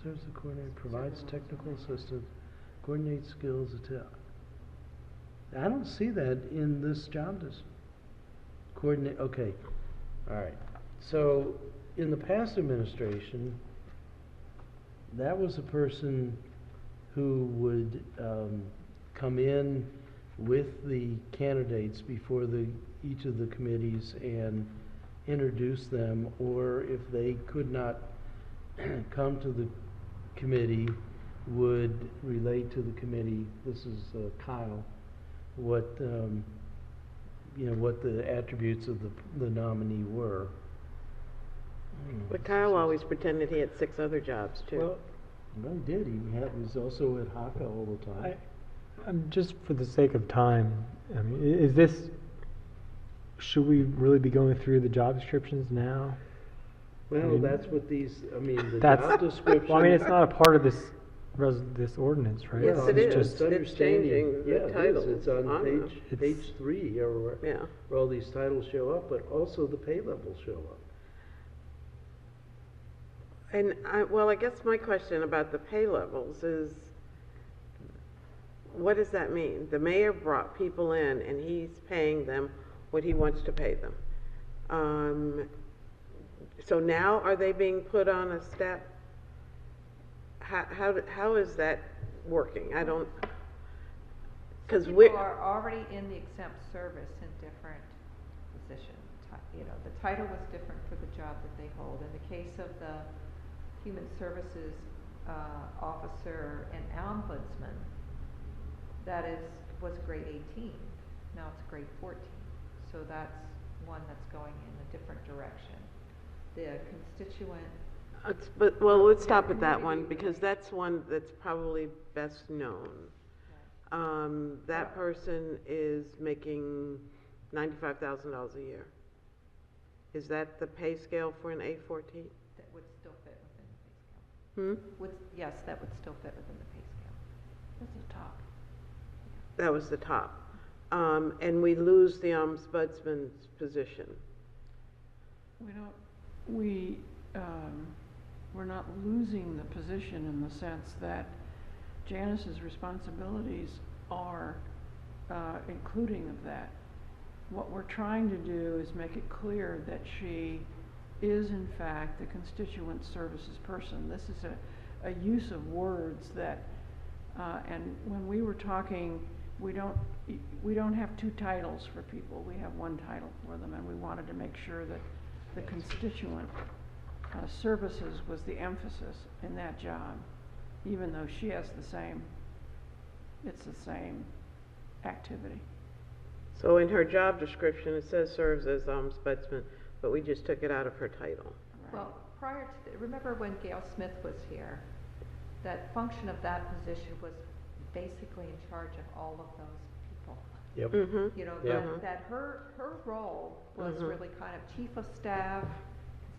serves the coordinator, provides technical assistance, coordinates skills, I don't see that in this job coordinate, okay, all right. So, in the past administration, that was a person who would come in with the candidates before each of the committees and introduce them, or if they could not come to the committee, would relate to the committee, this is Kyle, what the attributes of the nominee were. But Kyle always pretended he had 6 other jobs too. Well, he did. He was also at Haka all the time. Just for the sake of time, I mean, should we really be going through the job descriptions now? Well, that's what the That's, job description. well, I mean, it's not a part of this ordinance, right? Yes, Well, it It's is. just- It's It's changing understanding- the yeah, it is. titles It's on on them. page 3, or Yeah. where all these titles show up, but also the pay levels show up. And I guess my question about the pay levels is, what does that mean? The mayor brought people in and he's paying them what he wants to pay them. So now are they being put on a step? How is that working? I don't, because People are already in the exempt service in different positions. The title was different for the job that they hold. In the case of the human services officer and ombudsman, was grade 18. Now it's grade 14. So that's one that's going in a different direction. The constituent, well, let's stop at that one, because that's one that's probably best known. That person is making $95,000 a year. Is that the pay scale for an A14? that would still fit within the pay scale. Yes, that would still fit within the pay scale. That's the top. That was the top. and we lose the ombudsman's position. We're not losing the position in the sense that Janice's responsibilities are including of that. What we're trying to do is make it clear that she is in fact the constituent services person. This is a use of words that, and when we were talking, we don't have two titles for people. We have one title for them, and we wanted to make sure that the constituent services was the emphasis in that job, even though she has it's the same activity. So in her job description, it says serves as ombudsman, but we just took it out of her title. Well, prior to, remember when Gail Smith was here, that function of that position was basically in charge of all of those people. Yep. Mm-hmm. You know, Yeah. that her role was Mhm. really kind of chief of staff,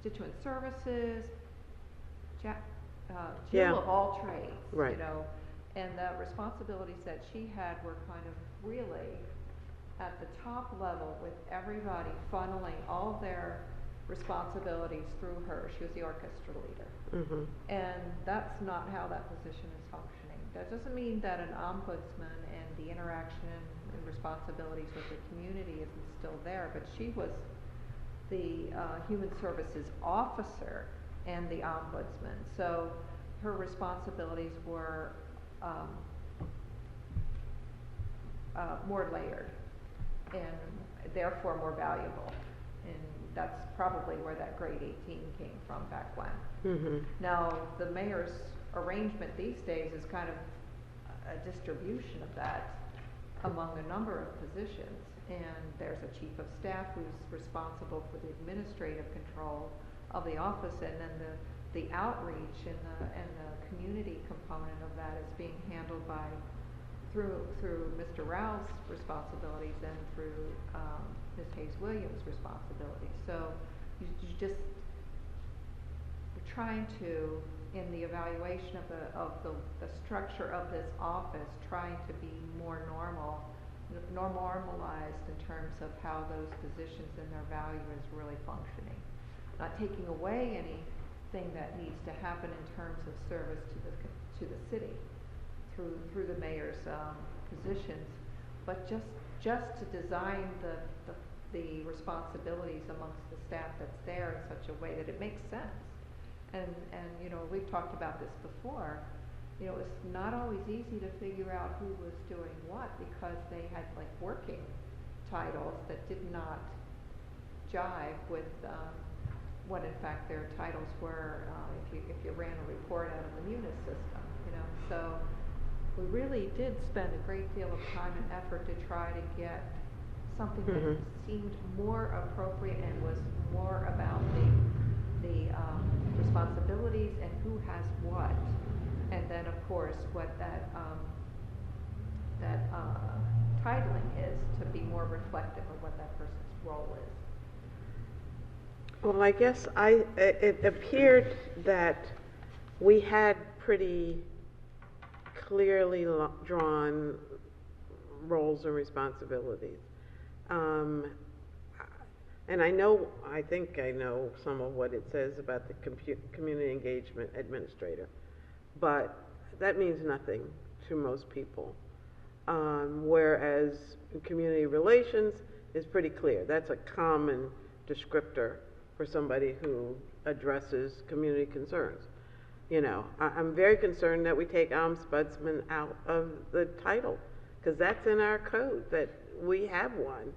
constituent services, Jill Yeah. of all trades, Right. you know. And the responsibilities that she had were kind of really at the top level, with everybody funneling all their responsibilities through her. She was the orchestra leader. Mm-hmm. And that's not how that position is functioning. That doesn't mean that an ombudsman and the interaction and responsibilities with the community isn't still there, but she was the human services officer and the ombudsman. So her responsibilities were more layered and therefore more valuable. And that's probably where that grade 18 came from back when. Mm-hmm. Now, the mayor's arrangement these days is kind of a distribution of that among a number of positions. And there's a chief of staff who's responsible for the administrative control of the office, and then the outreach and the community component of that is being handled by through Mr. Rao's responsibilities and through Ms. Hayes Williams' responsibilities. So you just, we're trying to, in the evaluation of the structure of this office, trying to be more normalized in terms of how those positions and their value is really functioning. Not taking away anything that needs to happen in terms of service to the city through the mayor's positions, but just to design the responsibilities amongst the staff that's there in such a way that it makes sense. And you know, we've talked about this before. You know, it's not always easy to figure out who was doing what, because they had like working titles that did not jive with what in fact their titles were if you ran a report out of the Munis system, you know. So we really did spend a great deal of time and effort to try to get something that seemed more appropriate and was more about the responsibilities and who has what, and then of course what that titling is, to be more reflective of what that person's role is. Well, I guess it appeared that we had pretty clearly drawn roles and responsibilities. And I think I know some of what it says about the community engagement administrator, but that means nothing to most people. Whereas community relations is pretty clear. That's a common descriptor for somebody who addresses community concerns. You know, I'm very concerned that we take ombudsman out of the title, because that's in our code that we have one.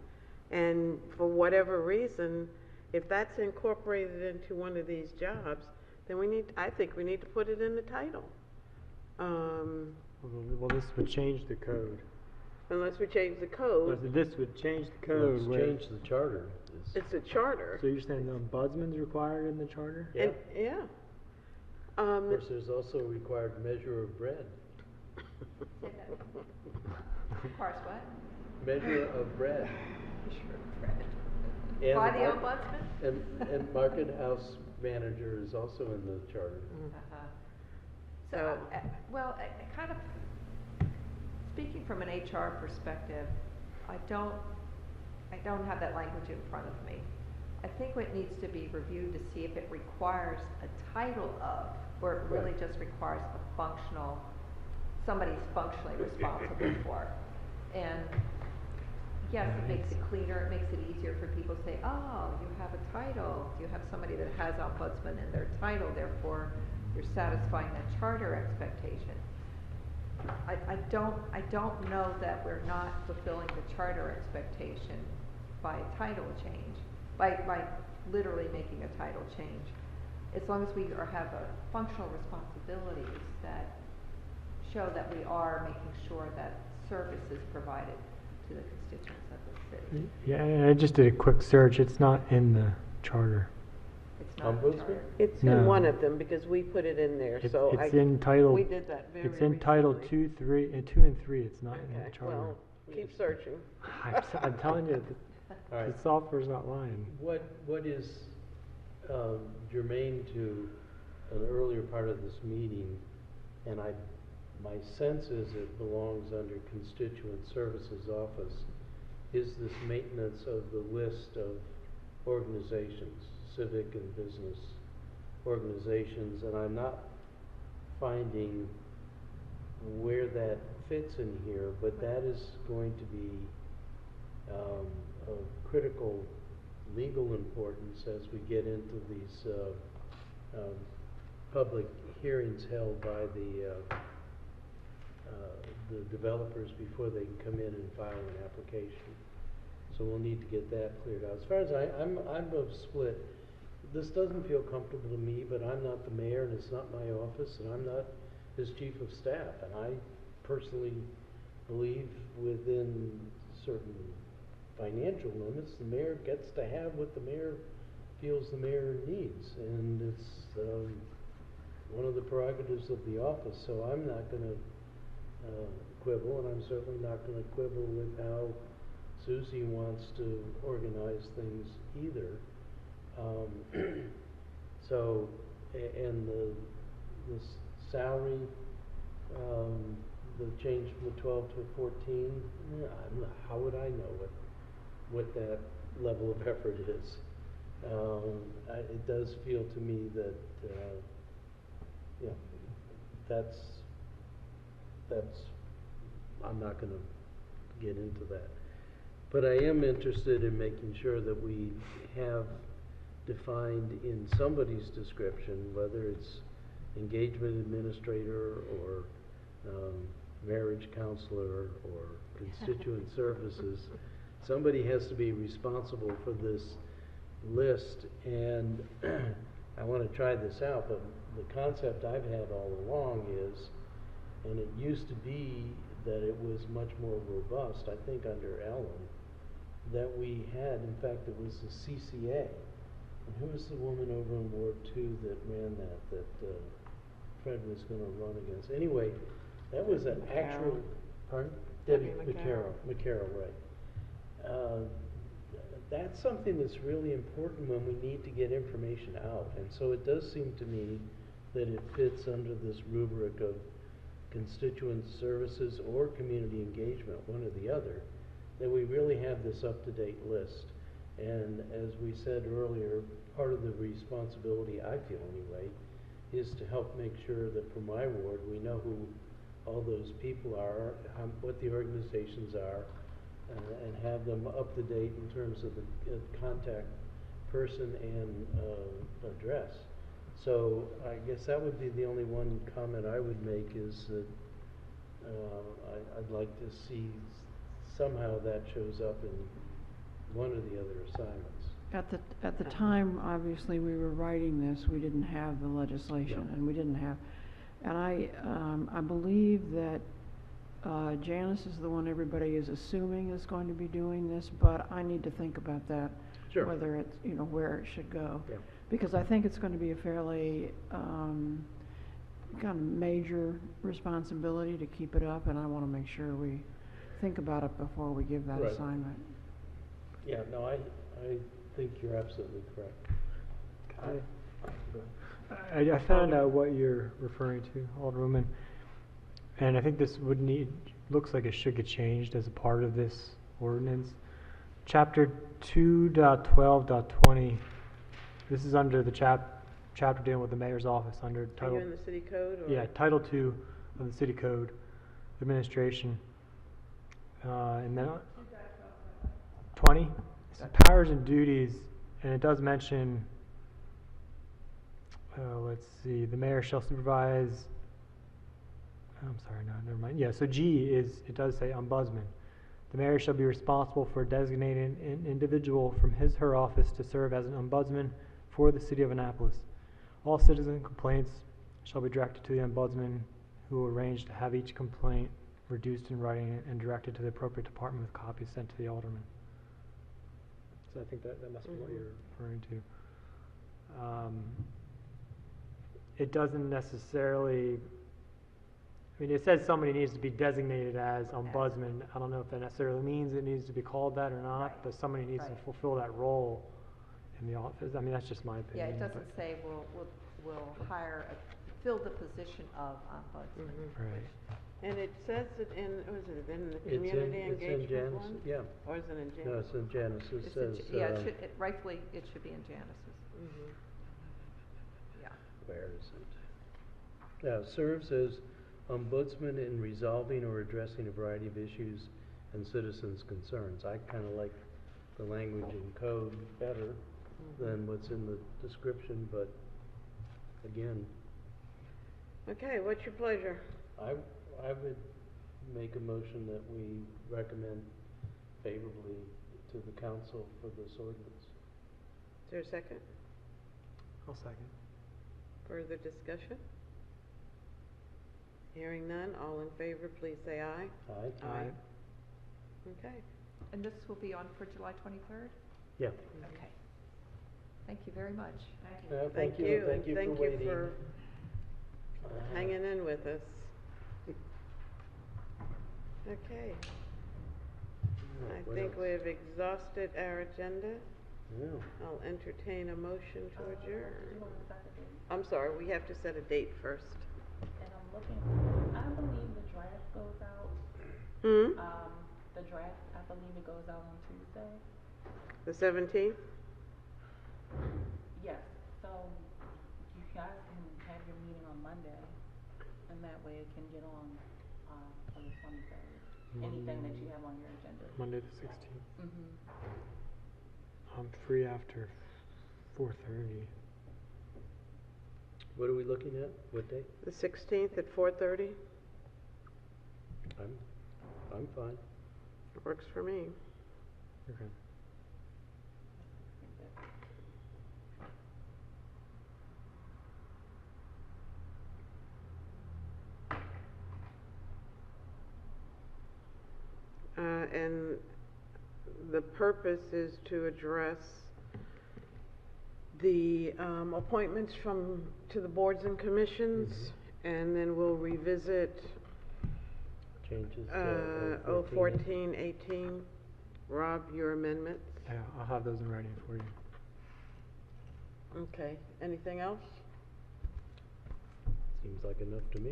And for whatever reason, if that's incorporated into one of these jobs, then I think we need to put it in the title. Well, this would change the code. Unless we change the code. This would change the code. Let's where- change the charter. It's a charter. So you're saying the ombudsman's required in the charter? Yeah. And, yeah. Of course, there's also a required measure of bread. Requires what? Measure of bread. Sure, And by the mar- ombudsman? And market house manager is also in the charter. Uh-huh. So- Well, kind of, speaking from an HR perspective, I don't have that language in front of me. I think what needs to be reviewed to see if it requires a title of, or it really just requires a functional, somebody's functionally responsible for. And yes, it makes it cleaner, it makes it easier for people to say, oh, you have a title, you have somebody that has ombudsman in their title, therefore you're satisfying that charter expectation. I don't know that we're not fulfilling the charter expectation by a title change, by literally making a title change. As long as we have a functional responsibilities that show that we are making sure that service is provided to the constituents of the city. Yeah, and I just did a quick search. It's not in the charter. It's not in the charter. It's No. in one of them because we put it in there, so It's in title. we did that very It's in title recently. 2 and 3. It's not in the Okay, charter. well, keep searching. I'm telling you, All right. the software's not lying. What is germane to an earlier part of this meeting, and my sense is it belongs under Constituent Services Office, is this maintenance of the list of organizations, civic and business organizations, and I'm not finding where that fits in here, but that is going to be of critical legal importance as we get into these public hearings held by the developers before they can come in and file an application. So we'll need to get that cleared out. As far as I'm of split. This doesn't feel comfortable to me, but I'm not the mayor and it's not my office and I'm not his chief of staff. And I personally believe within certain financial limits, the mayor gets to have what the mayor feels the mayor needs. And it's one of the prerogatives of the office. So I'm not going to quibble, and I'm certainly not going to quibble with how Susie wants to organize things either. So, and the salary, the change from the 12 to 14, how would I know what that level of effort is? It does feel to me that, that's, I'm not going to get into that. But I am interested in making sure that we have defined in somebody's description, whether it's engagement administrator or marriage counselor or constituent services, somebody has to be responsible for this list. And I want to try this out, but the concept I've had all along is, and it used to be that it was much more robust, I think under Ellen, that we had, in fact, it was the CCA. And who was the woman over in Ward 2 that ran that Fred was going to run against? Anyway, that was an actual, pardon? Debbie McCarroll, right. That's something that's really important when we need to get information out. And so it does seem to me that it fits under this rubric of constituent services or community engagement, one or the other, that we really have this up-to-date list. And as we said earlier, part of the responsibility, I feel anyway, is to help make sure that for my ward, we know who all those people are, what the organizations are, and have them up to date in terms of the contact person and address. So I guess that would be the only one comment I would make, is that I'd like to see somehow that shows up in one or the other assignments. At the time, obviously, we were writing this, we didn't have the legislation, and we didn't have, and I believe that Janice is the one everybody is assuming is going to be doing this, but I need to think about that. Sure. Whether it's, where it should go. Yeah. Because I think it's going to be a fairly kind of major responsibility to keep it up, and I want to make sure we think about it before we give that Right. assignment. Yeah, no, I think you're absolutely correct. I found out what you're referring to, Alderwoman, and I think this looks like it should get changed as a part of this ordinance. Chapter 2.12.20, this is under the chapter dealing with the mayor's office under Are title. you in the city code or? Yeah, Title 2 of the City Code, Administration. And then 20, it's powers and duties, and it does mention, let's see, the mayor shall supervise, I'm sorry, no, never mind. Yeah, so G is, it does say ombudsman. The mayor shall be responsible for designating an individual from her office to serve as an ombudsman for the city of Annapolis. All citizen complaints shall be directed to the ombudsman, who will arrange to have each complaint reduced in writing and directed to the appropriate department with copies sent to the alderman. So I think that must be what you're referring to. It doesn't necessarily, I mean, it says somebody needs to be designated as ombudsman. I don't know if that necessarily means it needs to be called that or not, but somebody needs to fulfill that role in the office. I mean, that's just my Yeah, opinion. it doesn't say we'll hire, fill the position of ombudsman. Right. And it says it in, was it in the It's in, community it's in engagement Janice, one? yeah. Or is it in Janice? No, it's in Janice. It It's in says, Yeah, it should, rightfully, it should be in Janice's. Yeah. where is it? Serves as ombudsman in resolving or addressing a variety of issues and citizens' concerns. I kind of like the language in code better than what's in the description, but again, Okay, what's your pleasure? I would make a motion that we recommend favorably to the council for this ordinance. Is there a second? I'll second. Further discussion? Hearing none, all in favor, please say aye. Aye? Aye. Okay. And this will be on for July 23rd? Yeah. Okay. Thank you very much. Thank you, and thank you for waiting. Thank you for hanging in with us. Okay. I What think else? we've exhausted our agenda. Yeah. I'll entertain a motion to adjourn. You want to set the date? I'm sorry, we have to set a date first. And I'm looking, I believe the draft goes out, Hmm? the draft, I believe it goes out on Tuesday. The 17th? Yes, so you guys can have your meeting on Monday, and that way it can get on, for the 23rd. Anything that you have on your agenda. Monday the 16th. Mm-hmm. I'm free after 4:30. What are we looking at? What day? The 16th at 4:30? I'm fine. Works for me. Okay. And the purpose is to address the appointments to the boards and commissions, and then we'll revisit Changes to 014, 18. Rob, your amendments? Yeah, I'll have those in writing for you. Okay, anything else? Seems like enough to me.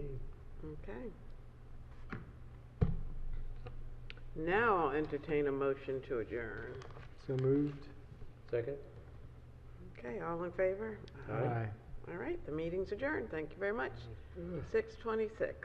Okay. Now I'll entertain a motion to adjourn. So moved. Second? Okay, all in favor? Aye. All right, the meeting's adjourned. Thank you very much. 6:26.